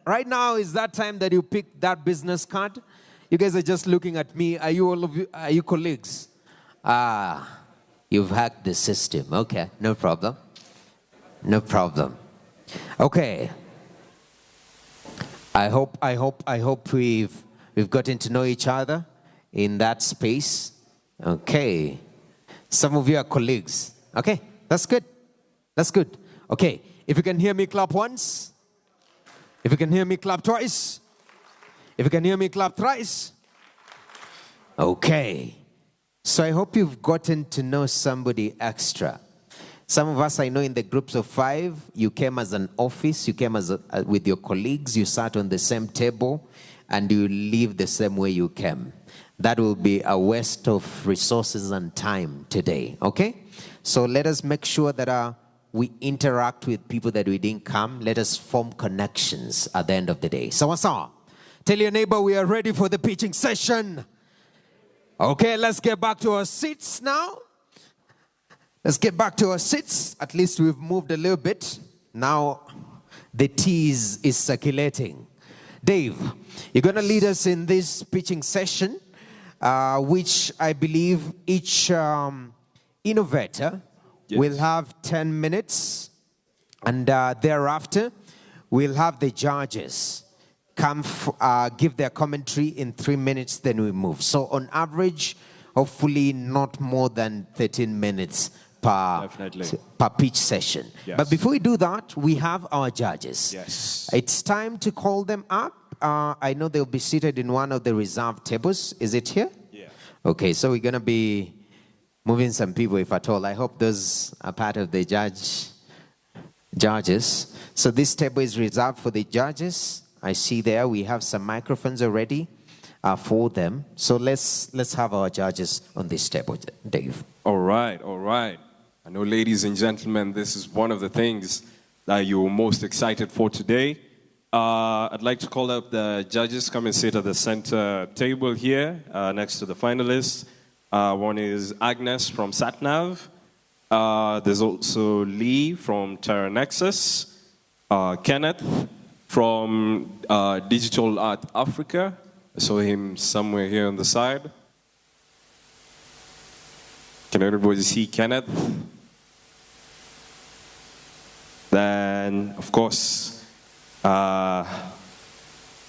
Right now is that time that you pick that business card. You guys are just looking at me. Are you colleagues? You've hacked the system. Okay, no problem. Okay. I hope We've gotten to know each other in that space. Okay. Some of you are colleagues. Okay, that's good. That's good. Okay, if you can hear me, clap once. If you can hear me, clap twice. If you can hear me, clap thrice. Okay. So I hope you've gotten to know somebody extra. Some of us, I know in the groups of 5, you came as an office, you came as with your colleagues, you sat on the same table, and you leave the same way you came. That will be a waste of resources and time today, okay? So let us make sure that we interact with people that we didn't come. Let us form connections at the end of the day. So, tell your neighbor we are ready for the pitching session. Okay, let's get back to our seats now. Let's get back to our seats. At least we've moved a little bit. Now the tea is circulating. Dave, you're going to lead us in this pitching session, which I believe each innovator will have 10 minutes. And thereafter, we'll have the judges come give their commentary in 3 minutes, then we move. So on average, hopefully not more than 13 minutes per pitch session. Yes. But before we do that, we have our judges. Yes. It's time to call them up. I know they'll be seated in one of the reserved tables. Is it here? Yeah. Okay, so we're going to be moving some people, if at all. I hope those are part of the judges. So this table is reserved for the judges. I see there we have some microphones already for them. So let's have our judges on this table, Dave. All right. I know, ladies and gentlemen, this is one of the things that you're most excited for today. I'd like to call up the judges. Come and sit at the center table here next to the finalists. One is Agnes from SatNav. There's also Lee from Terra Nexus. Kenneth from Digital Art Africa. I saw him somewhere here on the side. Can everybody see Kenneth? Then, of course, the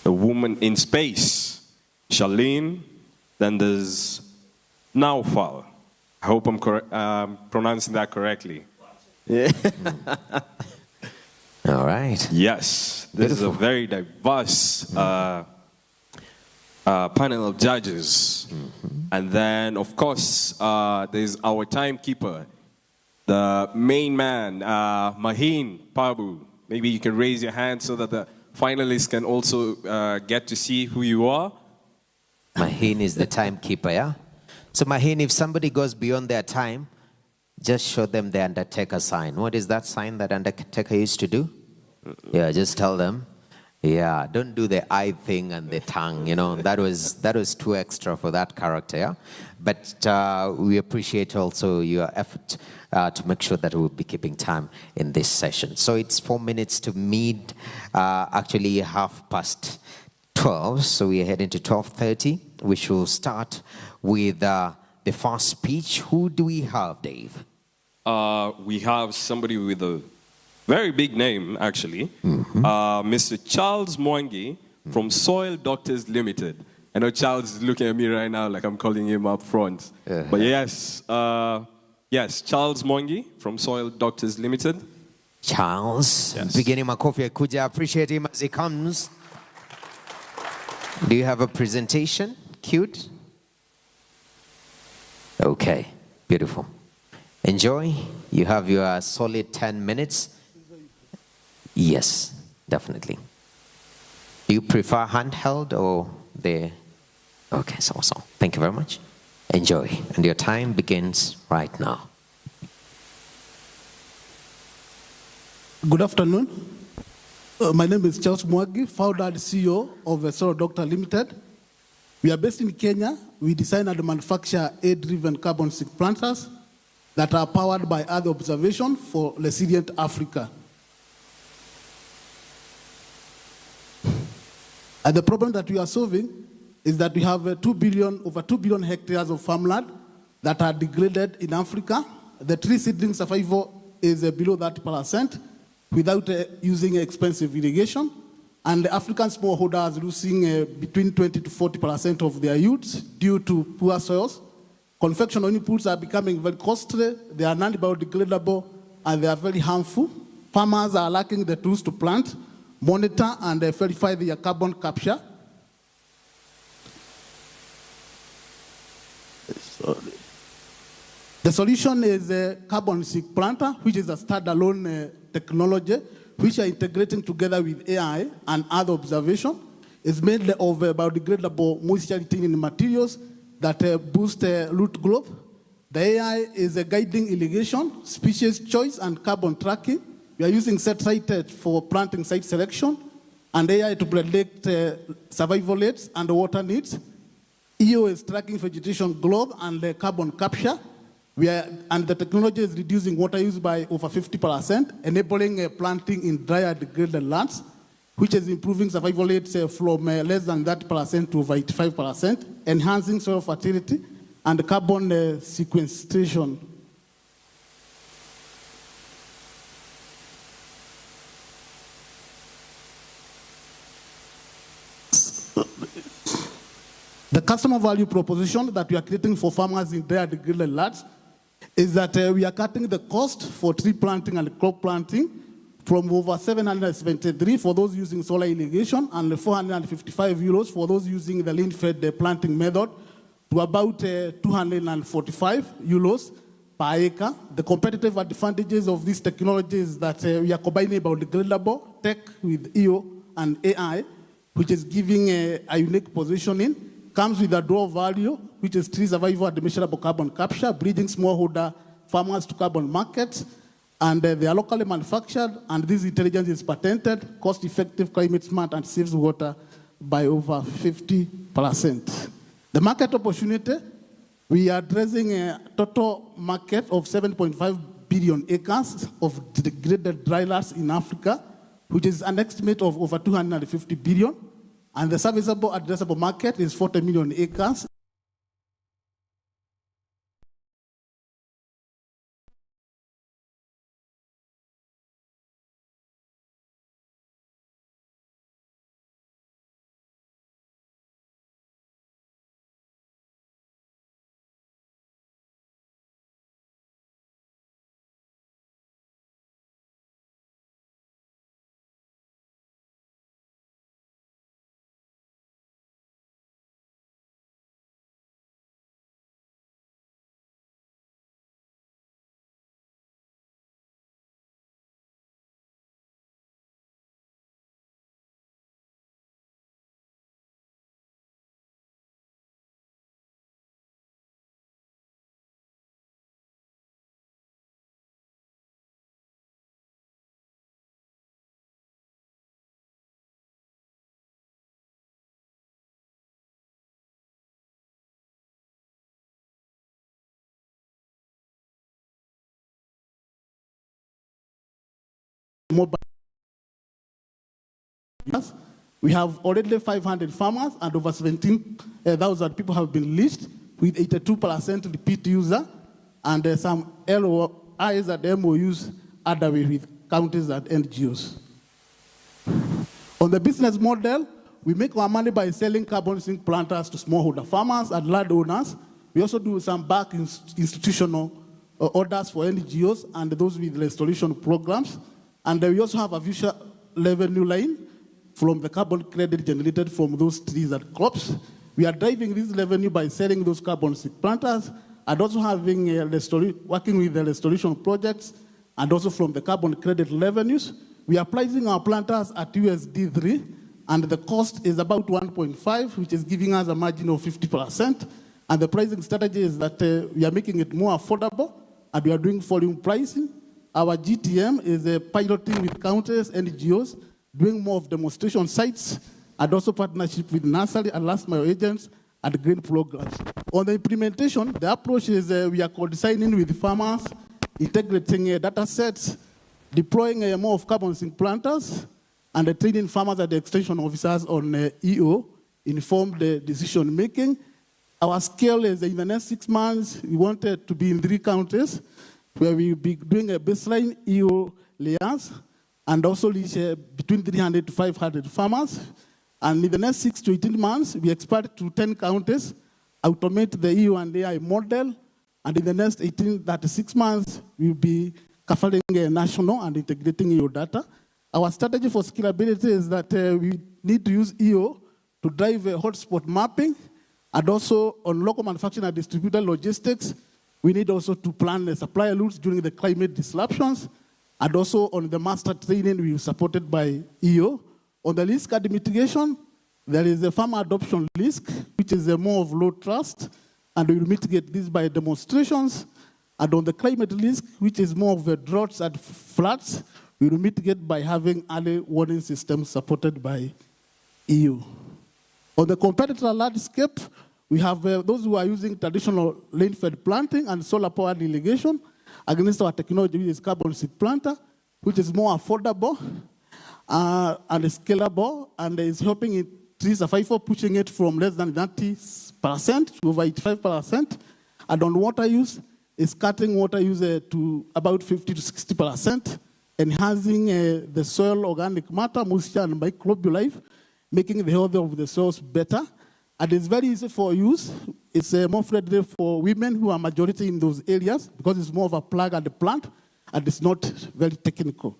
woman in space, Charlene. Then there's Naufal. I hope I'm pronouncing that correctly. Yeah. All right. Yes, this is a very diverse panel of judges. And then, of course, there's our timekeeper, the main man, Mahin Pabu. Maybe you can raise your hand so that the finalists can also get to see who you are. Mahin is the timekeeper, yeah? So Mahin, if somebody goes beyond their time, just show them the Undertaker sign. What is that sign that Undertaker used to do? Yeah, just tell them. Yeah, don't do the eye thing and the tongue, you know. That was too extra for that character, yeah? But we appreciate also your effort to make sure that we'll be keeping time in this session. So it's 4 minutes to actually 12:30. So we are heading to 12:30. We shall start with the first speech. Who do we have, Dave? We have somebody with a very big name, actually. Mr. Charles Mwangi from Soil Doctors Limited. I know Charles is looking at me right now like I'm calling him up front. But yes, Charles Mwangi from Soil Doctors Limited. Charles, beginning Makofi Akuja, appreciate him as he comes. Do you have a presentation? Cute? Okay, beautiful. Enjoy. You have your solid 10 minutes. Yes, definitely. Do you prefer handheld or the... Okay, so. Thank you very much. Enjoy. And your time begins right now. Good afternoon. My name is Charles Mwagi, founder and CEO of Soil Doctor Limited. We are based in Kenya. We design and manufacture air-driven carbon sink planters that are powered by Earth observation for resilient Africa. And the problem that we are solving is that we have over 2 billion hectares of farmland that are degraded in Africa. The tree seedling survival is below 30% without using expensive irrigation. And the African smallholders losing between 20 to 40% of their yields due to poor soils. Confectionery inputs are becoming very costly, they are non-biodegradable, and they are very harmful. Farmers are lacking the tools to plant, monitor, and verify their carbon capture. The solution is a carbon sink planter, which is a standalone technology, which are integrating together with AI and other observation. It's made of biodegradable moisture-retaining materials that boost root growth. The AI is a guiding irrigation, species choice, and carbon tracking. We are using satellite for planting site selection, and AI to predict survival rates and water needs. EO is tracking vegetation growth and carbon capture. And the technology is reducing water use by over 50%, enabling planting in drier degraded lands, which is improving survival rates from less than 30% to over 85%, enhancing soil fertility and carbon sequestration. The customer value proposition that we are creating for farmers in drier degraded lands is that we are cutting the cost for tree planting and crop planting from over 773 for those using solar irrigation and 455 euros for those using the lean-fed planting method to about 245 euros per acre. The competitive advantages of this technology is that we are combining biodegradable tech with EO and AI, which is giving a unique positioning. Comes with a dual value, which is tree survival and measurable carbon capture, bridging smallholder farmers to carbon markets, and they are locally manufactured, and this intelligence is patented, cost-effective, climate-smart, and saves water by over 50%. The market opportunity, we are addressing a total market of 7.5 billion acres of degraded drylands in Africa, which is an estimate of over 250 billion. And the serviceable addressable market is 40 million acres. Mobile. We have already 500 farmers and over 17,000 people have been leased with 82% repeat user and some LOIs and MOUs underway with counties and NGOs. On the business model, we make our money by selling carbon sink planters to smallholder farmers and landowners. We also do some back institutional orders for NGOs and those with restoration programs. And we also have a visual revenue line from the carbon credit generated from those trees and crops. We are driving this revenue by selling those carbon sink planters and also having working with the restoration projects and also from the carbon credit revenues. We are pricing our planters at USD3 and the cost is about 1.5, which is giving us a margin of 50%. And the pricing strategy is that we are making it more affordable and we are doing volume pricing. Our GTM is piloting with counties, NGOs, doing more of demonstration sites, and also partnership with nursery and last mile agents and green programs. On the implementation, the approach is we are co-designing with farmers, integrating data sets, deploying more of carbon sink planters, and training farmers and the extension officers on EO, informed decision making. Our scale is in the next 6 months, we wanted to be in 3 counties, where we will be doing a baseline EO layers, and also reach between 300 to 500 farmers. And in the next 6 to 18 months, we expect to 10 counties automate the EU and AI model. And in the next 36 months, we'll be covering national and integrating EU data. Our strategy for scalability is that we need to use EU to drive hotspot mapping, and also on local manufacturing and distributed logistics, we need also to plan the supply routes during the climate disruptions, and also on the master training, we are supported by EU. On the risk and mitigation, there is a farmer adoption risk, which is more of low trust, and we will mitigate this by demonstrations. And on the climate risk, which is more of droughts and floods, we will mitigate by having early warning systems supported by EU. On the competitor landscape, we have those who are using traditional rain-fed planting and solar-powered irrigation against our technology, which is carbon seed planter, which is more affordable and scalable, and is helping in tree survival, pushing it from less than 90% to over 85%. And on water use, is cutting water use to about 50 to 60%, enhancing the soil organic matter, moisture, and microbial life, making the health of the soils better. And it's very easy for use. It's more friendly for women who are majority in those areas because it's more of a plug and a plant, and it's not very technical.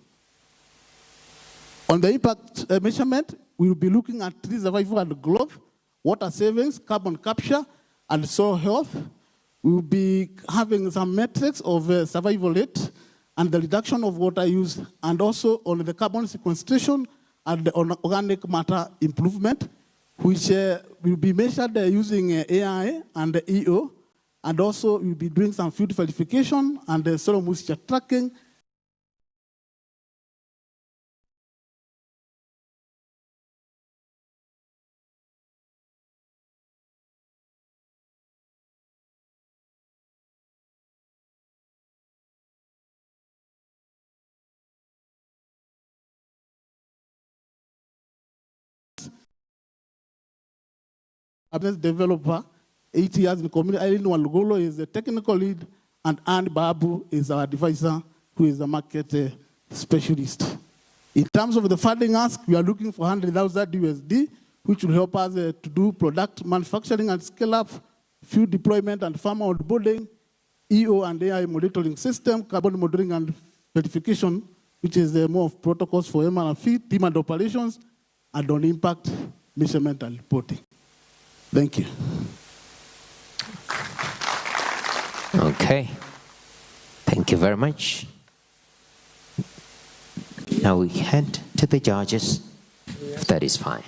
On the impact measurement, we will be looking at tree survival and growth, water savings, carbon capture, and soil health. We will be having some metrics of survival rate and the reduction of water use, and also on the carbon sequestration and on organic matter improvement, which will be measured using AI and EU, and also we'll be doing some field verification and soil moisture tracking. A business developer, 8 years in community. Aileen Walugolo is the technical lead, and Anne Babu is our advisor, who is a market specialist. In terms of the funding ask, we are looking for 100,000 USD, which will help us to do product manufacturing and scale up, field deployment and farmer onboarding, EO and AI monitoring system, carbon monitoring and verification, which is more of protocols for MRF, team and operations, and on impact measurement and reporting. Thank you. Okay. Thank you very much. Now we head to the judges, if that is fine.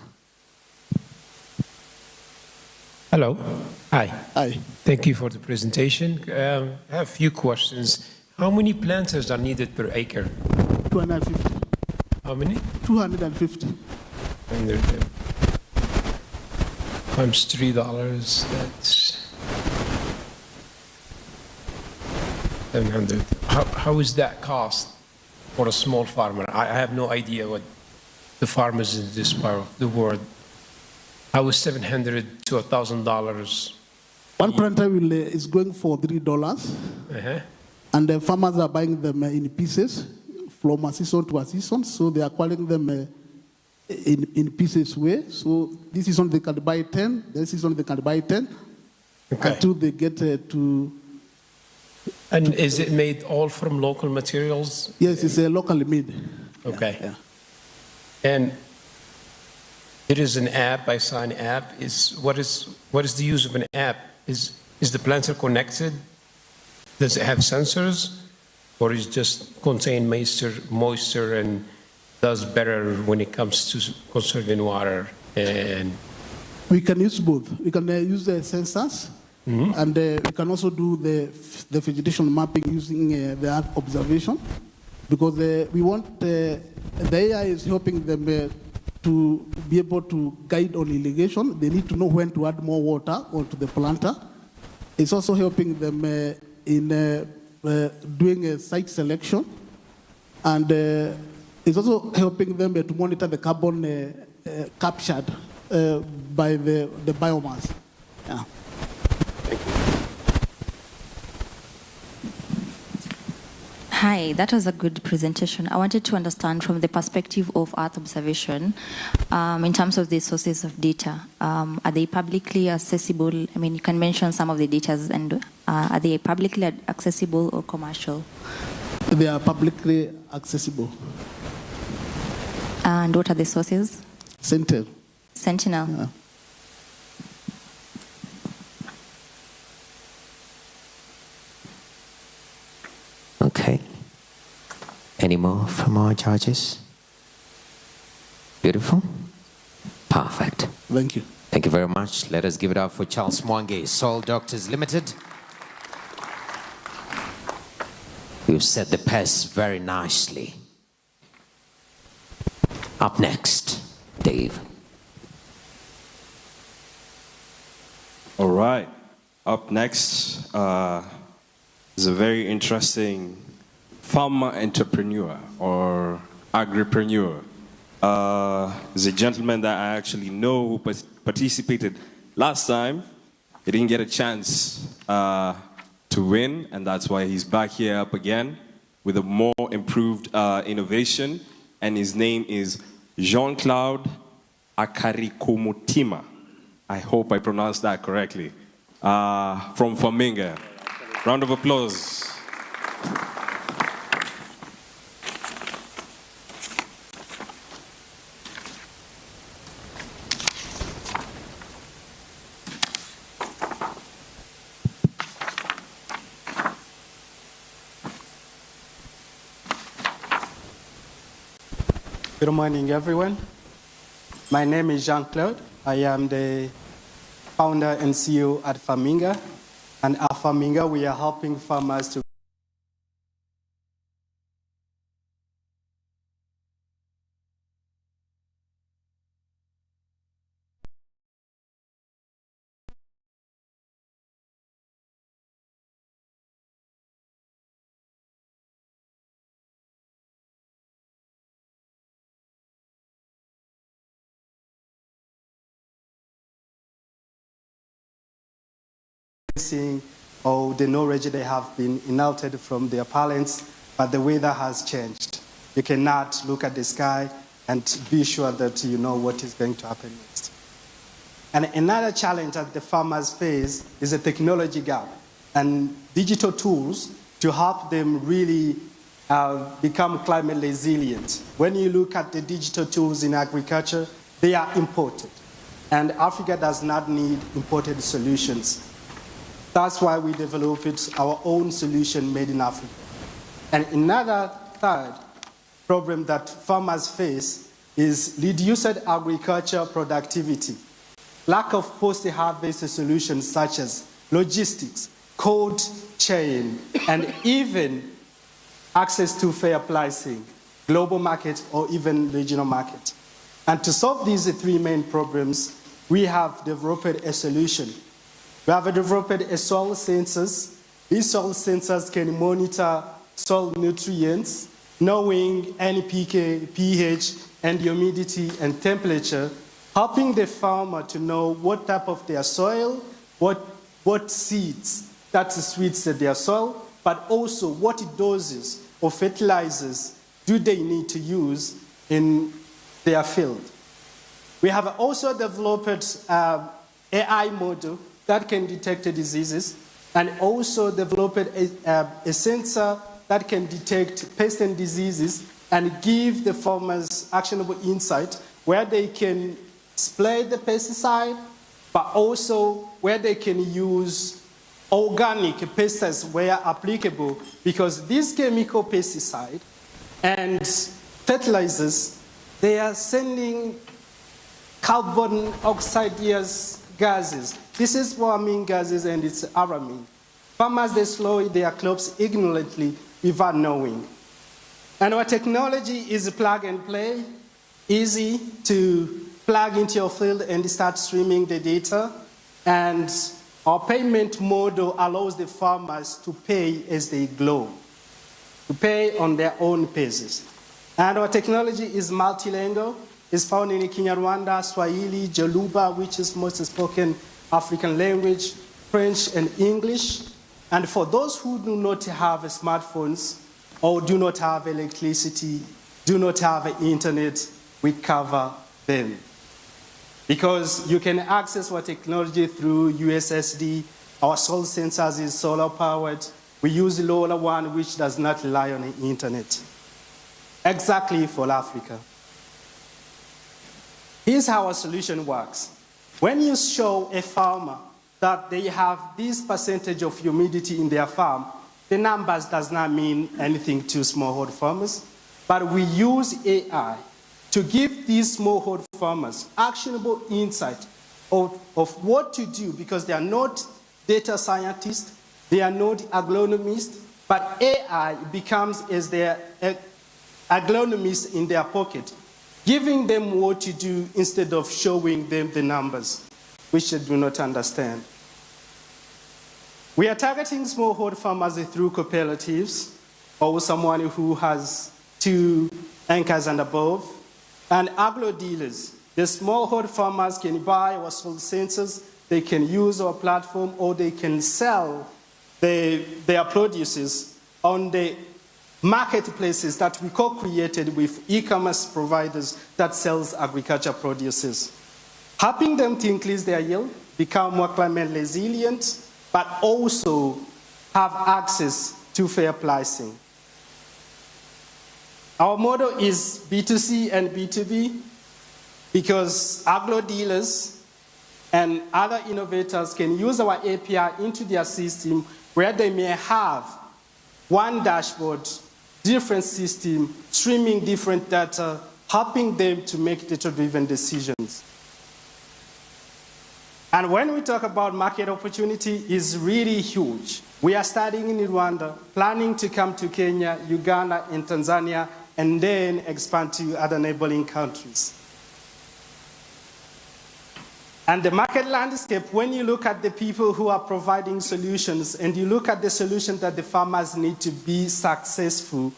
Hello. Hi. Hi. Thank you for the presentation. I have a few questions. How many planters are needed per acre? 250. How many? 250. Times $3, that's 700. How is that cost for a small farmer? I have no idea what the farmers in this part of the world. How is $700 to $1,000? One planter is going for $3, and the farmers are buying them in pieces from a season to a season, so they are calling them in pieces way. So this season they can buy 10, this season they can buy 10, until they get to. And is it made all from local materials? Yes, it's locally made. Okay. Yeah. And there is an app, I saw an app. What is the use of an app? Is the planter connected? Does it have sensors? Or is it just contain moisture and does better when it comes to conserving water? And we can use both. We can use the sensors, and we can also do the vegetation mapping using the Earth observation, because we want the AI is helping them to be able to guide on irrigation. They need to know when to add more water onto the planter. It's also helping them in doing a site selection, and it's also helping them to monitor the carbon captured by the biomass. Yeah. Hi, that was a good presentation. I wanted to understand from the perspective of Earth observation, in terms of the sources of data, are they publicly accessible? I mean, you can mention some of the data, and are they publicly accessible or commercial? They are publicly accessible. And what are the sources? Sentinel. Sentinel. Yeah. Okay. Any more from our judges? Beautiful. Perfect. Thank you. Thank you very much. Let us give it up for Charles Mwangi, Soul Doctors Limited. You set the pace very nicely. Up next, Dave. All right. Up next is a very interesting farmer entrepreneur or agripreneur. Is a gentleman that I actually know who participated last time. He didn't get a chance to win, and that's why he's back here up again with a more improved innovation. And his name is Jean-Claude Akarikomotima. I hope I pronounced that correctly. From Faminga. Round of applause. Good morning, everyone. My name is Jean-Claude. I am the founder and CEO at Faminga. And at Faminga, we are helping farmers to or the knowledge they have been inherited from their parents, but the weather has changed. You cannot look at the sky and be sure that you know what is going to happen next. And another challenge that the farmers face is a technology gap and digital tools to help them really become climate resilient. When you look at the digital tools in agriculture, they are imported. And Africa does not need imported solutions. That's why we developed our own solution made in Africa. And another third problem that farmers face is reduced agriculture productivity, lack of post-harvest solutions such as logistics, cold chain, and even access to fair pricing, global market, or even regional market. And to solve these three main problems, we have developed a solution. We have developed a soil sensors. These soil sensors can monitor soil nutrients, knowing NPK, pH, and humidity and temperature, helping the farmer to know what type of their soil, what seeds that suits their soil, but also what doses of fertilizers do they need to use in their field. We have also developed AI model that can detect diseases, and also developed a sensor that can detect pests and diseases and give the farmers actionable insight where they can spray the pesticide, but also where they can use organic pesticides where applicable, because these chemical pesticides and fertilizers, they are sending carbon oxide gases. This is warming gases and it's aramine. Farmers, they slow their crops ignorantly without knowing. And our technology is plug and play, easy to plug into your field and start streaming the data. And our payment model allows the farmers to pay as they grow, to pay on their own basis. And our technology is multilingual. It's found in Kinyarwanda, Swahili, Jaluba, which is most spoken African language, French, and English. And for those who do not have smartphones, or do not have electricity, do not have internet, we cover them. Because you can access our technology through USSD. Our soil sensors is solar powered. We use the lower one, which does not rely on the internet. Exactly for Africa. Here's how our solution works. When you show a farmer that they have this percentage of humidity in their farm, the numbers does not mean anything to smallholder farmers, but we use AI to give these smallholder farmers actionable insight of what to do, because they are not data scientists, they are not agronomists, but AI becomes as their agronomists in their pocket, giving them what to do instead of showing them the numbers, which they do not understand. We are targeting smallholder farmers through cooperatives, or someone who has 2 acres and above, and agro dealers. The smallholder farmers can buy our soil sensors, they can use our platform, or they can sell their produces on the marketplaces that we co-created with e-commerce providers that sells agriculture produces, helping them to increase their yield, become more climate resilient, but also have access to fair pricing. Our model is B2C and B2B, because agro dealers and other innovators can use our API into their system, where they may have one dashboard, different system, streaming different data, helping them to make data-driven decisions. And when we talk about market opportunity, it's really huge. We are starting in Rwanda, planning to come to Kenya, Uganda, and Tanzania, and then expand to other neighboring countries. And the market landscape, when you look at the people who are providing solutions and you look at the solutions that the farmers need to be successful,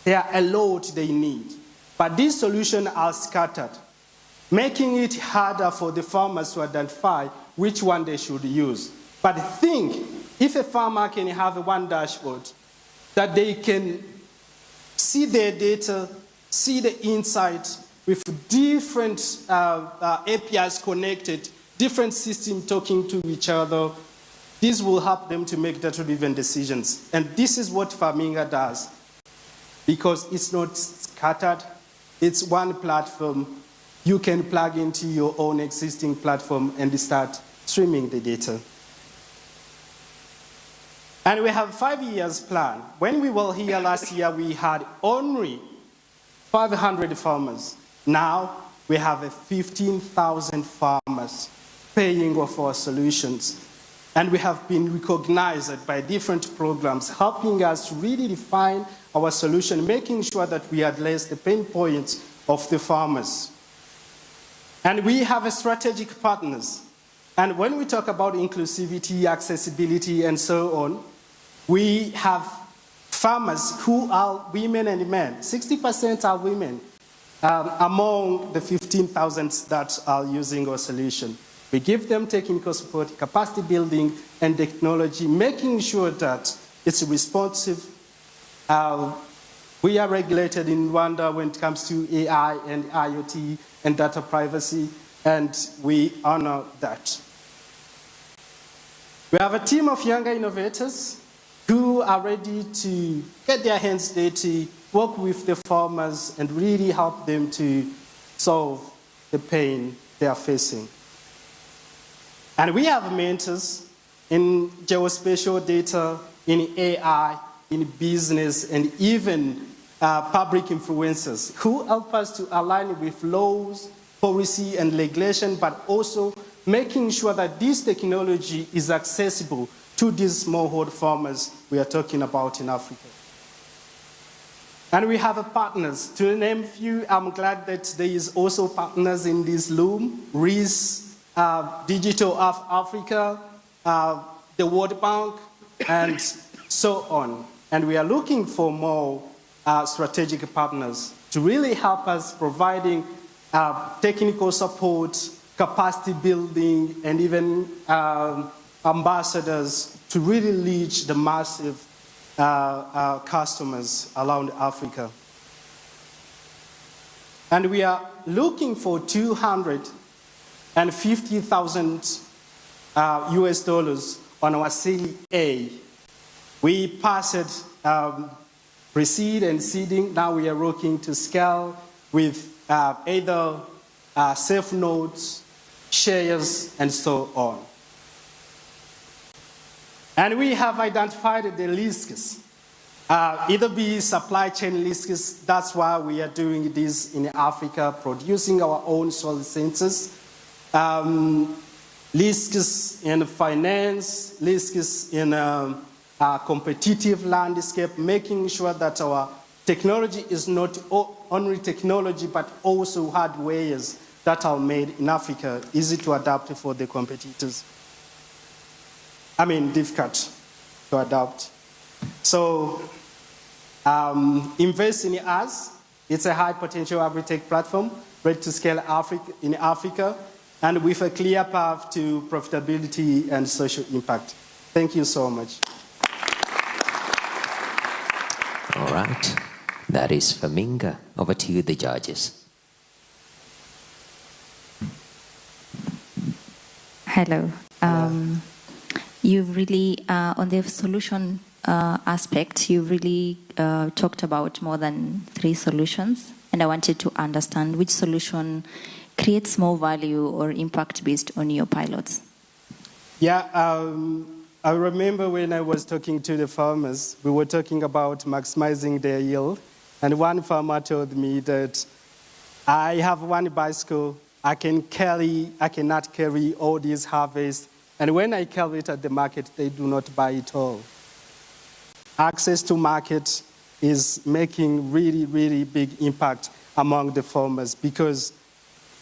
there are a lot they need. But these solutions are scattered, making it harder for the farmers to identify which one they should use. But think, if a farmer can have one dashboard that they can see their data, see the insight, with different APIs connected, different systems talking to each other, this will help them to make data-driven decisions. And this is what Farminga does, because it's not scattered, it's one platform. You can plug into your own existing platform and start streaming the data. And we have a 5 years plan. When we were here last year, we had only 500 farmers. Now we have 15,000 farmers paying off our solutions. And we have been recognized by different programs, helping us to really define our solution, making sure that we address the pain points of the farmers. And we have strategic partners. And when we talk about inclusivity, accessibility, and so on, we have farmers who are women and men. 60% are women among the 15,000 that are using our solution. We give them technical support, capacity building, and technology, making sure that it's responsive. We are regulated in Rwanda when it comes to AI and IoT and data privacy, and we honor that. We have a team of younger innovators who are ready to get their hands dirty, work with the farmers, and really help them to solve the pain they are facing. And we have mentors in geospatial data, in AI, in business, and even public influencers who help us to align with laws, policy, and regulation, but also making sure that this technology is accessible to these smallholder farmers we are talking about in Africa. And we have partners. To name a few, I'm glad that there is also partners in this room, RIS, Digital of Africa, the World Bank, and so on. And we are looking for more strategic partners to really help us providing technical support, capacity building, and even ambassadors to really reach the massive customers around Africa. And we are looking for 250,000 US dollars on our Series A. We passed pre-seed and seeding. Now we are looking to scale with either safe notes, shares, and so on. And we have identified the risks, either be supply chain risks. That's why we are doing this in Africa, producing our own soil sensors. Risks in finance, risks in competitive landscape, making sure that our technology is not only technology, but also hardwares that are made in Africa, easy to adapt for the competitors. I mean, difficult to adapt. So, invest in us. It's a high potential agri-tech platform, ready to scale in Africa, and with a clear path to profitability and social impact. Thank you so much. All right. That is Faminga. Over to you, the judges. Hello. You've really, on the solution aspect, you've really talked about more than 3 solutions, and I wanted to understand which solution creates more value or impact based on your pilots. Yeah, I remember when I was talking to the farmers, we were talking about maximizing their yield, and one farmer told me that I have one bicycle, I cannot carry all these harvests, and when I carry it at the market, they do not buy it all. Access to market is making really, really big impact among the farmers, because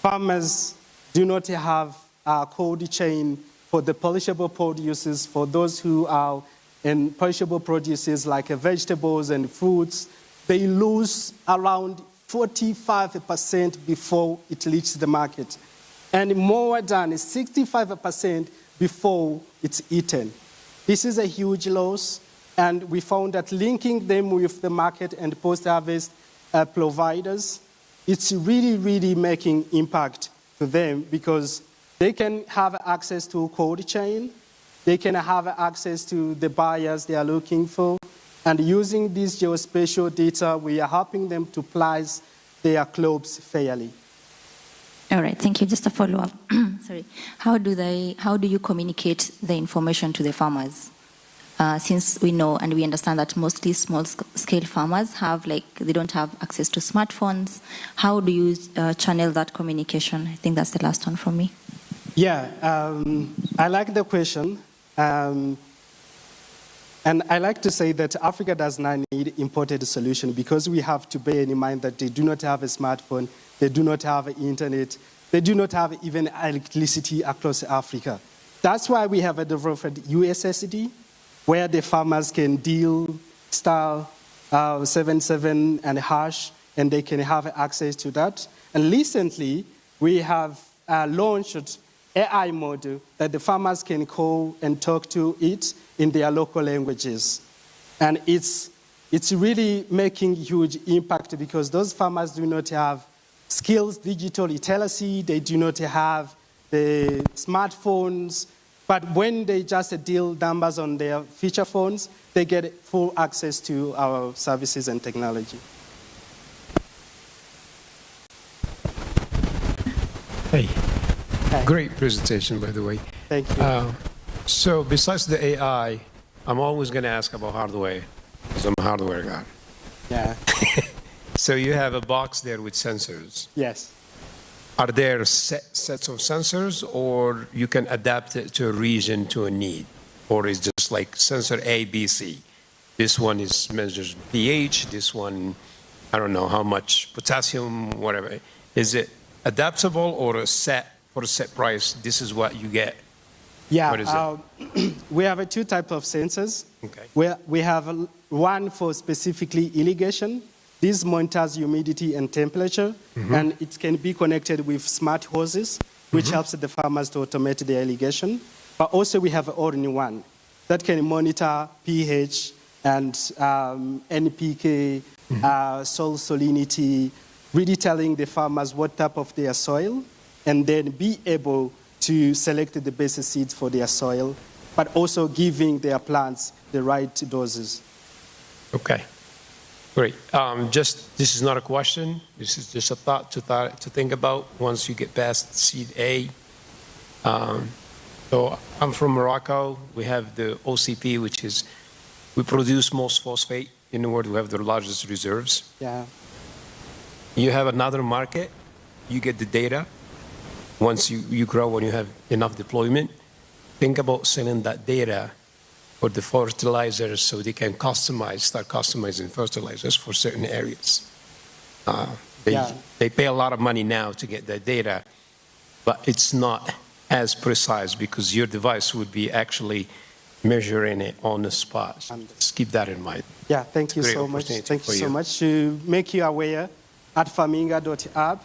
farmers do not have a cold chain for the perishable produces. For those who are in perishable produces like vegetables and fruits, they lose around 45% before it reaches the market, and more than 65% before it's eaten. This is a huge loss, and we found that linking them with the market and post-harvest providers, it's really, really making impact to them, because they can have access to cold chain, they can have access to the buyers they are looking for, and using this geospatial data, we are helping them to price their crops fairly. All right, thank you. Just a follow-up. Sorry. How do you communicate the information to the farmers? Since we know and we understand that mostly small-scale farmers they don't have access to smartphones. How do you channel that communication? I think that's the last one from me. Yeah, I like the question. And I like to say that Africa does not need imported solution, because we have to bear in mind that they do not have a smartphone, they do not have internet, they do not have even electricity across Africa. That's why we have developed USSD, where the farmers can deal *77 and hash, and they can have access to that. And recently, we have launched AI model that the farmers can call and talk to it in their local languages. And it's really making huge impact, because those farmers do not have skills, digital literacy, they do not have the smartphones, but when they just deal numbers on their feature phones, they get full access to our services and technology. Hey. Great presentation, by the way. Thank you. So besides the AI, I'm always going to ask about hardware, because I'm a hardware guy. Yeah. So you have a box there with sensors. Yes. Are there sets of sensors, or you can adapt it to a region, to a need? Or is just like sensor A, B, C? This one measures pH, this one, I don't know how much potassium, whatever. Is it adaptable, or for a set price, this is what you get? Yeah, what is it? We have 2 types of sensors. Okay. We have one for specifically irrigation. This monitors humidity and temperature, and it can be connected with smart hoses, which helps the farmers to automate their irrigation. But also we have an all-in-one that can monitor pH, and NPK, soil salinity, really telling the farmers what type of their soil, and then be able to select the best seeds for their soil, but also giving their plants the right doses. Okay, great. This is not a question. This is just a thought to think about once you get past seed A. So I'm from Morocco. We have the OCP, which is, we produce most phosphate in the world. We have the largest reserves. Yeah. You have another market. You get the data. Once you grow, when you have enough deployment, think about selling that data for the fertilizers so they can start customizing fertilizers for certain areas. They pay a lot of money now to get that data, but it's not as precise because your device would be actually measuring it on the spot. So just keep that in mind. Yeah, thank you so much. Thank you so much. To make you aware, at faminga.app,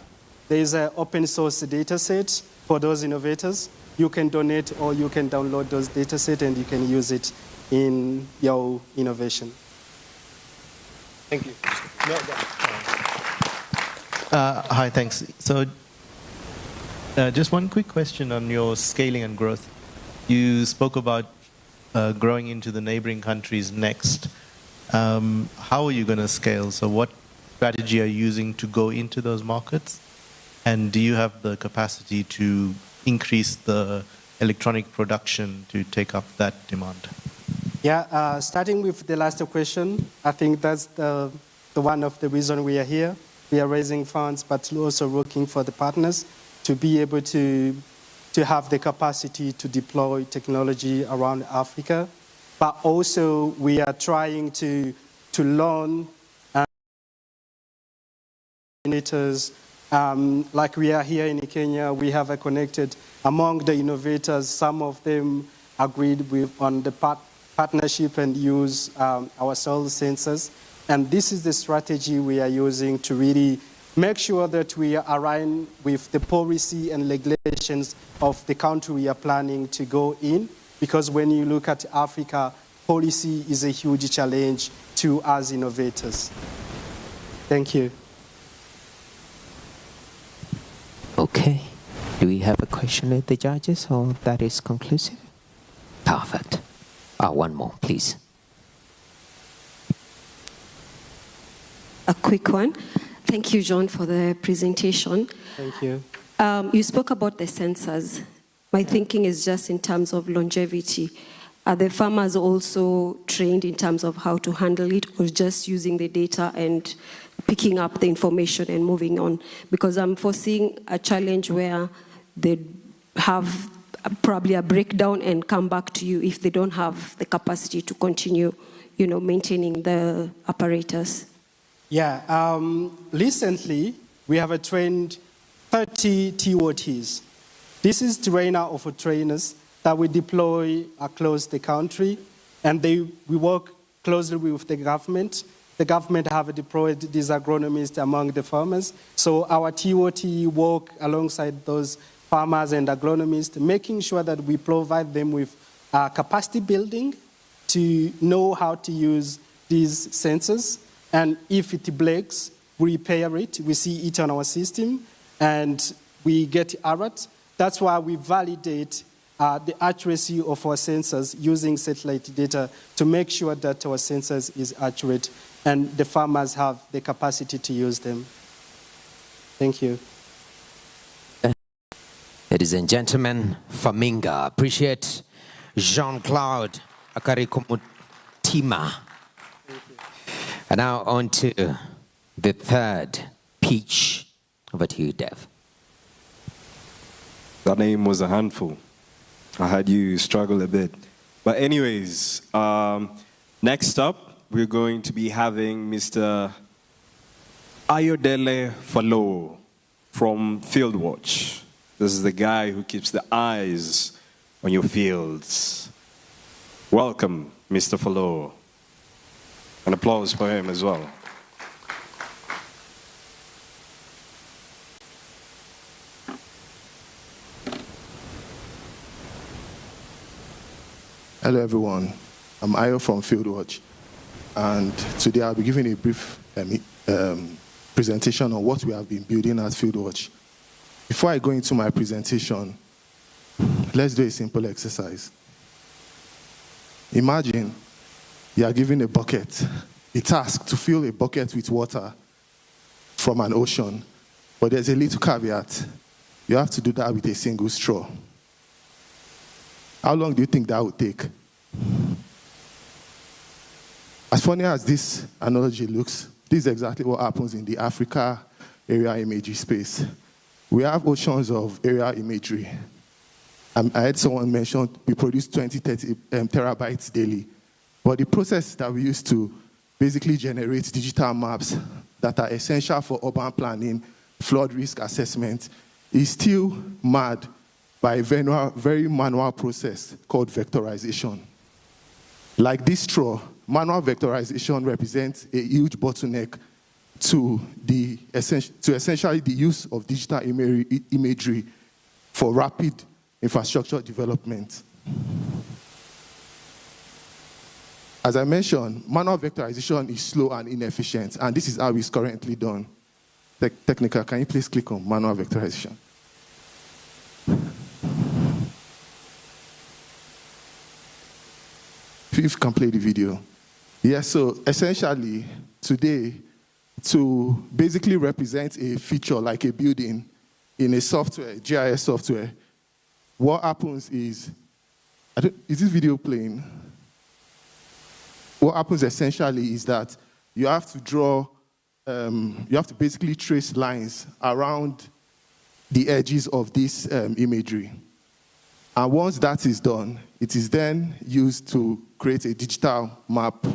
there is an open source data set for those innovators. You can donate or you can download those data sets and you can use it in your innovation. Thank you. Hi, thanks. So just one quick question on your scaling and growth. You spoke about growing into the neighboring countries next. How are you going to scale? So what strategy are you using to go into those markets? And do you have the capacity to increase the electronic production to take up that demand? Yeah, starting with the last question, I think that's the one of the reasons we are here. We are raising funds, but also looking for the partners to be able to have the capacity to deploy technology around Africa. But also we are trying to learn innovators. Like we are here in Kenya, we have a connected among the innovators. Some of them agreed on the partnership and use our soil sensors. And this is the strategy we are using to really make sure that we align with the policy and regulations of the country we are planning to go in. Because when you look at Africa, policy is a huge challenge to us innovators. Thank you. Okay. Do we have a question with the judges or that is conclusive? Perfect. One more, please. A quick one. Thank you, John, for the presentation. Thank you. You spoke about the sensors. My thinking is just in terms of longevity. Are the farmers also trained in terms of how to handle it, or just using the data and picking up the information and moving on? Because I'm foreseeing a challenge where they have probably a breakdown and come back to you if they don't have the capacity to continue, maintaining the apparatus. Yeah, recently we have trained 30 TOTs. This is trainer of trainers that we deploy across the country, and we work closely with the government. The government have deployed these agronomists among the farmers. So our TOT work alongside those farmers and agronomists, making sure that we provide them with capacity building to know how to use these sensors. And if it breaks, we repair it. We see it on our system, and we get alert. That's why we validate the accuracy of our sensors using satellite data to make sure that our sensors is accurate and the farmers have the capacity to use them. Thank you. Ladies and gentlemen, Faminga. Appreciate Jean-Claude Akarikumutima. And now on to the third pitch. Over to you, Dev. That name was a handful. I had you struggle a bit. But anyways, next up, we're going to be having Mr. Ayodele Falo from Fieldwatch. This is the guy who keeps the eyes on your fields. Welcome, Mr. Falo. An applause for him as well. Hello everyone, I'm Ayo from Fieldwatch. and today I'll be giving a brief presentation on what we have been building at Fieldwatch. Before I go into my presentation, let's do a simple exercise. Imagine you are given a bucket, a task to fill a bucket with water from an ocean, but there's a little caveat. You have to do that with a single straw. How long do you think that would take? As funny as this analogy looks, this is exactly what happens in the Africa area imagery space. We have oceans of area imagery. I heard someone mention we produce 20-30 terabytes daily. But the process that we use to basically generate digital maps that are essential for urban planning, flood risk assessment, is still marred by a very manual process called vectorization. Like this straw, manual vectorization represents a huge bottleneck to essentially the use of digital imagery for rapid infrastructure development. As I mentioned, manual vectorization is slow and inefficient, and this is how it's currently done. Technical, can you please click on manual vectorization? If you can play the video. Yes, so essentially, today, to basically represent a feature like a building in a software, GIS software, what happens is this video playing? What happens essentially is that you have to draw, you have to basically trace lines around the edges of this imagery. And once that is done, it is then used to create a digital map.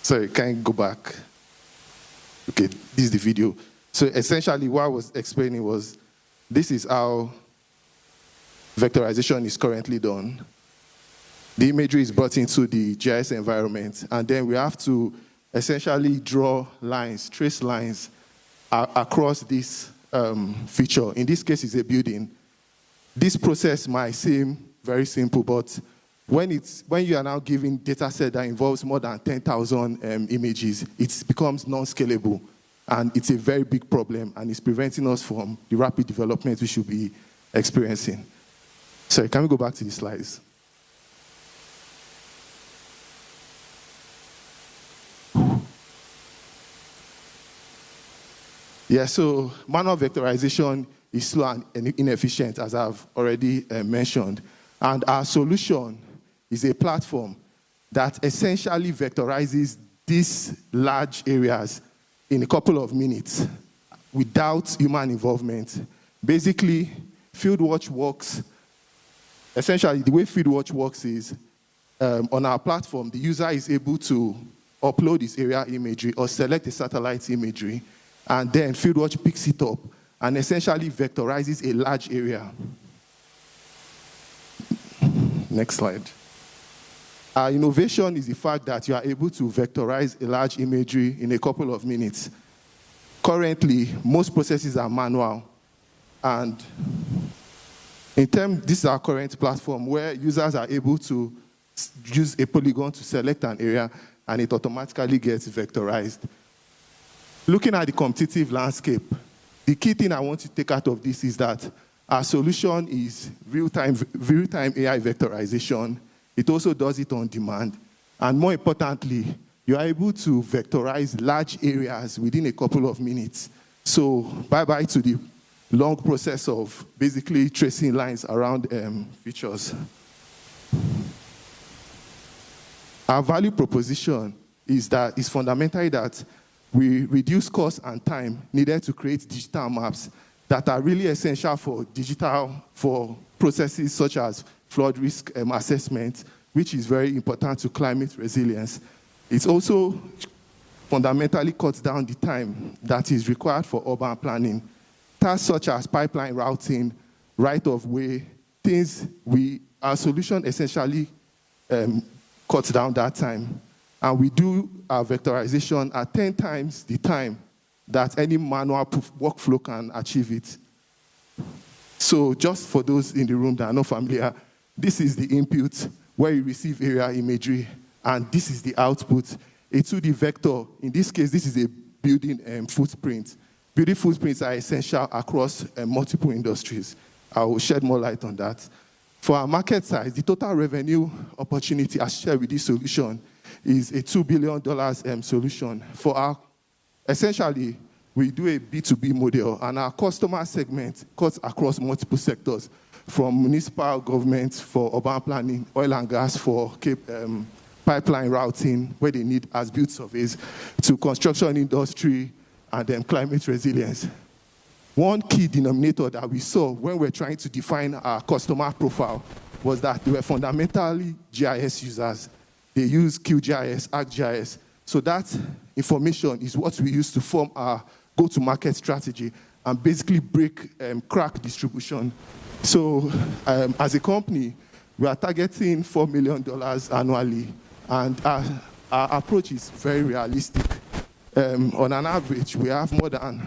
Sorry, can you go back? Okay, this is the video. So essentially what I was explaining was, this is how vectorization is currently done. The imagery is brought into the GIS environment, and then we have to essentially draw lines, trace lines across this feature. In this case, it's a building. This process might seem very simple, but when you are now giving data set that involves more than 10,000 images, it becomes non-scalable. And it's a very big problem, and it's preventing us from the rapid development we should be experiencing. Sorry, can we go back to the slides? Yeah, so manual vectorization is slow and inefficient, as I've already mentioned. And our solution is a platform that essentially vectorizes these large areas in a couple of minutes without human involvement. Basically, Fieldwatch works, essentially the way Fieldwatch works is, on our platform, the user is able to upload his area imagery or select a satellite imagery, and then Fieldwatch picks it up and essentially vectorizes a large area. Next slide. Our innovation is the fact that you are able to vectorize a large imagery in a couple of minutes. Currently, most processes are manual. And this is our current platform where users are able to use a polygon to select an area, and it automatically gets vectorized. Looking at the competitive landscape, the key thing I want to take out of this is that our solution is real-time AI vectorization. It also does it on demand. And more importantly, you are able to vectorize large areas within a couple of minutes. So bye-bye to the long process of basically tracing lines around features. Our value proposition is fundamentally that we reduce cost and time needed to create digital maps that are really essential for processes such as flood risk assessment, which is very important to climate resilience. It also fundamentally cuts down the time that is required for urban planning. Tasks such as pipeline routing, right-of-way, our solution essentially cuts down that time. And we do our vectorization at 10 times the time that any manual workflow can achieve it. So just for those in the room that are not familiar, this is the input where you receive area imagery, and this is the output. A 2D vector, in this case, this is a building footprint. Building footprints are essential across multiple industries. I will shed more light on that. For our market size, the total revenue opportunity as shared with this solution is a $2 billion solution. Essentially, we do a B2B model, and our customer segment cuts across multiple sectors, from municipal government for urban planning, oil and gas for pipeline routing, where they need as-built surveys, to construction industry, and then climate resilience. One key denominator that we saw when we're trying to define our customer profile was that they were fundamentally GIS users. They use QGIS, ArcGIS. So that information is what we use to form our go-to-market strategy and basically crack distribution. So as a company, we are targeting $4 million annually, and our approach is very realistic. On an average, we have more than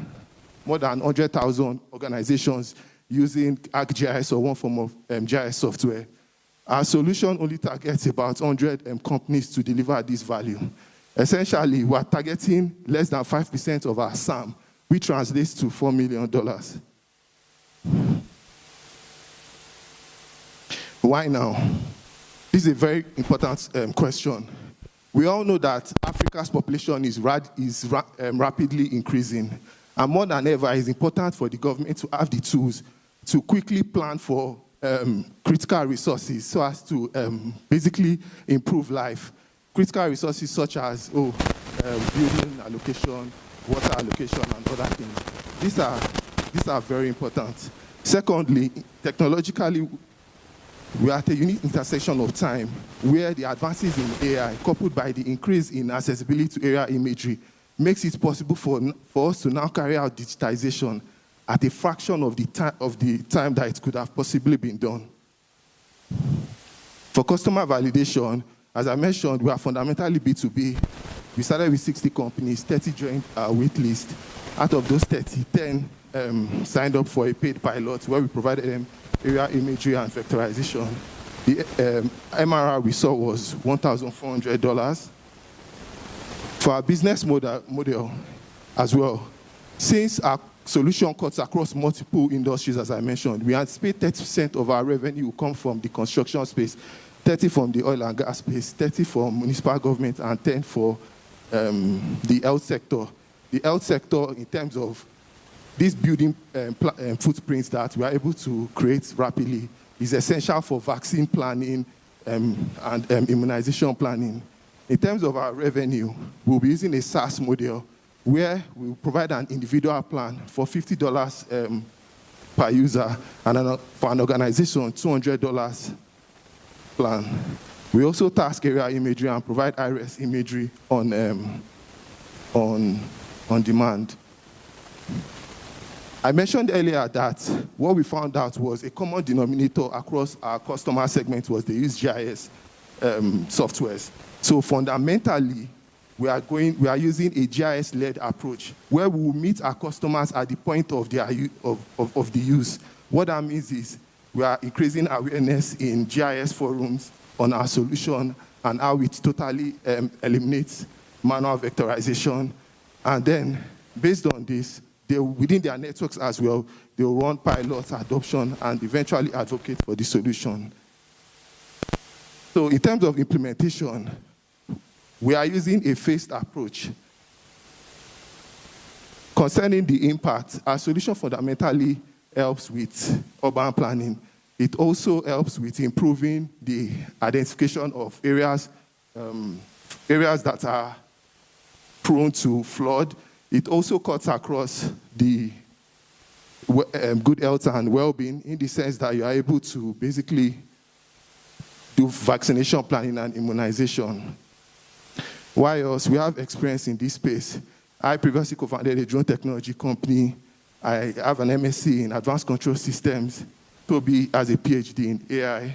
100,000 organizations using ArcGIS or one form of GIS software. Our solution only targets about 100 companies to deliver this value. Essentially, we are targeting less than 5% of our SAM, which translates to $4 million. Why now? This is a very important question. We all know that Africa's population is rapidly increasing. And more than ever, it's important for the government to have the tools to quickly plan for critical resources so as to basically improve life. Critical resources such as building allocation, water allocation, and other things. These are very important. Secondly, technologically, we are at a unique intersection of time where the advances in AI, coupled by the increase in accessibility to area imagery, makes it possible for us to now carry out digitization at a fraction of the time that it could have possibly been done. For customer validation, as I mentioned, we are fundamentally B2B. We started with 60 companies, 30 joined our wait list. Out of those 30, 10 signed up for a paid pilot where we provided them area imagery and vectorization. The MRR we saw was $1,400. For our business model as well, since our solution cuts across multiple industries, as I mentioned, we anticipate 30% of our revenue will come from the construction space, 30% from the oil and gas space, 30% from municipal government, and 10% for the health sector. The health sector, in terms of these building footprints that we are able to create rapidly, is essential for vaccine planning and immunization planning. In terms of our revenue, we'll be using a SaaS model where we will provide an individual plan for $50 per user, and for an organization, $200 plan. We also task area imagery and provide iris imagery on demand. I mentioned earlier that what we found out was a common denominator across our customer segment was they use GIS softwares. So fundamentally, we are using a GIS-led approach where we will meet our customers at the point of the use. What that means is we are increasing awareness in GIS forums on our solution and how it totally eliminates manual vectorization. And then, based on this, within their networks as well, they will run pilots, adoption, and eventually advocate for the solution. So in terms of implementation, we are using a phased approach. Concerning the impact, our solution fundamentally helps with urban planning. It also helps with improving the identification of areas that are prone to flood. It also cuts across the good health and well-being in the sense that you are able to basically do vaccination planning and immunization. Why else? We have experience in this space. I previously co-founded a drone technology company. I have an MSc in advanced control systems. Toby has a PhD in AI.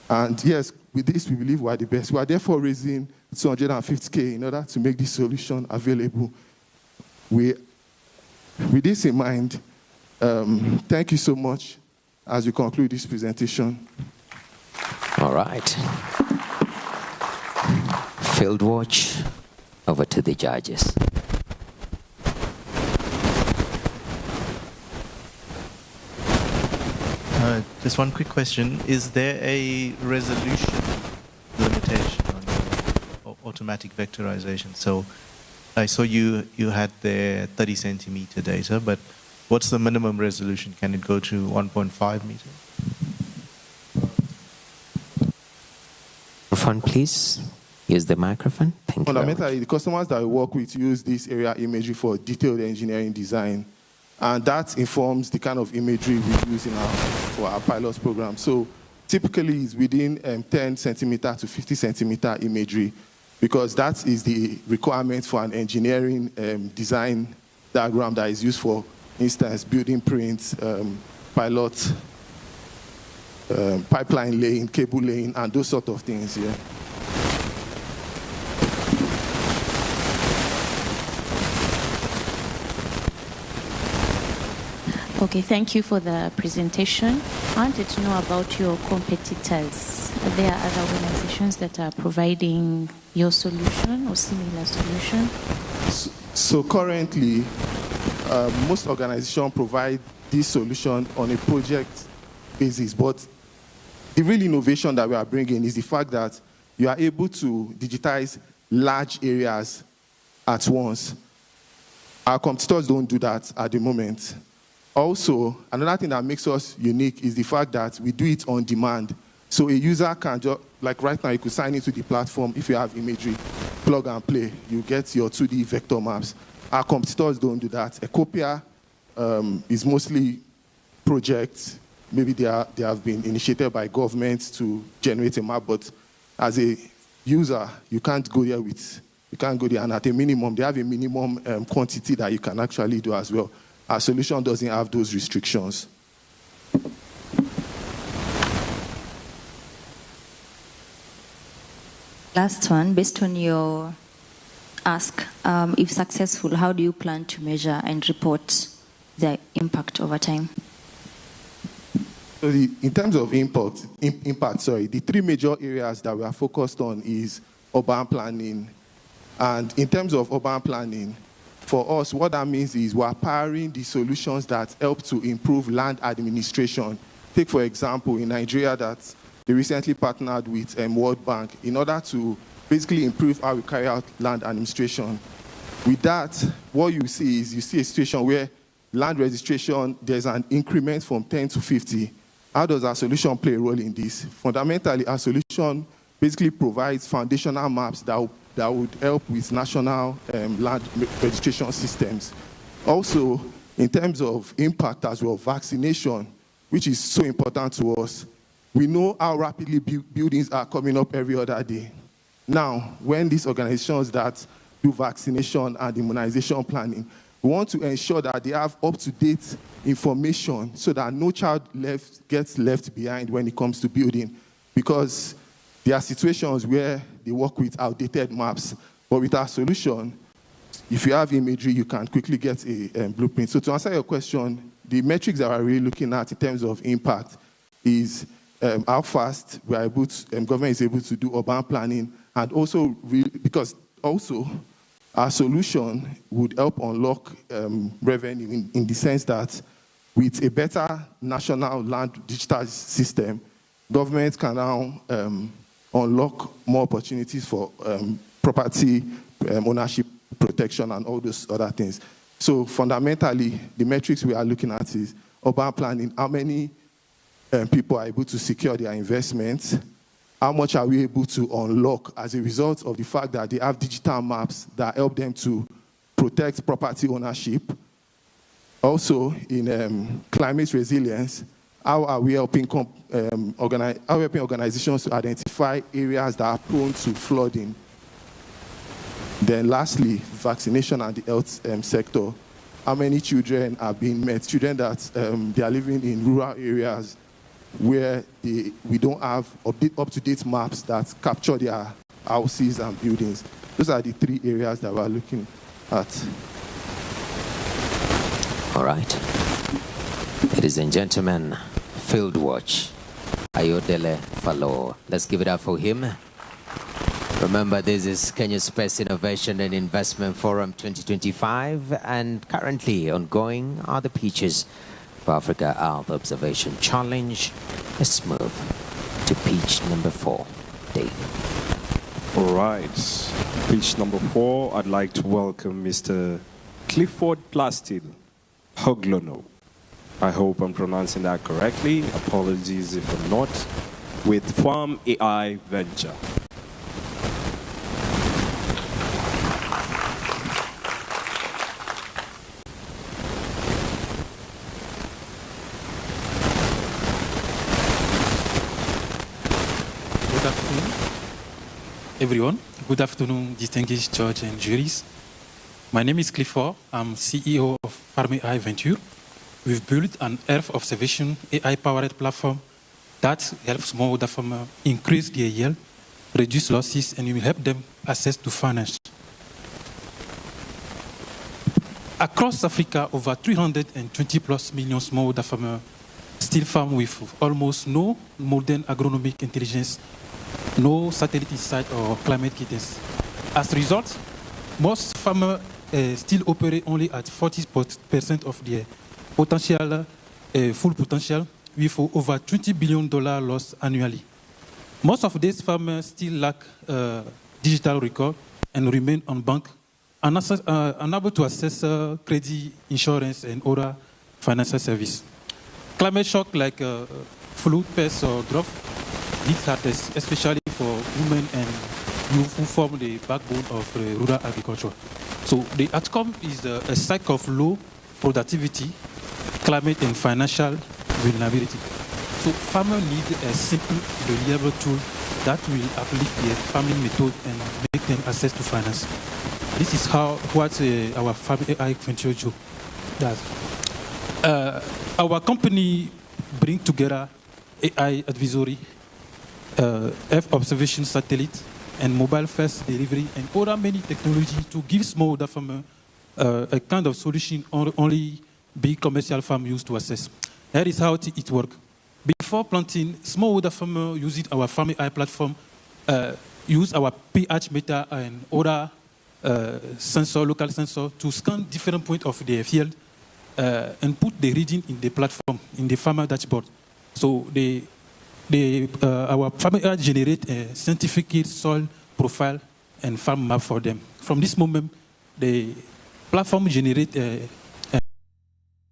And yes, with this, we believe we are the best. We are therefore raising $250K in order to make this solution available. With this in mind, thank you so much as we conclude this presentation. All right. Field watch, over to the judges. Just one quick question. Is there a resolution limitation on automatic vectorization? So I saw you had the 30 centimeter data, but what's the minimum resolution? Can it go to 1.5 meters? Microphone, please. Use the microphone. Thank you. Fundamentally, the customers that we work with use this area imagery for detailed engineering design. And that informs the kind of imagery we use for our pilot program. So typically it's within 10 centimeter to 50 centimeter imagery, because that is the requirement for an engineering design diagram that is used for instance, building prints, pilot, pipeline laying, cable laying, and those sort of things, yeah. Okay, thank you for the presentation. I wanted to know about your competitors. Are there other organizations that are providing your solution or similar solution? So currently, most organizations provide this solution on a project basis, but the real innovation that we are bringing is the fact that you are able to digitize large areas at once. Our competitors don't do that at the moment. Also, another thing that makes us unique is the fact that we do it on demand. So a user can just, like right now, you could sign into the platform if you have imagery, plug and play, you get your 2D vector maps. Our competitors don't do that. Ecopia is mostly projects. Maybe they have been initiated by government to generate a map, but as a user, you can't go there and at a minimum, they have a minimum quantity that you can actually do as well. Our solution doesn't have those restrictions. Last one, based on your ask, if successful, how do you plan to measure and report the impact over time? So in terms of impact, the three major areas that we are focused on is urban planning. And in terms of urban planning, for us, what that means is we're powering the solutions that help to improve land administration. Take, for example, in Nigeria that they recently partnered with World Bank in order to basically improve how we carry out land administration. With that, what you see is a situation where land registration, there's an increment from 10 to 50. How does our solution play a role in this? Fundamentally, our solution basically provides foundational maps that would help with national land registration systems. Also, in terms of impact as well, vaccination, which is so important to us. We know how rapidly buildings are coming up every other day. Now, when these organizations that do vaccination and immunization planning, we want to ensure that they have up-to-date information so that no child gets left behind when it comes to building, because there are situations where they work with outdated maps, but with our solution, if you have imagery, you can quickly get a blueprint. So to answer your question, the metrics that we're really looking at in terms of impact is how fast we are able to, government is able to do urban planning, and also because also our solution would help unlock revenue in the sense that with a better national land digital system, government can now unlock more opportunities for property ownership protection and all those other things. So fundamentally, the metrics we are looking at is urban planning, how many people are able to secure their investments, how much are we able to unlock as a result of the fact that they have digital maps that help them to protect property ownership. Also, in climate resilience, how are we helping organizations to identify areas that are prone to flooding? Then lastly, vaccination and the health sector. How many children are being met? Children that they are living in rural areas where we don't have up-to-date maps that capture their houses and buildings. Those are the three areas that we're looking at. All right. Ladies and gentlemen, Field Watch. Ayodele Falo. Let's give it up for him. Remember, this is Kenya's Space Innovation and Investment Forum 2025, and currently ongoing are the pitches for Africa Earth Observation Challenge. Let's move to pitch number 4. Dave. All right. Pitch number 4, I'd like to welcome Mr. Clifford Plastil Hoglono. I hope I'm pronouncing that correctly. Apologies if I'm not. With Farm AI Venture. Good afternoon, everyone. Good afternoon, distinguished judges and juries. My name is Clifford. I'm CEO of Farm AI Venture. We've built an Earth observation AI-powered platform that helps smallholder farmers increase their yield, reduce losses, and will help them access to finance. Across Africa, over 320 plus million smallholder farmers still farm with almost no modern agronomic intelligence, no satellite insight or climate guidance. As a result, most farmers still operate only at 40% of their potential, full potential, with over $20 billion loss annually. Most of these farmers still lack digital record and remain unbanked, unable to access credit, insurance, and other financial services. Climate shock like flood, pests, or drought hit hardest, especially for women and youth who form the backbone of rural agriculture. So the outcome is a cycle of low productivity, climate, and financial vulnerability. So farmers need a simple, reliable tool that will uplift their farming method and make them access to finance. This is what our Farm AI Venture does. Our company brings together AI advisory, Earth observation satellite, and mobile-first delivery, and other many technology to give smallholder farmers a kind of solution only big commercial farms use to access. Here is how it works. Before planting, smallholder farmers using our Farm AI platform use our pH meter and other local sensor to scan different points of their field and put the reading in the platform, in the farmer dashboard. So our Farm AI generate a scientific soil profile and farm map for them. From this moment, the platform generates estimate,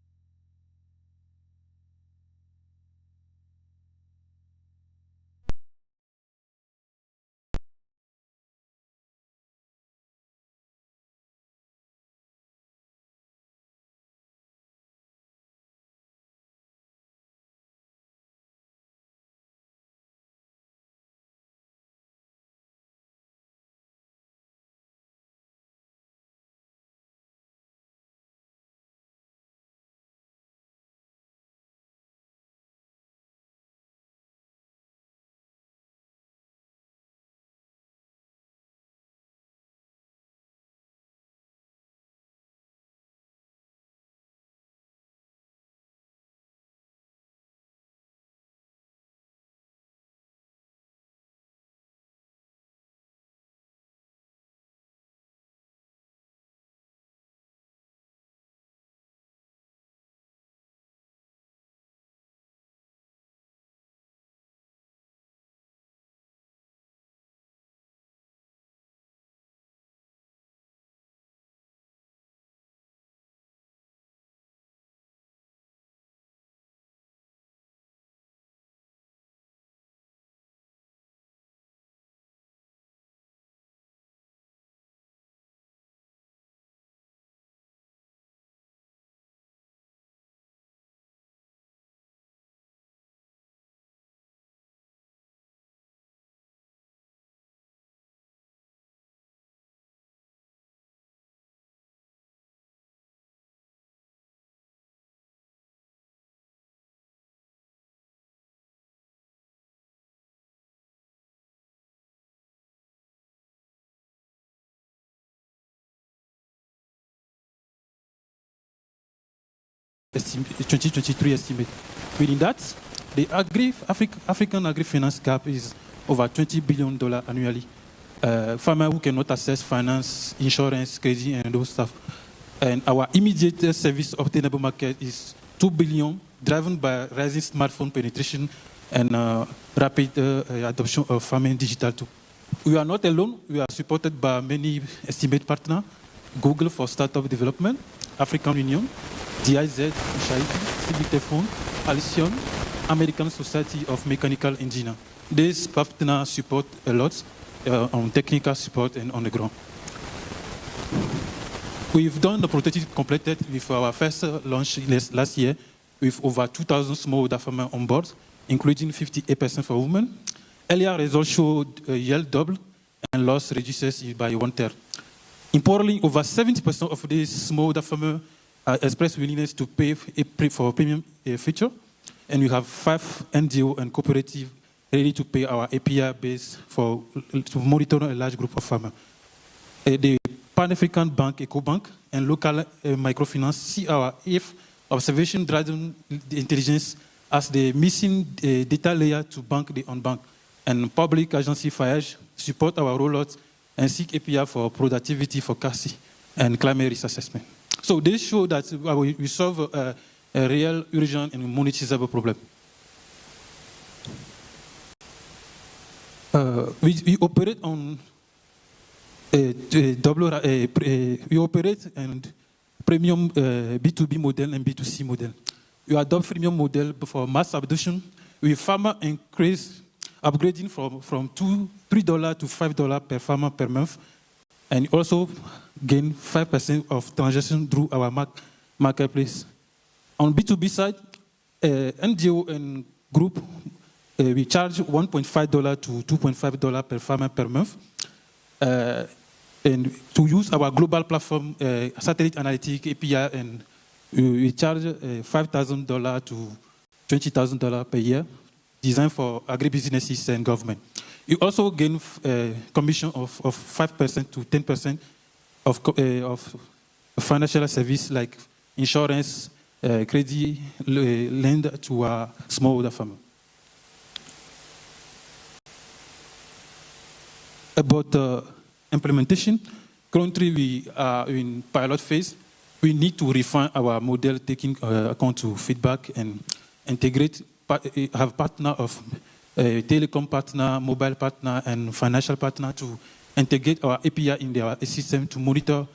2023 estimate. Within that, the African agri-finance gap is over $20 billion annually. Farmers who cannot access finance, insurance, credit, and those stuff. And our immediate service obtainable market is $2 billion, driven by rising smartphone penetration and rapid adoption of farming digital too. We are not alone. We are supported by many estimate partners: Google for startup development, African Union, DIZ, KSIIF, CBT, Alcyon, American Society of Mechanical Engineers. These partners support a lot on technical support and on the ground. We've done the prototype completed with our first launch last year with over 2,000 smallholder farmers on board, including 58% for women. Earlier results showed yield double and loss reduces by 1/3. Importantly, over 70% of these smallholder farmers express willingness to pay for a premium feature, and we have 5 NGO and cooperatives ready to pay our API base to monitor a large group of farmers. The Pan-African Bank, EcoBank, and local microfinance see our KSIIF observation-driven intelligence as the missing data layer to bank the unbanked. And public agency FIAGE support our rollout and seek API for productivity forecasting and climate risk assessment. So they show that we solve a real, urgent, and monetizable problem. We operate on we operate and premium B2B model and B2C model. We adopt premium model for mass adoption with farmer increase upgrading from $3 to $5 per farmer per month, and also gain 5% of transaction through our marketplace. On B2B side, NGO and group, we charge $1.5 to $2.5 per farmer per month. And to use our global platform, satellite analytic API, and we charge $5,000 to $20,000 per year, designed for agribusinesses and government. You also gain commission of 5% to 10% of financial service like insurance, credit, lend to a smallholder farmer. About the implementation, currently we are in pilot phase. We need to refine our model, taking account to feedback and integrate, have partner of telecom partner, mobile partner, and financial partner to integrate our API in their system to monitor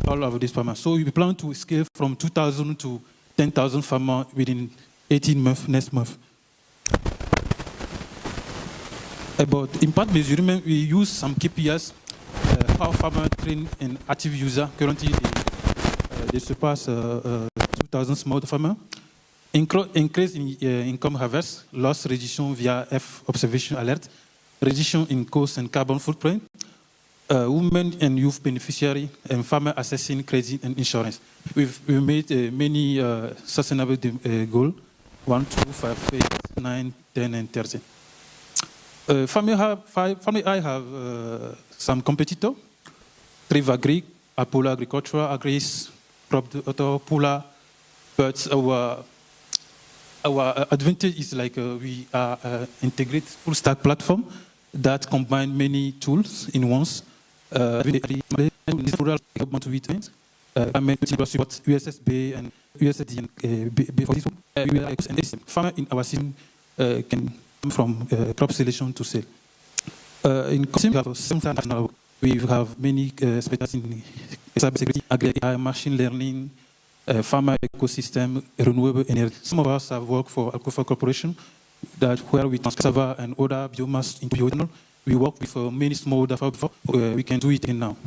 all of these farmers. So we plan to scale from 2,000 to 10,000 farmers within 18 months, next month. About impact measurement, we use some KPIs, how farmer train and active user. Currently, they surpass 2,000 small farmers. Increase in income harvest, loss reduction via F observation alert, reduction in cost and carbon footprint, women and youth beneficiary, and farmer assessing credit and insurance. We've made many sustainable goals, 1, 2, 5, 8, 9, 10, and 30. Family I have some competitors, Trivagri, Apollo Agricultural, Agris, Crop Pula, but our advantage is like we are integrated full stack platform that combine many tools in once. Rural government returns, USSB and USSD and before this one, farmer in our system can from crop selection to sale. In consumer, we have many specialists in cybersecurity, agri, machine learning, farmer ecosystem, renewable energy. Some of us have worked for Alcofa Corporation, that where we transfer cassava and other biomass into bioethanol. We work with many smallholder farmers. We can do it in now.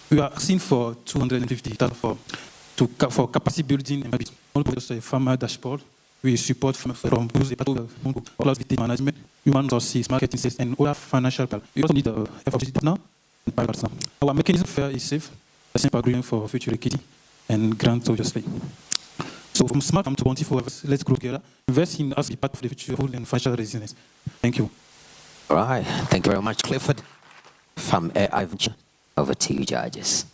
We are asking for 250,000 for capacity building and a farmer dashboard. We support from plus management, human resources, marketing sales, and other financial. We also need a FOG now and private partner. Our mechanism fair is safe, a simple agreement for future equity, and grants obviously. So from smart farm to bountiful, let's grow together. Invest in us, be part of the future and financial resilience. Thank you. All right. Thank you very much, Clifford. From Ivan, over to you, judges.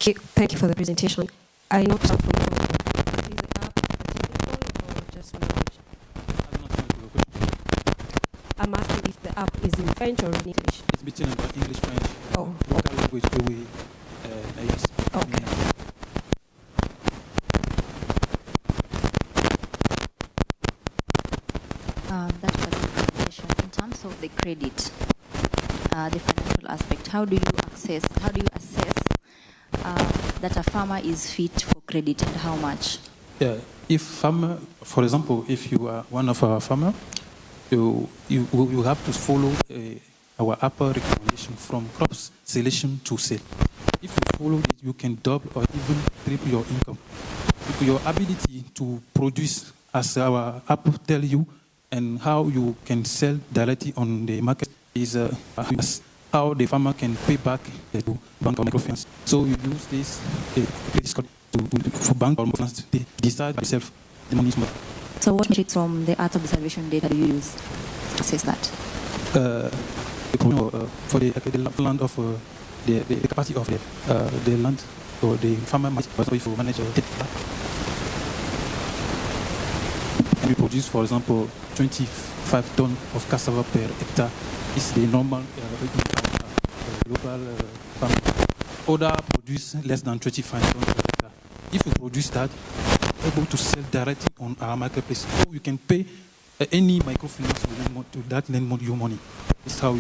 Okay, thank you for the presentation. I know some from is the app technical or just language? I'm asking if the app is in French or in English. It's between English, French, oh. local language the way I use. Okay. That was the presentation. In terms of the credit, the financial aspect, how do you assess that a farmer is fit for credit and how much? Yeah, if farmer, for example, if you are one of our farmer, you have to follow our upper recommendation from crops selection to sale. If you follow it, you can double or even triple your income. Your ability to produce, as our app tell you, and how you can sell directly on the market is how the farmer can pay back to bank or microfinance. So you use this credit score for bank or microfinance to decide yourself the money is more. So what metrics from the Earth observation data do you use to assess that? For the land of the capacity of the land or the farmer might also if you manage data. And we produce, for example, 25 tons of cassava per hectare. Is the normal global farming. Other produce less than 25 tons per hectare. If you produce that, able to sell directly on our marketplace, so you can pay any microfinance to that lend you money. This is how we